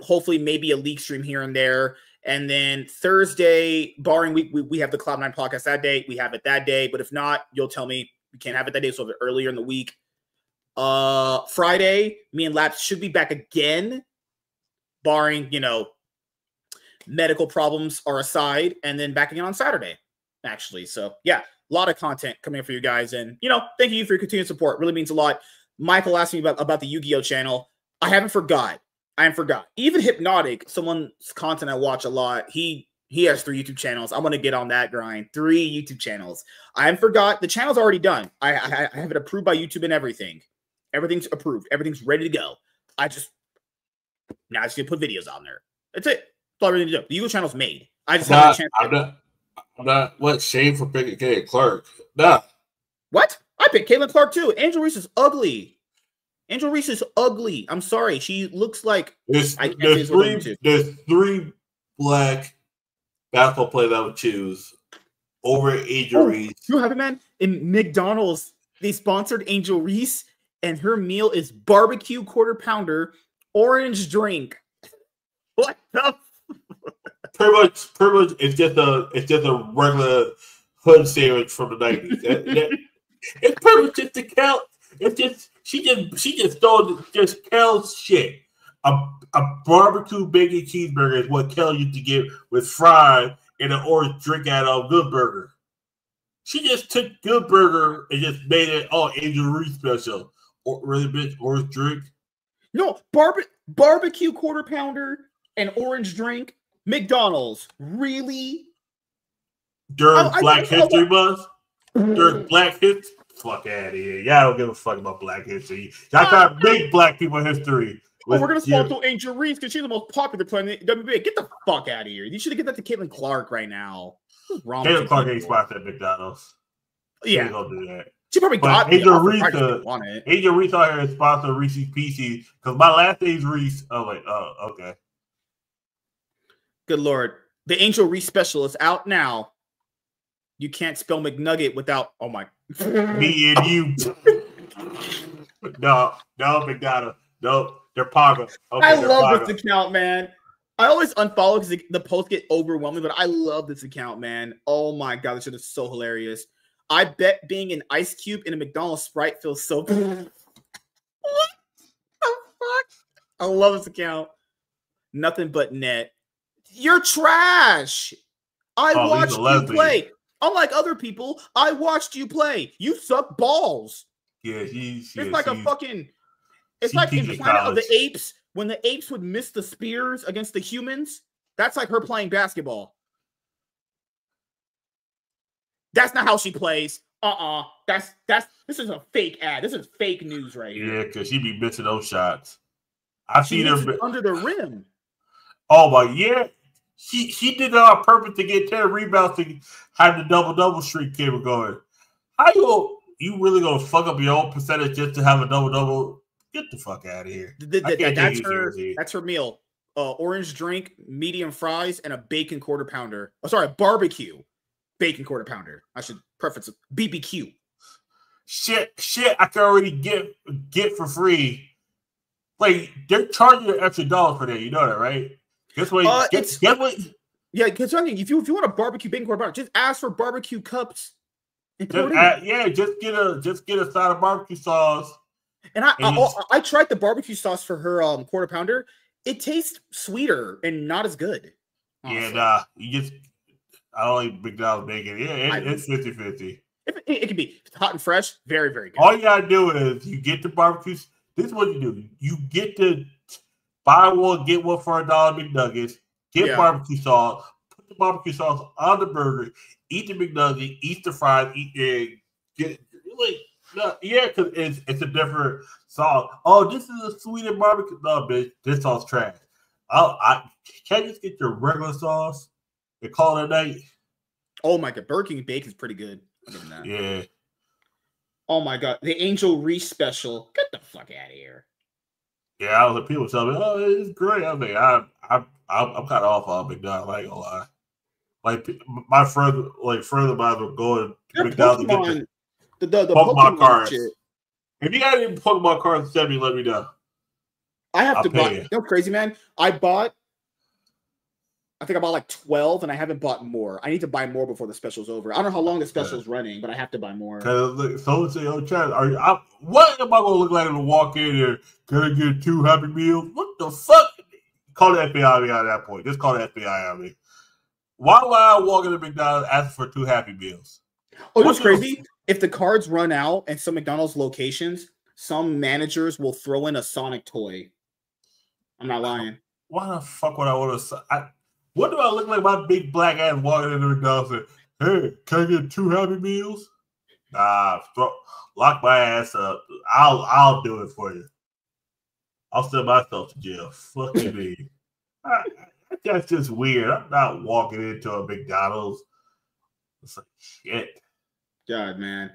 hopefully maybe a League stream here and there. And then Thursday, barring we have the Cloud9 podcast that day. We have it that day. But if not, you'll tell me we can't have it that day, so earlier in the week. Friday, me and Labs should be back again, barring, medical problems are aside, and then back again on Saturday, actually. So yeah, a lot of content coming for you guys. And, thank you for your continued support. It really means a lot. Michael asked me about the Yu-Gi-Oh channel. I haven't forgot. Even Hypnotic, someone's content I watch a lot, he has 3 YouTube channels. I'm going to get on that grind. 3 YouTube channels. I haven't forgot. The channel's already done. I have it approved by YouTube and everything. Everything's approved. Everything's ready to go. Now I just going to put videos on there. That's it. That's all I really need to do. The Yu-Gi-Oh channel's made. I just have a chance. I'm not. What? Shame for picking Caitlin Clark. Nah. What? I picked Caitlin Clark too. Angel Reese is ugly. Angel Reese is ugly. I'm sorry. She looks like there's 3 black basketball players I would choose over Angel Reese. You have it, man. In McDonald's, they sponsored Angel Reese, and her meal is barbecue quarter pounder, orange drink. What the? Pretty much, it's just a regular hood sandwich from the 90s. It's pretty much just the count. It's just she just Kel's shit. A barbecue bacon cheeseburger is what Kel used to get with fries and an orange drink out of Good Burger. She just took Good Burger and just made it Angel Reese special. Or really, bitch, orange drink. No, barbecue quarter pounder and orange drink. McDonald's, really? During Black History Month? During Black History? Fuck out of here. Y'all don't give a fuck about Black history. Y'all try to make Black people history. We're going to sponsor Angel Reese because she's the most popular player in the WBA. Get the fuck out of here. You should have given that to Caitlin Clark right now. What's wrong Caitlin Clark ain't sponsored at McDonald's. Yeah. She going to do that. She probably got Angel Reese out here is sponsored Reese's Pieces because my last name's Reese. Oh, wait. Oh, okay. Good Lord. The Angel Reese special is out now. You can't spell McNugget without, oh my. Me and you. No, McDonald's. No, they're Paga. Okay, I love this account, man. I always unfollow because the posts get overwhelming, but I love this account, man. Oh my God, this shit is so hilarious. I bet being an ice cube in a McDonald's Sprite feels so good. What the fuck? I love this account. Nothing but net. You're trash. I watched you play. Unlike other people, I watched you play. You suck balls. Yeah, it's like a fucking. It's like in Planet of the Apes when the apes would miss the spears against the humans. That's like her playing basketball. That's not how she plays. This is a fake ad. This is fake news right here. Yeah, because she be missing those shots. I've seen her under the rim. Oh my, yeah. She did that on purpose to get 10 rebounds to have the double-double streak came going. How you really gonna fuck up your own percentage just to have a double-double? Get the fuck out of here. That's her meal. Orange drink, medium fries, and a bacon quarter pounder. Oh, sorry, barbecue bacon quarter pounder. I should preface it. BBQ. Shit, I can already get for free. Like, they're charging you extra $1 for that. You know that, right? Guess what? Yeah, because if you want a barbecue bacon quarter pounder, just ask for barbecue cups. Just get a side of barbecue sauce. And I tried the barbecue sauce for her quarter pounder. It tastes sweeter and not as good. Honestly. Yeah, I don't eat McDonald's bacon. Yeah, it's 50-50. It can be hot and fresh, very, very good. All you gotta do is you get the barbecue. This is what you do. You get the buy one, get one for $1 McNuggets, get barbecue sauce, put the barbecue sauce on the burger, eat the McNugget, eat the fries, eat egg, get like because it's a different sauce. Oh, this is a sweet and barbecue. No, bitch, this sauce trash. I can't just get your regular sauce and call it a night. Oh my god, Burger King bacon is pretty good. Yeah. Oh my god, the Angel Reese special. Get the fuck out of here. Yeah, I was like, people tell me, "Oh, it's great." I'm like, I'm kind of off on McDonald's. I ain't gonna lie. Like my friends, further by were going to McDonald's to get the Pokemon cards. Shit. If you got any Pokemon cards, send me. Let me know. I have to buy. You know, crazy man. I think I bought like 12, and I haven't bought more. I need to buy more before the special's over. I don't know how long the special's running, but I have to buy more. Because someone say, "Oh, Chad, what am I gonna look like to walk in here? Can I get 2 Happy Meals? What the fuck?" Call the FBI on me at that point. Just call the FBI on me. Why do I walk into McDonald's asking for 2 Happy Meals? Oh, that's crazy. If the cards run out at some McDonald's locations, some managers will throw in a Sonic toy. I'm not lying. Why the fuck would I want to? What do I look like? My big black ass walking into McDonald's and, "Hey, can I get 2 Happy Meals?" Nah, lock my ass up. I'll do it for you. I'll send myself to jail. Fucking me. That's just weird. I'm not walking into a McDonald's. It's like shit. God, man.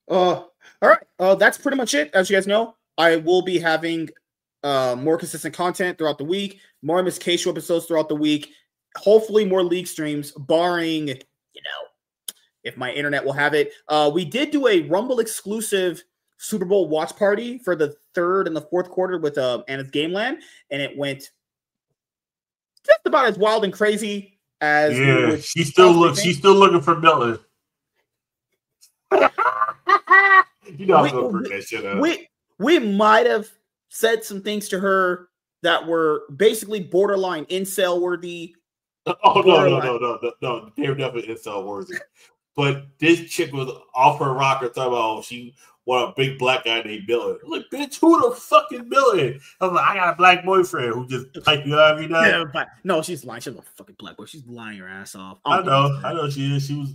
All right. That's pretty much it. As you guys know, I will be having more consistent content throughout the week, more Miss K Show episodes throughout the week, hopefully more league streams, barring, if my internet will have it. We did do a Rumble exclusive Super Bowl watch party for the 3rd and the 4th quarter with Anna's Gameland, and it went just about as wild and crazy as she's still looking for Milton. You know I'm gonna bring that shit up. We might have said some things to her that were basically borderline incel worthy. Oh no, they were definitely incel worthy. But this chick was off her rocker talking about she want a big black guy named Milton. I'm like, bitch, who the fuck is Milton? I was like, I got a black boyfriend who just type you out every night. Yeah, but no, she's lying. She's a fucking black boy. She's lying her ass off. I know she is. She was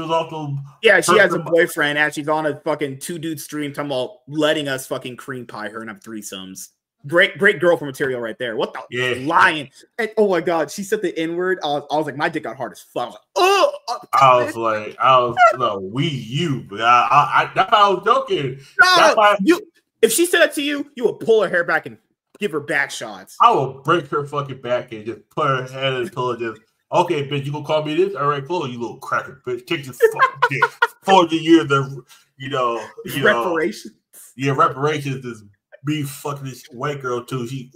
off the. Yeah, she has a boyfriend and she's on a fucking 2-dude stream talking about letting us fucking cream pie her and have threesomes. Great girl for material right there. What the lying? And oh my god, she said the N-word. I was like, my dick got hard as fuck. I was like, but I was joking. If she said that to you, you would pull her hair back and give her back shots. I will break her fucking back and just put her head in the pillow. Just okay, bitch, you gonna call me this? All right, cool, you little cracker bitch. Kick this fucking dick. 40 years of reparations. Yeah, reparations is me fucking this white girl too. She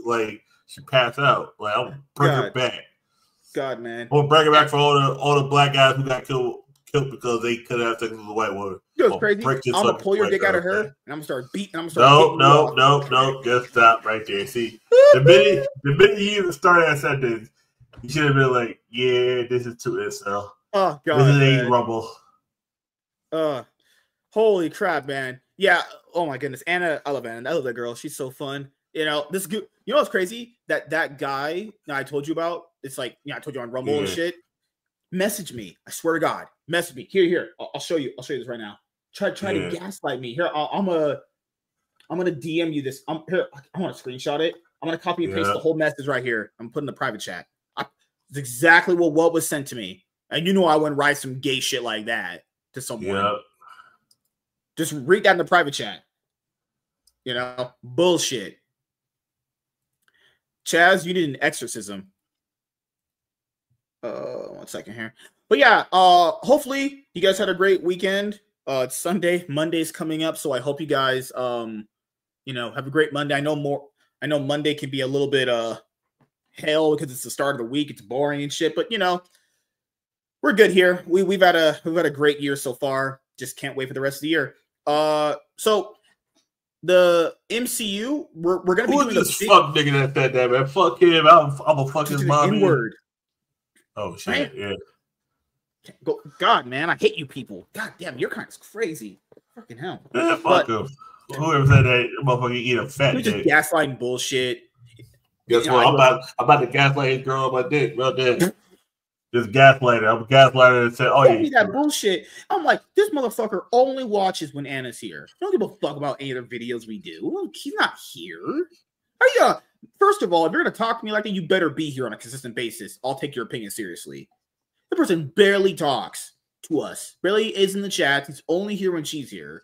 passed out. Like I'll bring her back. God, man. We'll bring her back for all the black guys who got killed because they couldn't have sex with a white woman. You know, crazy. I'm gonna pull your dick out of her and I'm gonna start beating. No. Just stop right there. See, the minute you even started that sentence, you should have been like, "Yeah, this is too incel. Oh god, this is a Rumble." Holy crap, man. Yeah. Oh my goodness, Anna. I love Anna. I love that girl. She's so fun. You know what's crazy? That guy that I told you about. It's like, I told you on Rumble and shit. Message me. I swear to God. Message me. Here. I'll show you. I'll show you this right now. Try to gaslight me. Here, I'm gonna DM you this. Here. I want to screenshot it. I'm gonna copy and paste the whole message right here. I'm putting in the private chat. It's exactly what was sent to me. And I wouldn't write some gay shit like that to someone. Yeah. Just read that in the private chat. Bullshit. Chaz, you need an exorcism. 1 second here. But yeah, hopefully you guys had a great weekend. It's Sunday, Monday's coming up, so I hope you guys have a great Monday. I know Monday can be a little bit hell because it's the start of the week, it's boring and shit, but we're good here. We've had a great year so far. Just can't wait for the rest of the year. So the MCU, we're gonna be doing this fuck nigga that man. Fuck him. I'm a fucking mommy. N-word. Oh shit! Yeah. God, man, I hate you people. God damn, your kind is crazy. Fucking hell. Yeah, fuck him. Whoever said that motherfucker eat a fat dick. Just gaslighting bullshit. Guess what? I'm about to gaslight his girl on my dick, real dick. Just gaslight her. I'm gaslighting and say, "Oh yeah." That bullshit. I'm like, this motherfucker only watches when Anna's here. Don't give a fuck about any of the videos we do. He's not here. Are you? First of all, if you're gonna talk to me like that, you better be here on a consistent basis. I'll take your opinion seriously. The person barely talks to us. Barely is in the chat. He's only here when she's here.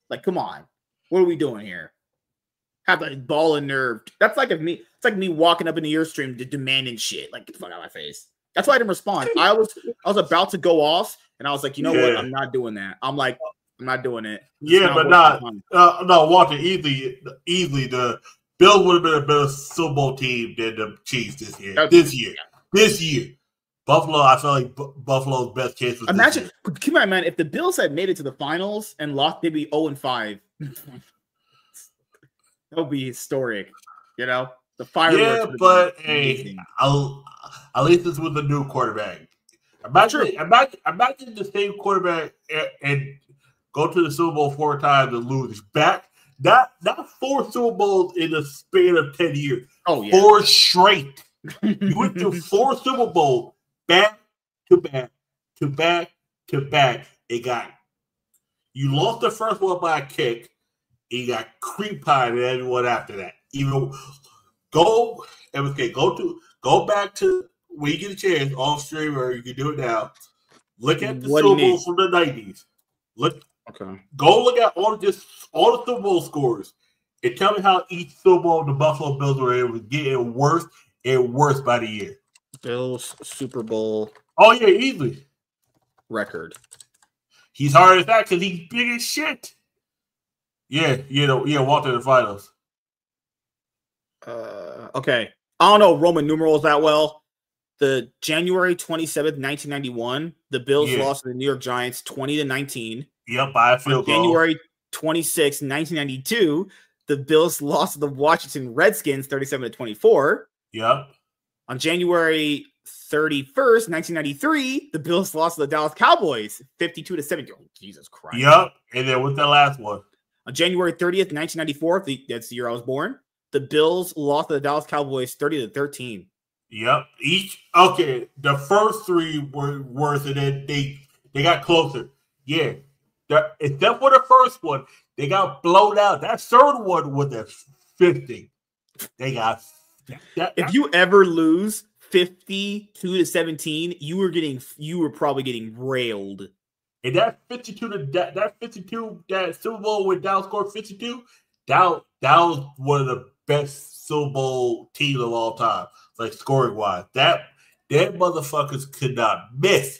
Like, come on. What are we doing here? Have a ball and nerve. That's like me. It's like me walking up in the Earstream demanding shit. Like, get the fuck out of my face. That's why I didn't respond. I was about to go off, and I was like, you know what? I'm not doing that. I'm like, I'm not doing it. But no, Walter. Easily, the Bills would have been a better Super Bowl team than the Chiefs this year. This year. Buffalo, I feel like Buffalo's best case was imagine, keep in mind, man, if the Bills had made it to the finals and lost, they'd be 0-5. That would be historic, you know? The fireworks. Yeah, but hey, at least this was a new quarterback. Imagine the same quarterback and go to the Super Bowl 4 times and lose. Not 4 Super Bowls in the span of 10 years. Oh, yeah. 4 straight. You went to 4 Super Bowls. Back to back to back to back. You lost the first one by a kick. And you got cream pie to everyone after that. Even go back to when you get a chance off stream, or you can do it now. Look at the Super Bowl from the 90s. Go look at all the Super Bowl scores and tell me how each Super Bowl the Buffalo Bills were able to get worse and worse by the year. Bills Super Bowl. Oh yeah, easily. Record. He's hard as that because he's big as shit. Yeah, Walter in the finals. Okay. I don't know Roman numerals that well. The January 27th, 1991, the Bills lost to the New York Giants 20-19. Yep, by a field goal. January 26th, 1992, the Bills lost to the Washington Redskins 37-24. Yep. On January 31st, 1993, the Bills lost to the Dallas Cowboys 52-70. Oh, Jesus Christ. Yep. And then what's the last one? On January 30th, 1994, that's the year I was born, the Bills lost to the Dallas Cowboys 30-13. Yep. The first 3 were worse, and then they got closer. Yeah. Except for the first one, they got blown out. That third one was a 50. They got if you ever lose 52-17, you were probably getting railed. And that 52 that Super Bowl when Dallas scored 52, that was one of the best Super Bowl teams of all time, like scoring wise. That motherfuckers could not miss.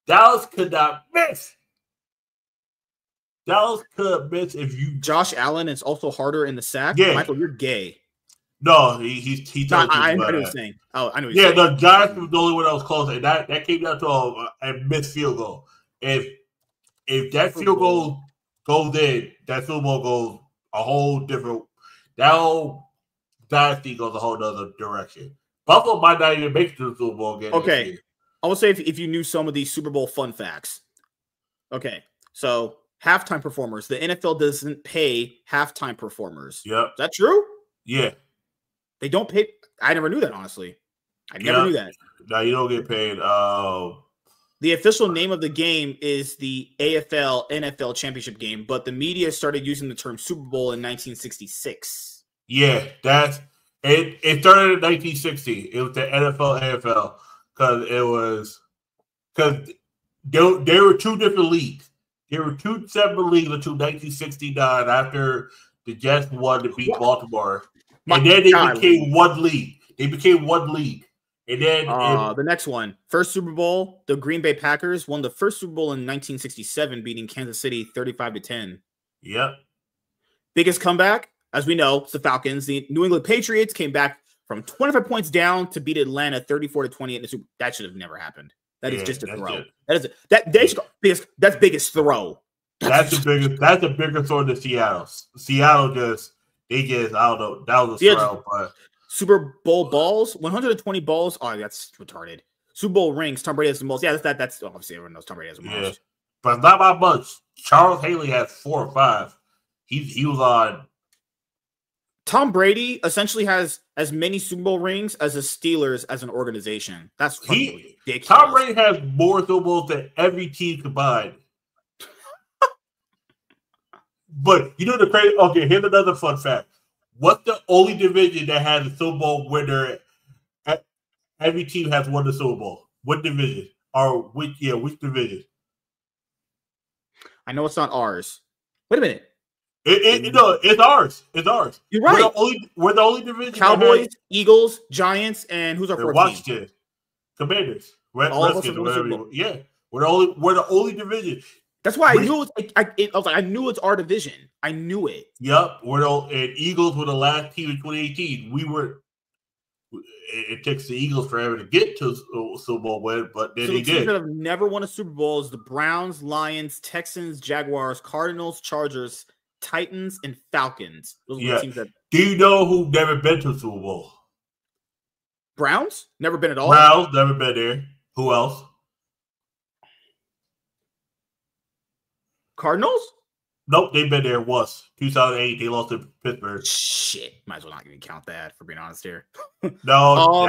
Dallas could not miss. Dallas could miss if you. Josh Allen is also harder in the sack. Yeah. Michael, you're gay. No, he told you. I know what you're saying. Oh, I know. Yeah, the Giants was the only one that was close, and that came down to a missed field goal. If that field goal goes in, that Super Bowl goes a whole different. That whole dynasty goes a whole other direction. Buffalo might not even make it to the Super Bowl again. Okay, I will say if you knew some of these Super Bowl fun facts. Okay, so halftime performers. The NFL doesn't pay halftime performers. Yep. Is that true? Yeah. They don't pay. I never knew that, honestly. I never knew that. No, you don't get paid. The official name of the game is the AFL NFL Championship game, but the media started using the term Super Bowl in 1966. Yeah, it started in 1960. It was the NFL AFL because there were 2 different leagues. There were 2 separate leagues until 1969 after the Jets won to beat Baltimore. And then they became one league. And then the next one, first Super Bowl, the Green Bay Packers won the first Super Bowl in 1967, beating Kansas City 35-10. Yep. Biggest comeback, as we know, it's the Falcons. The New England Patriots came back from 25 points down to beat Atlanta 34-28 in the Super Bowl. That should have never happened. That is just a throw. That's biggest throw. That's the bigger throw than Seattle. Seattle I don't know. That was a throw, but Super Bowl balls, 120 balls. Oh, that's retarded. Super Bowl rings, Tom Brady has the most. Yeah, that's obviously everyone knows Tom Brady has the most. But not by much. Charles Haley has 4 or 5. He was on. Tom Brady essentially has as many Super Bowl rings as the Steelers as an organization. That's ridiculous. Tom Brady has more Super Bowls than every team combined. But you know the crazy. Okay, here's another fun fact. What's the only division that has a Super Bowl winner? Every team has won the Super Bowl. What division? Or which division? I know it's not ours. Wait a minute. It's ours. It's ours. You're right. We're the only division. Cowboys, Eagles, Giants, and who's our fourth Washington team? Commanders. All of us are yeah. We're the only division. That's why I knew I knew it's our division. I knew it. Yep. And Eagles were the last team in 2018. It takes the Eagles forever to get to Super Bowl win, but then they did. That have never won a Super Bowl is the Browns, Lions, Texans, Jaguars, Cardinals, Chargers, Titans, and Falcons. Those are the teams that. Do you know who never been to a Super Bowl? Browns? Never been at all? Browns, never been there. Who else? Cardinals? Nope, they've been there once. 2008, they lost to Pittsburgh. Shit. Might as well not even count that, for being honest here. No,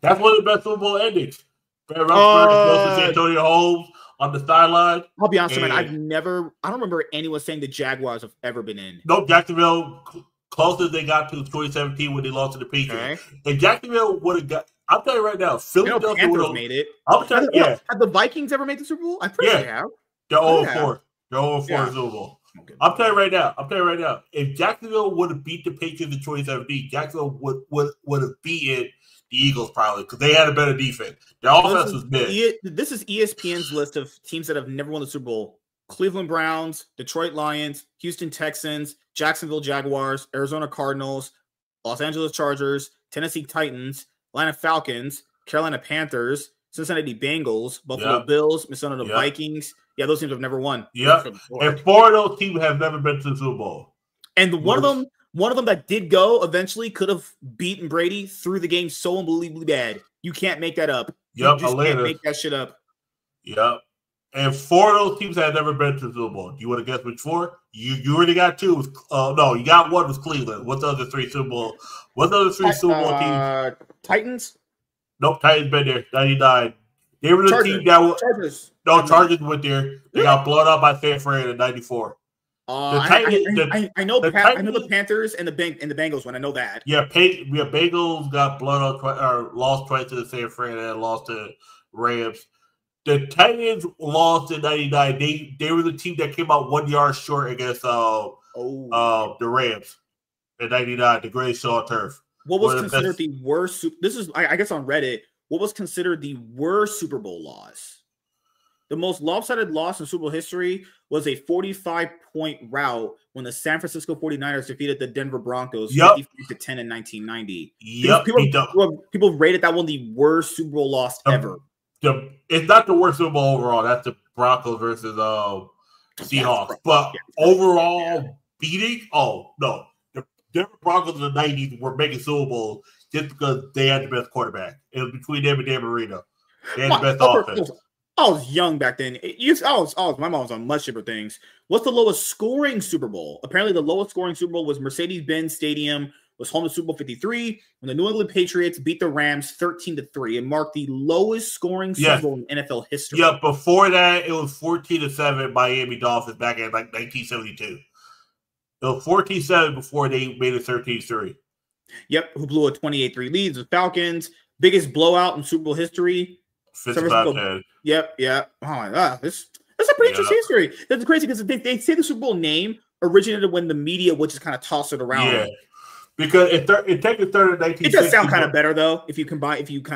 that's one of the best Super Bowl endings. Ben Roethlisberger, Antonio Holmes on the sideline. I'll be honest, man. I don't remember anyone saying the Jaguars have ever been in. Nope, Jacksonville, closest they got to 2017 when they lost to the Patriots. Okay. And Jacksonville would have got. I'm telling you right now, Philadelphia would have made it. I'm telling you, Have the Vikings ever made the Super Bowl? I'm pretty sure they have. They're 0-4. They're 0-4 Super Bowl. Okay. I'm telling you right now. If Jacksonville would have beat the Patriots in 2017, Jacksonville would have beaten the Eagles probably because they had a better defense. Their offense was mid. This is ESPN's list of teams that have never won the Super Bowl: Cleveland Browns, Detroit Lions, Houston Texans, Jacksonville Jaguars, Arizona Cardinals, Los Angeles Chargers, Tennessee Titans, Atlanta Falcons, Carolina Panthers, Cincinnati Bengals, Buffalo Bills, Minnesota Vikings. Yeah, those teams have never won. Yeah, and 4 of those teams have never been to the Super Bowl. And one of them that did go eventually could have beaten Brady through the game so unbelievably bad. You can't make that up. Yep, you just can't make that shit up. Yep. And 4 of those teams have never been to the Super Bowl. Do you want to guess which 4? You already got 2. No, you got 1 was Cleveland. What's the other 3 Super Bowl? What's the other 3 Super Bowl teams? Titans? Nope, Titans been there. 99. They were the team that was Chargers. No, Chargers went there. They got blown up by San Fran in 94. I know the Panthers and the Bengals when I know that. Yeah, Bengals got blown up or lost twice to the San Fran and lost to Rams. The Titans lost in 99. They were the team that came out 1 yard short against the Rams in 99, the greatest show on turf. What was considered the worst? This is, I guess, on Reddit. What was considered the worst Super Bowl loss? The most lopsided loss in Super Bowl history was a 45-point rout when the San Francisco 49ers defeated the Denver Broncos 55-10 in 1990. Yep. People rated that one the worst Super Bowl loss ever. It's not the worst Super Bowl overall. That's the Broncos versus Seahawks. But overall beating, no. The Denver Broncos in the 90s were making Super Bowls just because they had the best quarterback. It was between them and Dan Marino. They had the best offense. I was young back then. My mom was on much different things. What's the lowest scoring Super Bowl? Apparently, the lowest scoring Super Bowl was Mercedes-Benz Stadium, was home to Super Bowl 53 when the New England Patriots beat the Rams 13-3 and marked the lowest scoring Super Bowl in NFL history. Yeah, before that, it was 14-7 Miami Dolphins back in 1972. It was 14-7 before they made it 13-3. Yep, who blew a 28-3 lead. The Falcons, biggest blowout in Super Bowl history. 55-10. Yep. Oh my God, that's a pretty interesting history. That's crazy because they say the Super Bowl name originated when the media would just kind of toss it around. Yeah, because it takes a third of 1960. It does sound kind of better though if you kind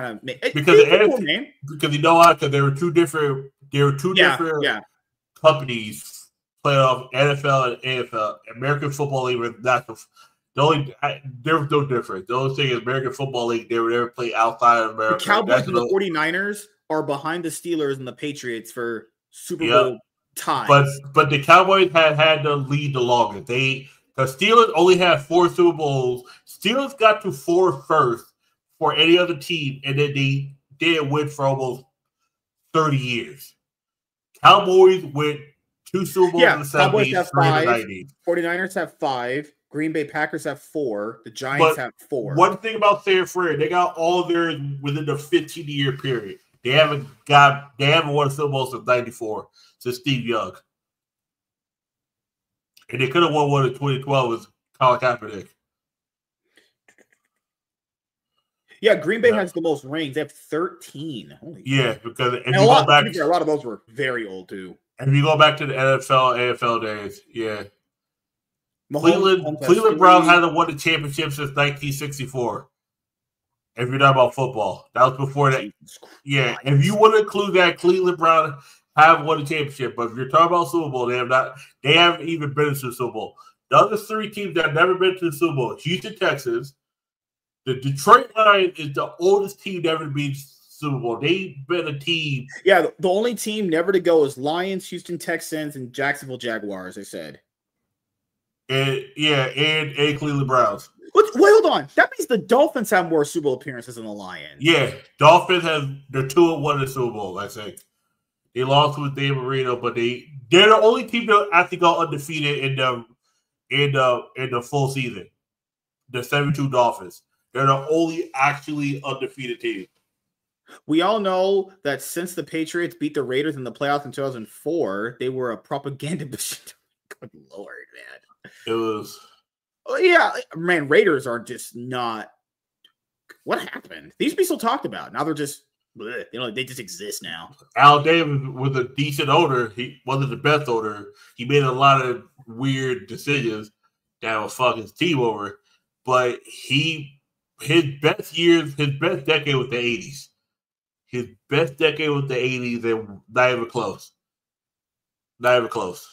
of make because you know what? Because there were two different companies playing off NFL and AFL. American Football League was not there was no difference. The only thing is American Football League, they would never play outside of America. The Cowboys and the 49ers are behind the Steelers and the Patriots for Super Bowl ties. But the Cowboys had the lead the longest. The Steelers only had 4 Super Bowls. Steelers got to 4 first for any other team, and then didn't win for almost 30 years. Cowboys went 2 Super Bowls in the 70s, 3 in the 90s. 49ers have 5. Green Bay Packers have 4. The Giants have 4. One thing about San Fran, they got all of theirs within the 15-year period. They haven't won a Super Bowl since 94, since Steve Young. And they could have won one in 2012 with Colin Kaepernick. Yeah, Green Bay has the most rings. They have 13. Because if you go back, a lot of those were very old too. And if you go back to the NFL, AFL days, Cleveland Browns hadn't won the championship since 1964. If you're talking about football, that was before that. Yeah, if you want to include that, Cleveland Browns have won the championship. But if you're talking about Super Bowl, they have not. They haven't even been to the Super Bowl. The other 3 teams that have never been to the Super Bowl: Houston Texans. The Detroit Lions is the oldest team to ever be Super Bowl. They've been a team. Yeah, the only team never to go is Lions, Houston Texans, and Jacksonville Jaguars. They said. And Cleveland Browns. Wait, hold on. That means the Dolphins have more Super Bowl appearances than the Lions. Yeah, Dolphins they're 2-1 in the Super Bowl. I think they lost with Dave Marino, but they're the only team that actually got undefeated in the full season. The 72 Dolphins. They're the only actually undefeated team. We all know that since the Patriots beat the Raiders in the playoffs in 2004, they were a propaganda machine. Good Lord, man. It was. Oh, yeah, man, Raiders are just not. What happened? They used to be so talked about. Now they're just, bleh, they just exist now. Al Davis was a decent owner. He wasn't the best owner. He made a lot of weird decisions that was fuck his team over. But his best decade was the 80s. His best decade was the 80s, and not even close. Not even close.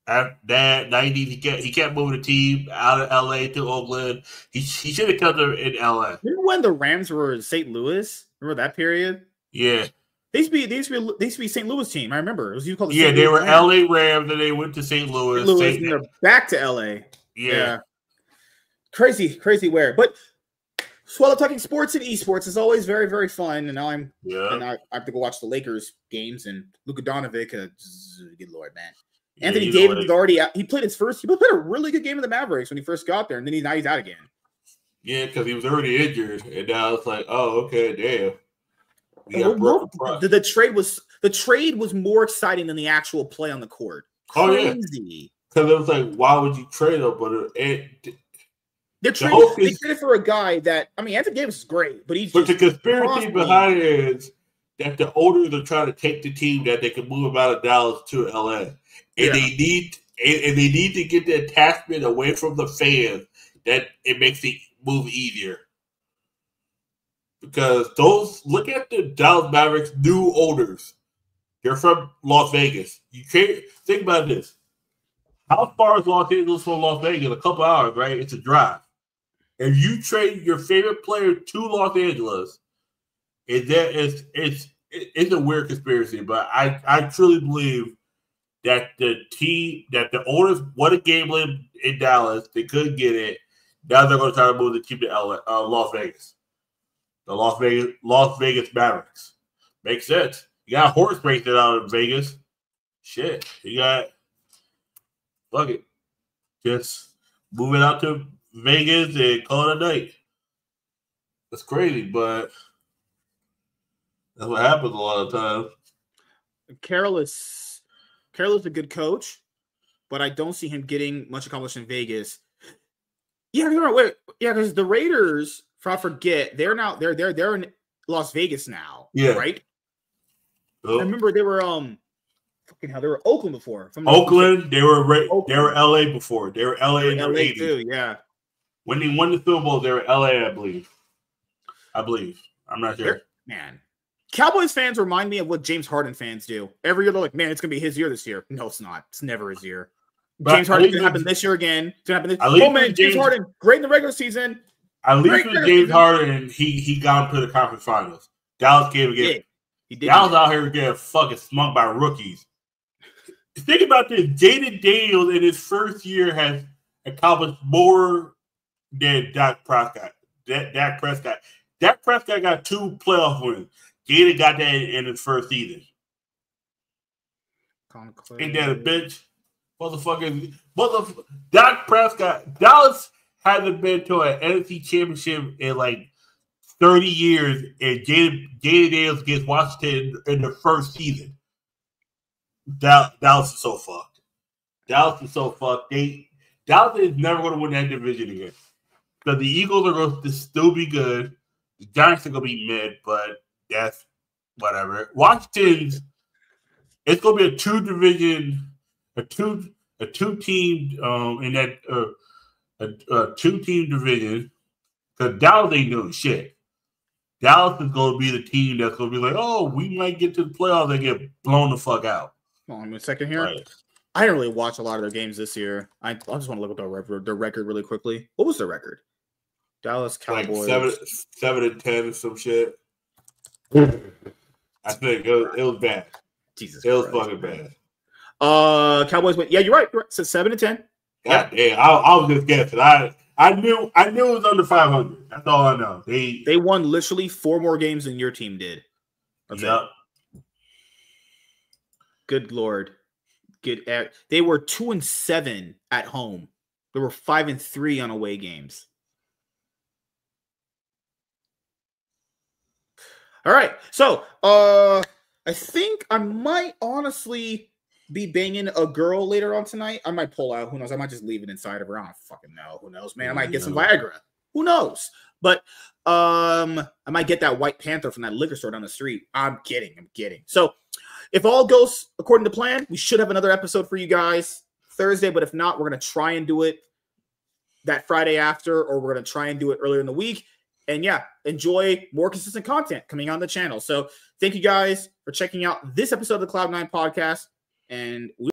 After that, 90s, he kept moving the team out of LA to Oakland. He should have come in LA. Remember when the Rams were in St. Louis? Remember that period? Yeah. They used to be St. Louis team. I remember. It was called the St. Louis were Rams. LA Rams, and they went to St. Louis. And they're back to LA. Yeah. Crazy weird. But while I'm talking sports and esports, it's always very, very fun. And now I have to go watch the Lakers games and Luka Doncic. Good Lord, man. Anthony Davis is already out. He played a really good game in the Mavericks when he first got there, and then now he's out again. Yeah, because he was already injured, and now it's like, oh, okay, damn. The trade was more exciting than the actual play on the court. Crazy. Because it was like, why would you trade him? But they traded for a guy that Anthony Davis is great, but the conspiracy behind it is that the owners are trying to take the team that they can move him out of Dallas to LA. And they need to get the attachment away from the fans that it makes the move easier. Because look at the Dallas Mavericks new owners. They're from Las Vegas. Think about this. How far is Los Angeles from Las Vegas? A couple hours, right? It's a drive. If you trade your favorite player to Los Angeles, it's a weird conspiracy, but I truly believe that the owners won a game in Dallas. They couldn't get it. Now they're going to try to move the team to Las Vegas. The Las Vegas Mavericks. Makes sense. You got horse racing out in Vegas. Shit. You got fuck it. Just move it out to Vegas and call it a night. That's crazy, but that's what happens a lot of times. Carroll is a good coach, but I don't see him getting much accomplished in Vegas. Yeah, because the Raiders, if I forget, they're in Las Vegas now. Yeah. Right? Oh. I remember they were they were Oakland before. Oakland, they were LA before. They were LA in the 80s. Too, yeah. When they won the Super Bowl, they were LA, I believe. I'm not sure. Man. Cowboys fans remind me of what James Harden fans do. Every year they're like, man, it's going to be his year this year. No, it's not. It's never his year. James Harden's going to happen this year again. It's going to happen this. Oh, man, James Harden, great in the regular season. At least with James Harden, he got him to the conference finals. Dallas came again. Dallas out here getting fucking smunked by rookies. Think about this. Jaden Daniels in his first year has accomplished more than Dak Prescott. Dak Prescott got 2 playoff wins. Jaden got that in his first season. Ain't that a bitch? Motherfucking Dak Prescott. Dallas hasn't been to an NFC championship in like 30 years, and Jaden Daniels gets Washington in the first season. Dallas is so fucked. Dallas is so fucked. Dallas is never going to win that division again. So the Eagles are going to still be good. The Giants are going to be mid, but that's whatever. Washington's, it's going to be a two-team in that a two-team division, because Dallas ain't doing shit. Dallas is going to be the team that's going to be like, oh, we might get to the playoffs and get blown the fuck out. Hold on a second here. Right. I didn't really watch a lot of their games this year. I just want to look at their record really quickly. What was their record? Dallas Cowboys. Like 7-10 or some shit. I think it was bad. Jesus It was Christ, fucking bad. Cowboys went. Yeah, you're right. So 7-10. God damn, I was just guessing. I knew it was under 500. That's all I know. They won literally 4 more games than your team did. That's it. Good Lord. They were 2-7 at home. They were 5-3 on away games. All right. So, I think I might honestly be banging a girl later on tonight. I might pull out. Who knows? I might just leave it inside of her. I don't fucking know. Who knows, man? I might get some Viagra. Who knows? But I might get that White Panther from that liquor store down the street. I'm kidding. So if all goes according to plan, we should have another episode for you guys Thursday. But if not, we're going to try and do it that Friday after, or we're going to try and do it earlier in the week. And yeah, enjoy more consistent content coming on the channel. So thank you guys for checking out this episode of the Cloud9 podcast. And